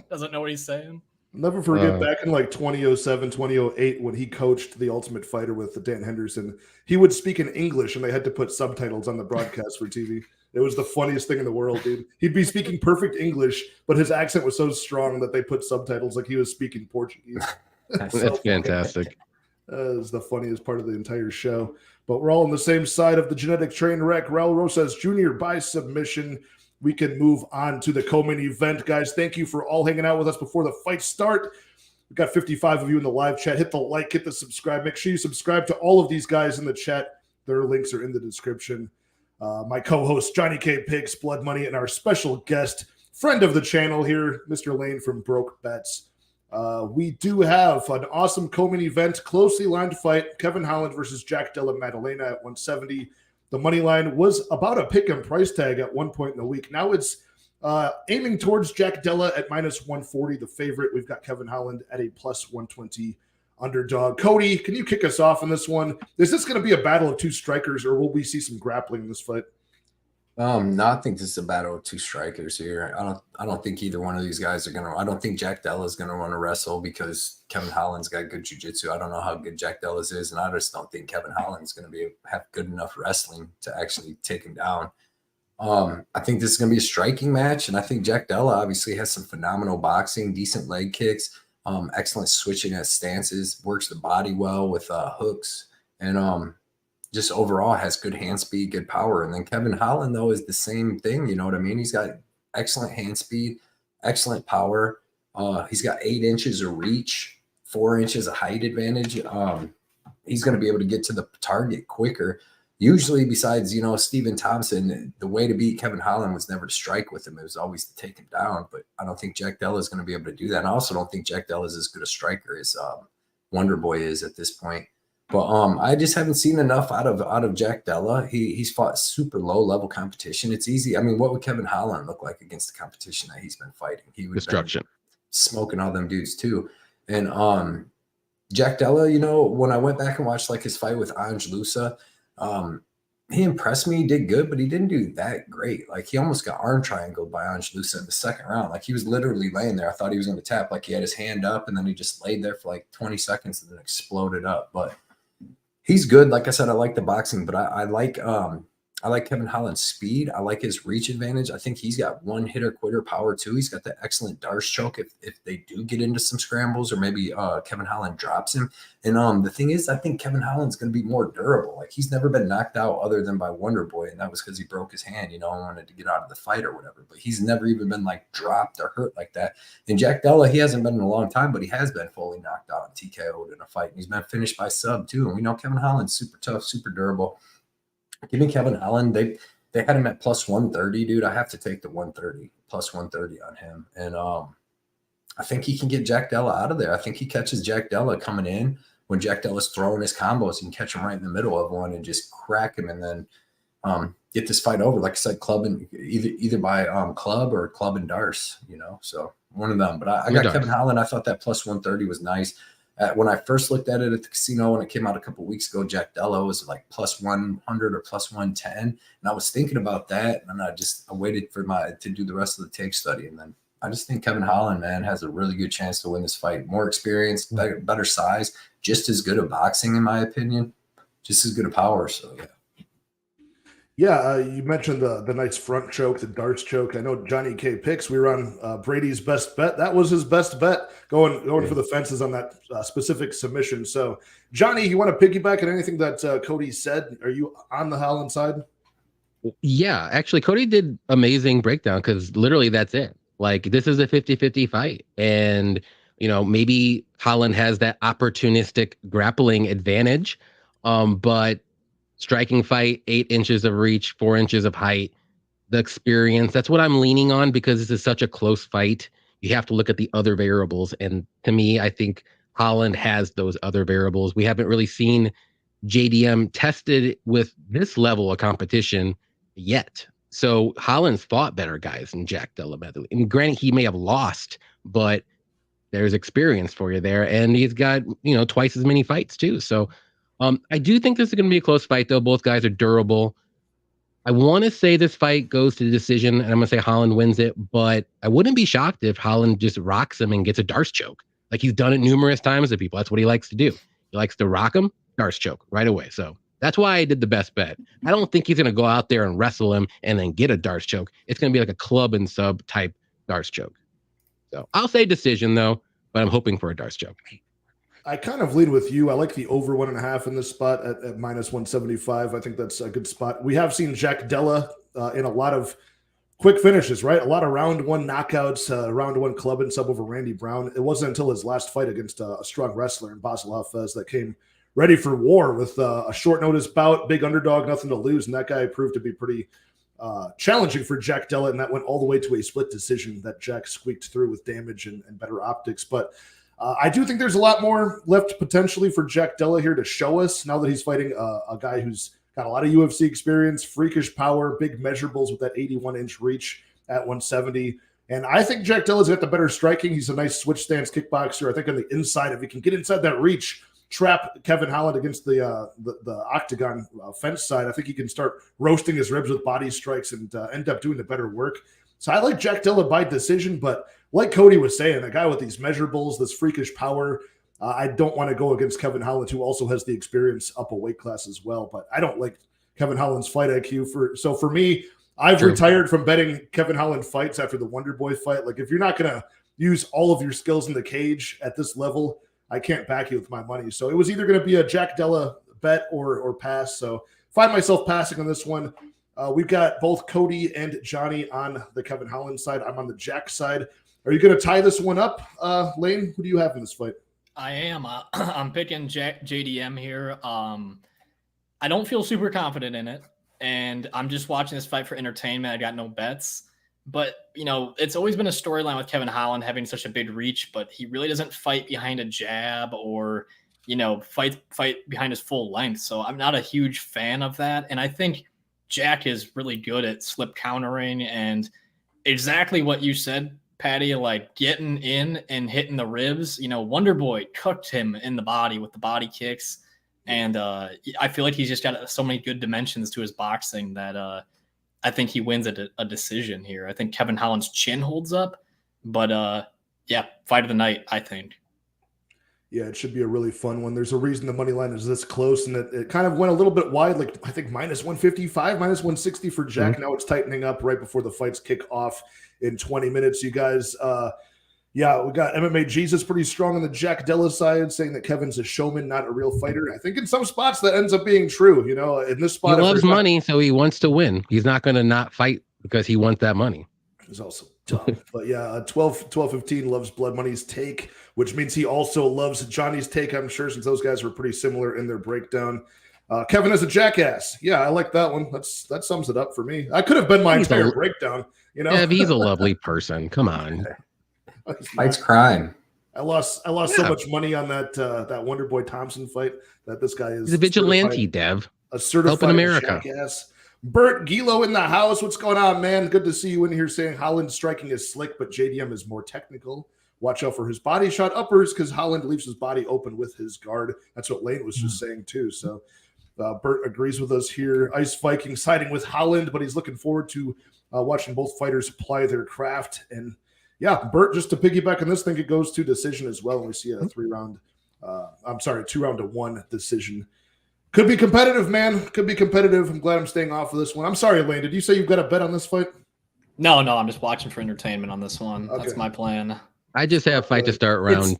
doesn't know what he's saying. I'll never forget back in like 2007, 2008 when he coached The Ultimate Fighter with Dan Henderson. He would speak in English and they had to put subtitles on the broadcast for TV. It was the funniest thing in the world, dude. He'd be speaking perfect English, but his accent was so strong that they put subtitles like he was speaking Portuguese. That's fantastic. That is the funniest part of the entire show. But we're all on the same side of the genetic train wreck. Raul Rosas Jr. by submission. We can move on to the co-main event, guys. Thank you for all hanging out with us before the fights start. We've got 55 of you in the live chat. Hit the like, hit the subscribe. Make sure you subscribe to all of these guys in the chat. Their links are in the description. My co-host, JohnnyKPicks, Blood Money, and our special guest, friend of the channel here, Mr. Lane from Broke Bets. We do have an awesome co-main event, closely lined fight. Kevin Holland versus Jack Della Maddalena at 170. The money line was about a pick and price tag at one point in the week. Now it's aiming towards Jack Della at minus 140, the favorite. We've got Kevin Holland at a plus 120 underdog. Cody, can you kick us off on this one? Is this going to be a battle of two strikers, or will we see some grappling in this fight? No, I think this is a battle of two strikers here. I don't think either one of these guys are gonna. I don't think Jack Della is gonna want to wrestle because Kevin Holland's got good jiu-jitsu. I don't know how good Jack Della's is, and I just don't think Kevin Holland's gonna have good enough wrestling to actually take him down. I think this is gonna be a striking match, and I think Jack Della obviously has some phenomenal boxing, decent leg kicks, excellent switching at stances, works the body well with hooks, and just overall has good hand speed, good power. And then Kevin Holland, though, is the same thing. You know what I mean? He's got excellent hand speed, excellent power. He's got 8 inches of reach, 4 inches of height advantage. He's going to be able to get to the target quicker. Usually, besides, Stephen Thompson, the way to beat Kevin Holland was never to strike with him. It was always to take him down. But I don't think Jack Della is going to be able to do that. And I also don't think Jack Della is as good a striker as Wonder Boy is at this point. But I just haven't seen enough out of Jack Della. He's fought super low level competition. It's easy. I mean, what would Kevin Holland look like against the competition that he's been fighting? He would destruction, smoking all them dudes too. And Jack Della, when I went back and watched like his fight with Ange Lusa, he impressed me. He did good, but he didn't do that great. Like he almost got arm triangled by Ange Lusa in the second round. Like he was literally laying there. I thought he was going to tap. Like he had his hand up and then he just laid there for like 20 seconds and then exploded up. But he's good. Like I said, I like the boxing, but I like Kevin Holland's speed. I like his reach advantage. I think he's got one hitter quitter power too. He's got that excellent Darce choke if they do get into some scrambles or maybe Kevin Holland drops him. And the thing is, I think Kevin Holland's going to be more durable. Like he's never been knocked out other than by Wonder Boy, and that was because he broke his hand, and wanted to get out of the fight or whatever. But he's never even been like dropped or hurt like that. And Jack Della, he hasn't been in a long time, but he has been fully knocked out and TKO'd in a fight. And he's been finished by sub too. And we know Kevin Holland's super tough, super durable. Give me Kevin Holland. They had him at plus 130, dude. I have to take the 130, plus 130 on him. And I think he can get Jack Della out of there. I think he catches Jack Della coming in when Jack Della's throwing his combos. He can catch him right in the middle of one and just crack him and then get this fight over. Like I said, club and either by club or club and Darce, So one of them. But I got Kevin Holland. I thought that plus 130 was nice. When I first looked at it at the casino when it came out a couple weeks ago, Jack Della was like plus 100 or plus 110. And I was thinking about that. And I waited for to do the rest of the take study. And then I just think Kevin Holland, man, has a really good chance to win this fight. More experience, better size, just as good at boxing, in my opinion, just as good at power. So, yeah. Yeah, you mentioned the nice front choke, the darts choke. I know JohnnyKPicks. We were on Brady's best bet. That was his best bet, going for the fences on that specific submission. So, Johnny, you want to piggyback on anything that Cody said? Are you on the Holland side? Yeah, actually, Cody did amazing breakdown because literally that's it. Like, this is a 50-50 fight. And, maybe Holland has that opportunistic grappling advantage. But striking fight, 8 inches of reach, 4 inches of height, the experience. That's what I'm leaning on because this is such a close fight. You have to look at the other variables. And to me, I think Holland has those other variables. We haven't really seen JDM tested with this level of competition yet. So Holland's fought better guys than Jack Della Medley. And granted, he may have lost, but there's experience for you there. And he's got, twice as many fights too. So I do think this is going to be a close fight, though. Both guys are durable. I want to say this fight goes to the decision, and I'm going to say Holland wins it, but I wouldn't be shocked if Holland just rocks him and gets a darts choke. Like, he's done it numerous times to people. That's what he likes to do. He likes to rock him, darts choke right away. So that's why I did the best bet. I don't think he's going to go out there and wrestle him and then get a darts choke. It's going to be like a club and sub type darts choke. So I'll say decision, though, but I'm hoping for a darts choke. I kind of lean with you. I like the over 1.5 in this spot at minus 175. I think that's a good spot. We have seen Jack Della in a lot of quick finishes, right? A lot of round one knockouts, round one club and sub over Randy Brown. It wasn't until his last fight against a strong wrestler in Basel Hafez that came ready for war with a short notice bout, big underdog, nothing to lose. And that guy proved to be pretty challenging for Jack Della. And that went all the way to a split decision that Jack squeaked through with damage and better optics. But I do think there's a lot more left potentially for Jack Della here to show us now that he's fighting a guy who's got a lot of UFC experience, freakish power, big measurables with that 81-inch reach at 170. And I think Jack Della's got the better striking. He's a nice switch stance kickboxer. I think on the inside, if he can get inside that reach, trap Kevin Holland against the octagon fence side, I think he can start roasting his ribs with body strikes and end up doing the better work. So I like Jack Della by decision, but like Cody was saying, a guy with these measurables, this freakish power, I don't want to go against Kevin Holland, who also has the experience up a weight class as well. But I don't like Kevin Holland's fight IQ. So for me, I've retired from betting Kevin Holland fights after the Wonder Boy fight. Like, if you're not going to use all of your skills in the cage at this level, I can't back you with my money. So it was either going to be a Jack Della bet or pass. So find myself passing on this one. We've got both Cody and Johnny on the Kevin Holland side. I'm on the Jack side. Are you going to tie this one up, Lane? Who do you have in this fight? I am. I'm picking JDM here. I don't feel super confident in it, and I'm just watching this fight for entertainment. I got no bets. But, it's always been a storyline with Kevin Holland having such a big reach, but he really doesn't fight behind a jab or, fight behind his full length. So I'm not a huge fan of that. And I think Jack is really good at slip countering and exactly what you said, Patty, like getting in and hitting the ribs. Wonder Boy cooked him in the body with the body kicks. And I feel like he's just got so many good dimensions to his boxing that I think he wins a decision here. I think Kevin Holland's chin holds up. But, fight of the night, I think. Yeah, it should be a really fun one. There's a reason the money line is this close, and it kind of went a little bit wide, like I think minus 155, minus 160 for Jack. Mm-hmm. Now it's tightening up right before the fights kick off in 20 minutes. You guys, we got MMA Jesus pretty strong on the Jack Della side, saying that Kevin's a showman, not a real fighter. I think in some spots that ends up being true. In this spot, he loves money, so he wants to win. He's not going to not fight because he wants that money. He's also dumb. But 12-15 loves Blood Money's take, which means he also loves Johnny's take, I'm sure, since those guys were pretty similar in their breakdown. Kevin is a jackass. Yeah, I like that one. That sums it up for me. I could have been my entire breakdown. Yeah, he's a lovely person. Come on. Fight's crime. I lost so much money on that Wonder Boy Thompson fight that this guy is. He's a vigilante, Dev. A certified helping America. Jackass. Bert Gilo in the house. What's going on, man? Good to see you in here saying Holland's striking is slick, but JDM is more technical. watch out for his body shot uppers because Holland leaves his body open with his guard. That's what Lane was just saying too. So Bert agrees with us here. Ice Viking siding with Holland, but he's looking forward to watching both fighters apply their craft. And yeah, Bert, just to piggyback on this, think it goes to decision as well. And we see a 2-round to 1 decision. Could be competitive, man. Could be competitive. I'm glad I'm staying off of this one. I'm sorry, Lane. Did you say you've got a bet on this fight? No, I'm just watching for entertainment on this one. Okay. That's my plan. I just have fight to start round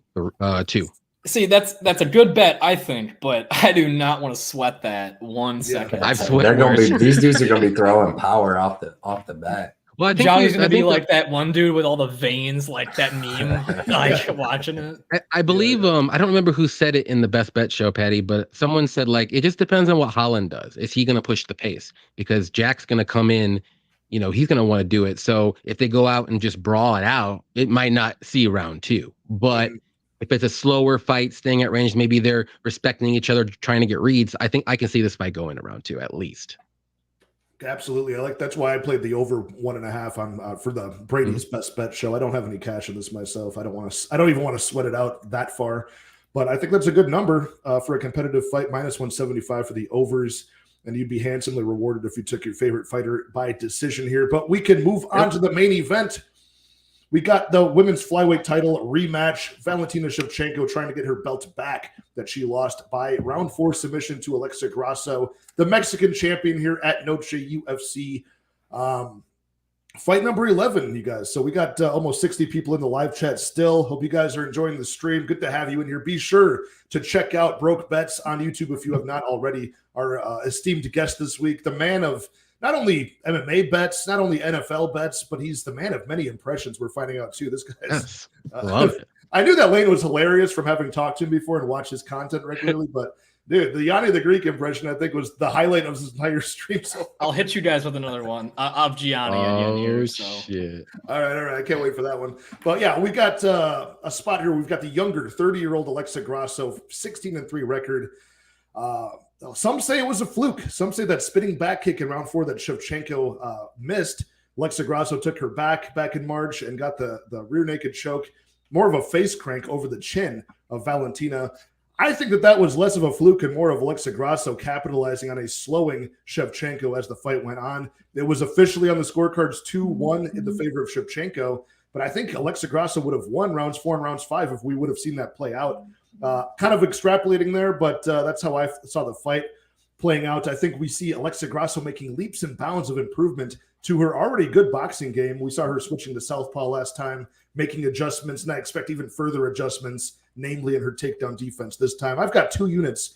2. See, that's a good bet, I think, but I do not want to sweat that 1 second. I've sweat. These dudes are gonna be throwing power off the bat. Well, I think Johnny's gonna be like that one dude with all the veins, like that meme, like watching it. I believe I don't remember who said it in the Best Bet show, Patty, but someone said like it just depends on what Holland does. Is he gonna push the pace? Because Jack's gonna come in, he's gonna want to do it. So if they go out and just brawl it out, it might not see round 2. But if it's a slower fight, staying at range, maybe they're respecting each other, trying to get reads. I think I can see this fight going to round 2 at least. Absolutely. That's why I played the over 1.5 on for the Brady's Best Bet show. I don't have any cash in this myself. I don't even want to sweat it out that far, but I think that's a good number for a competitive fight. -175 for the overs, and you'd be handsomely rewarded if you took your favorite fighter by decision here. But we can move on to the main event. We got the women's flyweight title rematch. Valentina Shevchenko trying to get her belt back that she lost by round 4 submission to Alexa Grasso, the Mexican champion here at Noche UFC. Fight number 11, you guys. So we got almost 60 people in the live chat still. Hope you guys are enjoying the stream. Good to have you in here. Be sure to check out Broke Bets on YouTube if you have not already. Our esteemed guest this week, the man of not only MMA bets, not only NFL bets, but he's the man of many impressions. We're finding out too. This guy's love it. I knew that Lane was hilarious from having talked to him before and watched his content regularly, but dude, the Yanni the Greek impression I think was the highlight of his entire stream. So I'll hit you guys with another one of Gianni again here. So. Shit! All right, I can't wait for that one. But yeah, we got a spot here. We've got the younger 30-year-old Alexa Grasso, 16-3 record. Some say it was a fluke. Some say that spinning back kick in round 4 that Shevchenko missed. Alexa Grasso took her back in March and got the rear naked choke, more of a face crank over the chin of Valentina. I think that was less of a fluke and more of Alexa Grasso capitalizing on a slowing Shevchenko as the fight went on. It was officially on the scorecards 2-1 in the favor of Shevchenko, but I think Alexa Grasso would have won rounds 4 and rounds 5 if we would have seen that play out. Kind of extrapolating there, but that's how I saw the fight playing out. I think we see Alexa Grasso making leaps and bounds of improvement to her already good boxing game. We saw her switching to southpaw last time, making adjustments, and I expect even further adjustments, namely in her takedown defense this time. I've got 2 units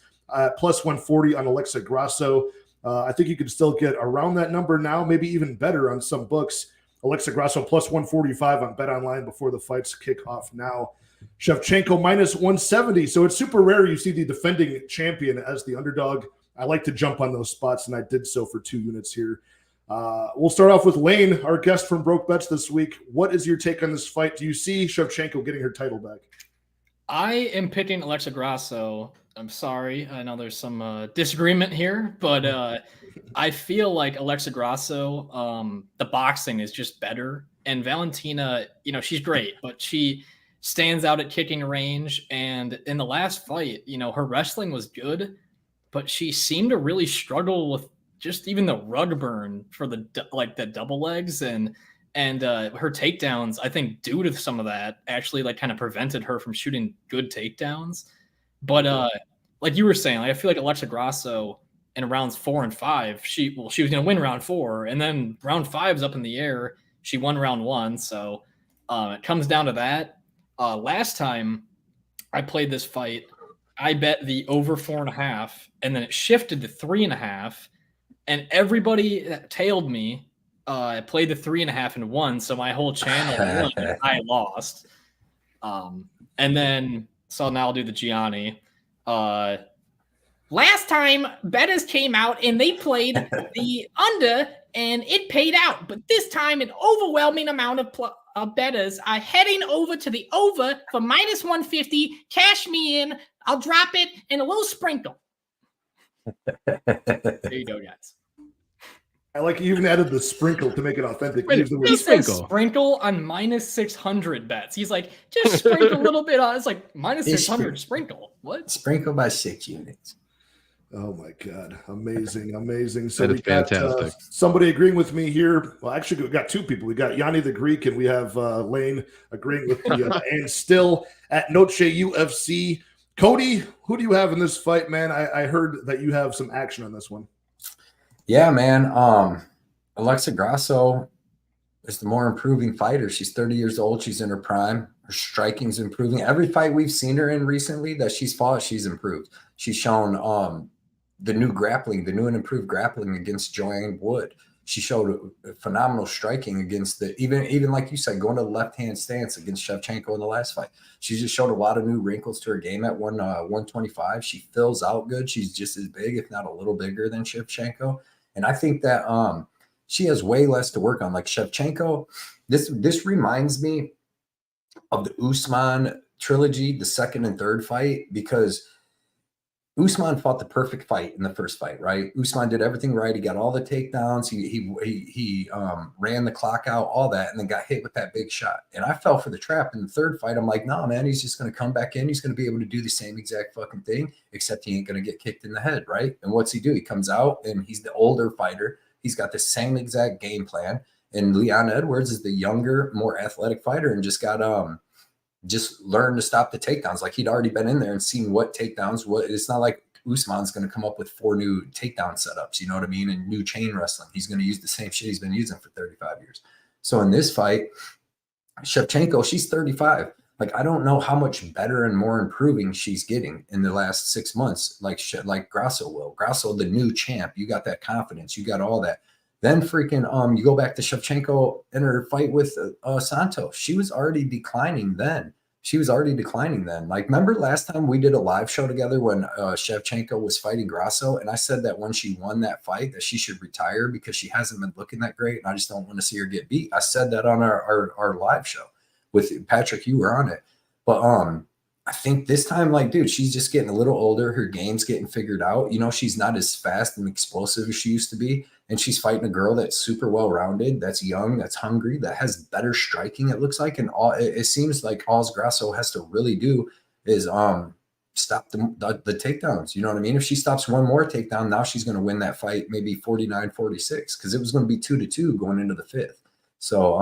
plus 140 on Alexa Grasso. I think you could still get around that number now, maybe even better on some books. Alexa Grasso plus 145 on BetOnline before the fights kick off now. Shevchenko minus 170. So it's super rare you see the defending champion as the underdog. I like to jump on those spots, and I did so for 2 units here. We'll start off with Lane, our guest from Broke Bets this week. What is your take on this fight? Do you see Shevchenko getting her title back? I am picking Alexa Grasso. I'm sorry. I know there's some disagreement here, but I feel like Alexa Grasso, the boxing is just better. And Valentina, she's great, but she stands out at kicking range. And in the last fight, her wrestling was good, but she seemed to really struggle with just even the rug burn for the double legs and her takedowns. I think due to some of that actually kind of prevented her from shooting good takedowns. But like you were saying, I feel like Alexa Grasso in rounds 4 and 5, she was going to win round 4, and then round 5 is up in the air. She won round 1, so it comes down to that. Last time I played this fight, I bet the over 4.5, and then it shifted to 3.5, and everybody that tailed me played the 3.5 and won. So my whole channel won, I lost. And then so now I'll do the Gianni. Last time bettors came out and they played the under and it paid out, but this time an overwhelming amount of bettors are heading over to the over for minus 150. Cash me in. I'll drop it in a little sprinkle. There you go, guys. I like you even added the sprinkle to make it authentic. Wait, Use the word He says Sprinkle. sprinkle on -600 bets. He's like, just sprinkle a little bit on. It's like -600 sprinkle. What? Sprinkle by 6 units. Oh my God. Amazing. Amazing. So That we is got fantastic. somebody agreeing with me here. Well, actually, we got two people. We got Yanni the Greek and we have Lane agreeing with me. And still at Noche UFC. Cody, who do you have in this fight, man? I heard that you have some action on this one. Yeah, man. Alexa Grasso is the more improving fighter. She's 30 years old. She's in her prime. Her striking's improving. Every fight we've seen her in recently that she's fought, she's improved. She's shown the new grappling, the new and improved grappling against Joanne Wood. She showed a phenomenal striking against the even like you said, going to the left-hand stance against Shevchenko in the last fight. She just showed a lot of new wrinkles to her game at 125. She fills out good. She's just as big, if not a little bigger than Shevchenko. And I think that she has way less to work on. Like Shevchenko, this reminds me of the Usman trilogy, the second and third fight, because Usman fought the perfect fight in the first fight, right? Usman did everything right. He got all the takedowns. He ran the clock out, all that, and then got hit with that big shot. And I fell for the trap in the third fight. I'm like, nah, man, he's just going to come back in. He's going to be able to do the same exact fucking thing, except he ain't going to get kicked in the head, right? And what's he do? He comes out, and he's the older fighter. He's got the same exact game plan. And Leon Edwards is the younger, more athletic fighter and just got just learned to stop the takedowns. Like he'd already been in there and seen what takedowns, it's not like Usman's going to come up with 4 new takedown setups, you know what I mean? And new chain wrestling. He's going to use the same shit he's been using for 35 years. So in this fight, Shevchenko, she's 35. Like, I don't know how much better and more improving she's getting in the last 6 months, like Grasso will. Grasso, the new champ, you got that confidence, you got all that. Then freaking you go back to Shevchenko in her fight with Santos. She was already declining then. Like, remember last time we did a live show together when Shevchenko was fighting Grasso, and I said that when she won that fight that she should retire because she hasn't been looking that great, and I just don't want to see her get beat. I said that on our live show with Patrick. You were on it, but I think this time, like, dude, she's just getting a little older. Her game's getting figured out. You know, she's not as fast and explosive as she used to be. And she's fighting a girl that's super well-rounded, that's young, that's hungry, that has better striking, it looks like. And it seems like all Grasso has to really do is stop the takedowns. You know what I mean? If she stops one more takedown, now she's going to win that fight maybe 49-46 because it was going to be 2-2 going into the 5th. So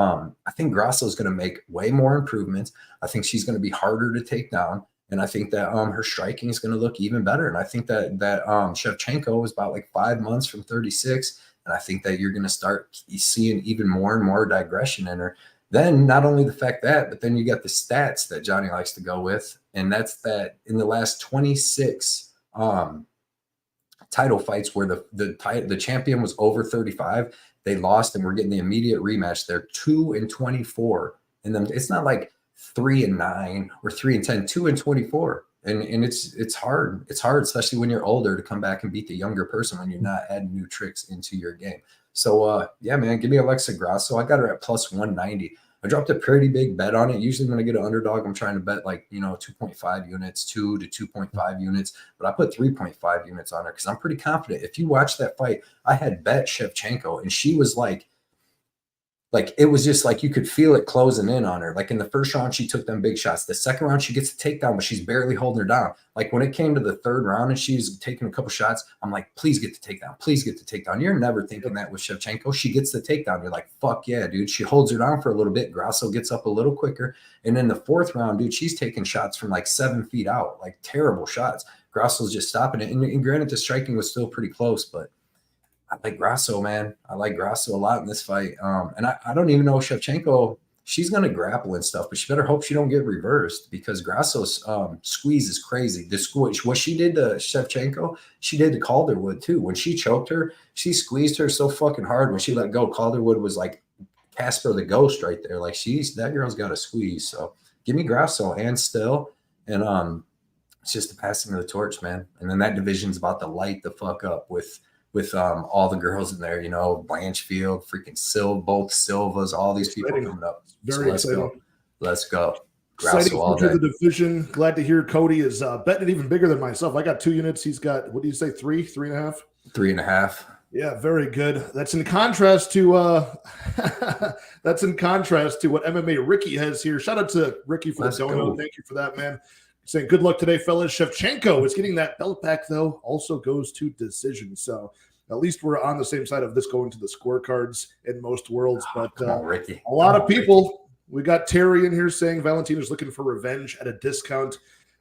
I think Grasso is going to make way more improvements. I think she's going to be harder to take down. And I think that her striking is going to look even better. And I think that Shevchenko is about like 5 months from 36. And I think that you're going to start seeing even more and more digression in her. Then not only the fact that, but then you got the stats that Johnny likes to go with. And that's that in the last 26 title fights where the champion was over 35, they lost and we're getting the immediate rematch. They're 2-24. And then it's not like 3-9 or 3-10, 2-24. And it's hard. It's hard, especially when you're older, to come back and beat the younger person when you're not adding new tricks into your game. So yeah, man, give me Alexa Grasso. I got her at plus 190. I dropped a pretty big bet on it. Usually when I get an underdog, I'm trying to bet like, 2.5 units, 2 to 2.5 units, but I put 3.5 units on her because I'm pretty confident. If you watch that fight, I had bet Shevchenko and she was like it was just like you could feel it closing in on her. Like in the first round, she took them big shots. The second round, she gets the takedown, but she's barely holding her down. Like when it came to the third round and she's taking a couple shots, I'm like, please get the takedown. Please get the takedown. You're never thinking that with Shevchenko. She gets the takedown. You're like, fuck yeah, dude. She holds her down for a little bit. Grasso gets up a little quicker. And in the fourth round, dude, she's taking shots from like 7 feet out, like terrible shots. Grasso's just stopping it. And granted, the striking was still pretty close, but I like Grasso, man. I like Grasso a lot in this fight. And I don't even know Shevchenko. She's going to grapple and stuff, but she better hope she don't get reversed because Grasso's squeeze is crazy. What she did to Shevchenko, she did to Calderwood too. When she choked her, she squeezed her so fucking hard. When she let go, Calderwood was like Casper the Ghost right there. Like that girl's got a squeeze. So give me Grasso and Still. And it's just the passing of the torch, man. And then that division's about to light the fuck up with all the girls in there, Blanchfield, freaking both Silvas, all these people coming up. Very exciting. Let's go. Exciting future of the division. Glad to hear Cody is betting it even bigger than myself. I got 2 units. He's got, what do you say, 3.5? 3.5. Yeah, very good. That's in contrast to that's in contrast to what MMA Ricky has here. Shout out to Ricky for Let's the donut. go. Thank you for that, man. Saying good luck today, fellas. Shevchenko is getting that belt back, though. Also goes to decision. So at least we're on the same side of this going to the scorecards in most worlds. But Come on, Ricky. a lot of people. We got Terry in here saying Valentina's looking for revenge at a discount.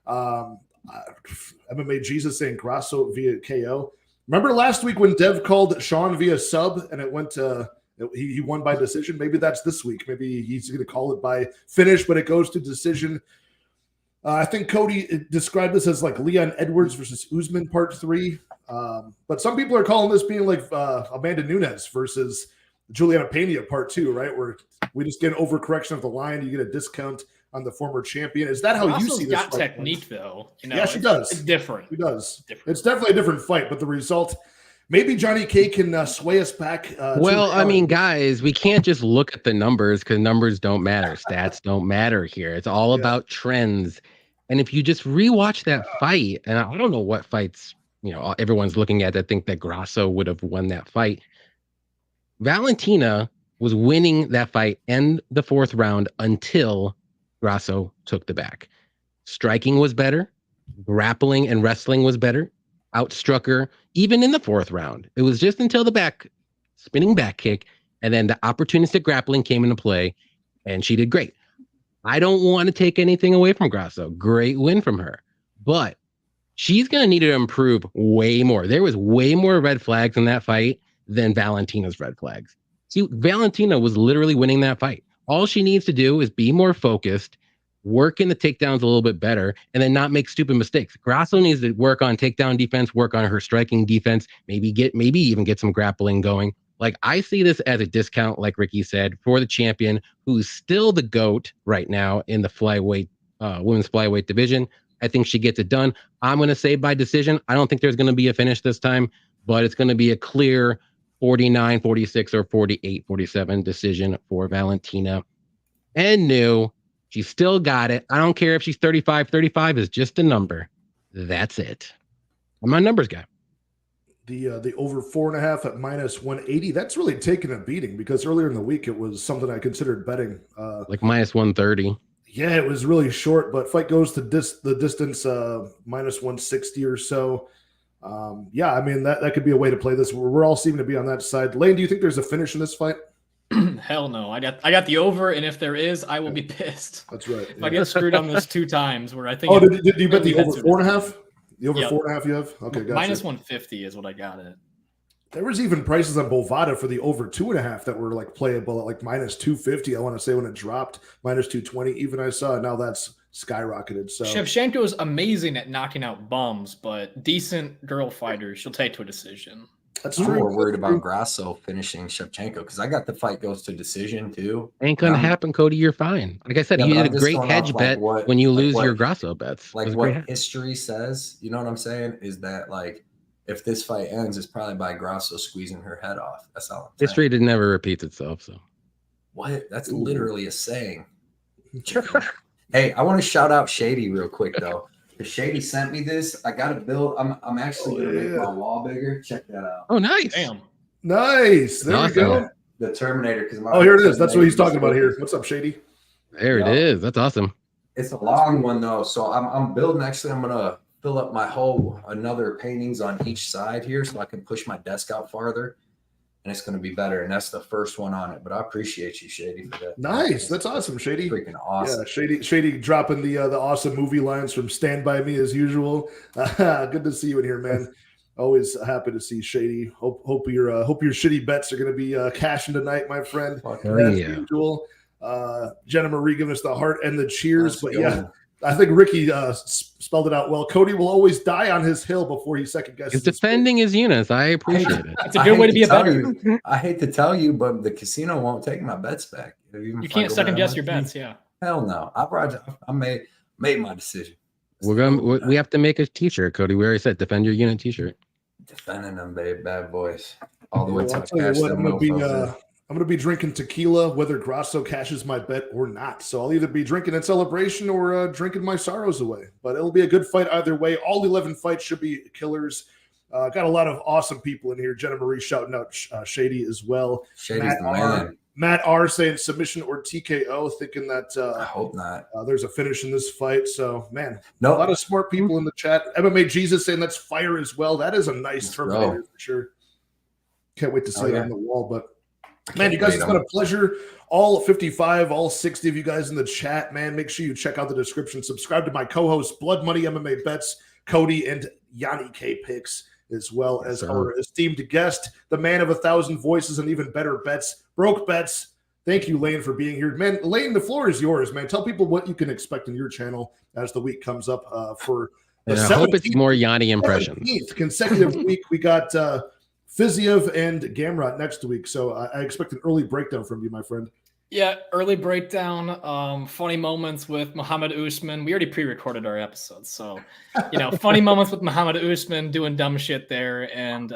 MMA Jesus saying Grasso via KO. Remember last week when Dev called Sean via sub and it went to he won by decision? Maybe that's this week. Maybe he's going to call it by finish, but it goes to decision. I think Cody described this as like Leon Edwards versus Usman part 3. But some people are calling this being like Amanda Nunes versus Juliana Pena part 2, right? Where we just get an overcorrection of the line. You get a discount on the former champion. Is that how you see this? Got technique, though. You know, yeah, she does. It's different. She does. Different. It's definitely a different fight, but the result, maybe Johnny K can sway us back. Well, I mean, guys, we can't just look at the numbers because numbers don't matter. Stats don't matter here. It's all about trends. And if you just rewatch that fight, and I don't know what fights, everyone's looking at that think that Grasso would have won that fight. Valentina was winning that fight in the 4th round until Grasso took the back. Striking was better. Grappling and wrestling was better. Outstruck her even in the 4th round. It was just until the spinning back kick, and then the opportunistic grappling came into play, and she did great. I don't want to take anything away from Grasso. Great win from her. But she's going to need to improve way more. There was way more red flags in that fight than Valentina's red flags. See, Valentina was literally winning that fight. All she needs to do is be more focused, work in the takedowns a little bit better, and then not make stupid mistakes. Grasso needs to work on takedown defense, work on her striking defense, maybe even get some grappling going. Like, I see this as a discount, like Ricky said, for the champion, who's still the GOAT right now in the flyweight, women's flyweight division. I think she gets it done. I'm going to say by decision. I don't think there's going to be a finish this time, but it's going to be a clear 49-46 or 48-47 decision for Valentina. And she's still got it. I don't care if she's 35. 35 is just a number. That's it. I'm a numbers guy. The over 4.5 at -180. That's really taken a beating because earlier in the week it was something I considered betting. Like -130. Yeah, it was really short, but fight goes to the distance -160 or so. Yeah, I mean that could be a way to play this. We're all seeming to be on that side. Lane, do you think there's a finish in this fight? Hell no. I got the over, and if there is, I will be pissed. That's right. If I get screwed on this 2 times, where I think. Oh, did you bet the over 4.5? The over 4.5 you have? Okay, gotcha. -150 is what I got it. There was even prices on Bovada for the over 2.5 that were like playable at like -250. I want to say when it dropped -220. Even I saw now that's skyrocketed. So Shevchenko is amazing at knocking out bums, but decent girl fighters she'll take to a decision. That's I'm true. more worried about Grasso finishing Shevchenko because I got the fight goes to decision too. Ain't gonna happen, Cody. You're fine. Like I said, you did a great hedge bet when you lose your Grasso bets. Like what history says, you know what I'm saying? Is that like if this fight ends, it's probably by Grasso squeezing her head off. That's all I'm saying. History did never repeats itself. So what? That's literally a saying. Hey, I want to shout out Shady real quick though. Because Shady sent me this. I got to build. I'm actually gonna make my wall bigger. Check that out. Oh, nice. Damn. Nice. There awesome. you go. The Terminator. Because here it is. That's what he's talking about here. What's up, Shady? There it is. That's awesome. It's a long one though, so I'm building. Actually, I'm gonna fill up my whole another paintings on each side here, so I can push my desk out farther, and it's gonna be better. And that's the first one on it. But I appreciate you, Shady, for that. Nice. That's awesome, Shady. Freaking awesome. Yeah, Shady dropping the awesome movie lines from Stand By Me as usual. Good to see you in here, man. Always happy to see Shady. Hope your shitty bets are gonna be cashing tonight, my friend. As usual. Jenna Marie giving us the heart and the cheers. But yeah, I think Ricky spelled it out well. Cody will always die on his hill before he second guesses. He's defending his units. I appreciate it. It's a good way to be a better. I hate to tell you, but the casino won't take my bets back. You can't second guess your bets. Yeah. Hell no. I made my decision. We have to make a t-shirt, Cody. We already said defend your unit t-shirt. Defending them, babe, bad boys. All the way to I'll tell you what, I'm going to be drinking tequila, whether Grasso cashes my bet or not. So I'll either be drinking in celebration or drinking my sorrows away. But it'll be a good fight either way. All 11 fights should be killers. Got a lot of awesome people in here. Jenna Marie shouting out Shady as well. Shady's the man. Matt R saying submission or TKO, thinking that I hope not. There's a finish in this fight. So, man, a lot of smart people in the chat. MMA Jesus saying that's fire as well. That is a nice Terminator for sure. Can't wait to see it on the wall. But, man, you guys, it's been a pleasure. All 55, all 60 of you guys in the chat, man, make sure you check out the description. Subscribe to my co-hosts, Blood Money MMA Bets, Cody, and JohnnyKPicks, as well as our esteemed guest, the man of 1,000 voices and even better bets, Broke Bets. Thank you, Lane, for being here. Man, Lane, the floor is yours, man. Tell people what you can expect in your channel as the week comes up for the 17th, I hope it's more Yanni impressions. Consecutive week. We got Fiziev and Gamrot next week, so I expect an early breakdown from you, my friend. Yeah, early breakdown, funny moments with Muhammad Usman. We already pre-recorded our episodes, so, funny moments with Muhammad Usman doing dumb shit there, and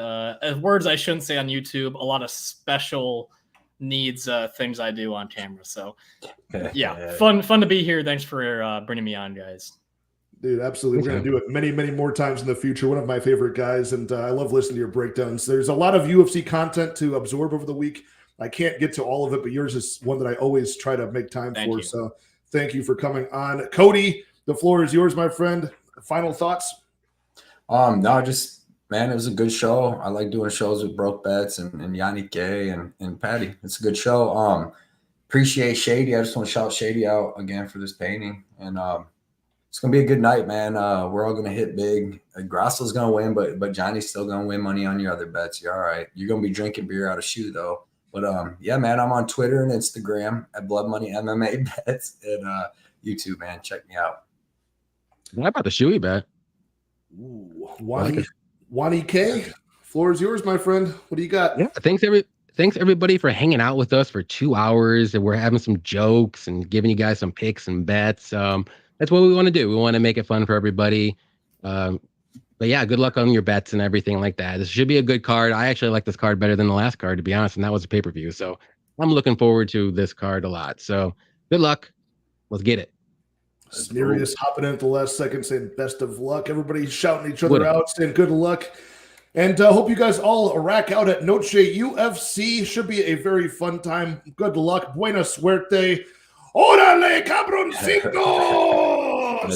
words I shouldn't say on YouTube, a lot of special needs things I do on camera. So, yeah, fun to be here. Thanks for bringing me on, guys. Dude, absolutely. We're going to do it many, many more times in the future. One of my favorite guys, and I love listening to your breakdowns. There's a lot of UFC content to absorb over the week. I can't get to all of it, but yours is one that I always try to make time for. So thank you for coming on. Cody, the floor is yours, my friend. Final thoughts? No, just, man, it was a good show. I like doing shows with Broke Bets and Yanni K and Patty. It's a good show. Appreciate Shady. I just want to shout Shady out again for this painting. And it's going to be a good night, man. We're all going to hit big. Grasso's going to win, but Johnny's still going to win money on your other bets. You're all right. You're going to be drinking beer out of shoe, though. But, yeah, man, I'm on Twitter and Instagram at BloodMoneyMMABets and YouTube, man. Check me out. What about the shoey bet? Ooh, JohnnyK, floor is yours, my friend. What do you got? Yeah, thanks everybody for hanging out with us for 2 hours, and we're having some jokes and giving you guys some picks and bets. That's what we want to do. We want to make it fun for everybody. But yeah, good luck on your bets and everything like that. This should be a good card. I actually like this card better than the last card, to be honest, and that was a pay-per-view. So I'm looking forward to this card a lot. So good luck. Let's get it. Serious hopping in at the last second saying best of luck. Everybody shouting each other out, saying good luck. And hope you guys all rack out at Noche UFC. Should be a very fun time. Good luck. Buena suerte. Órale, cabroncitos!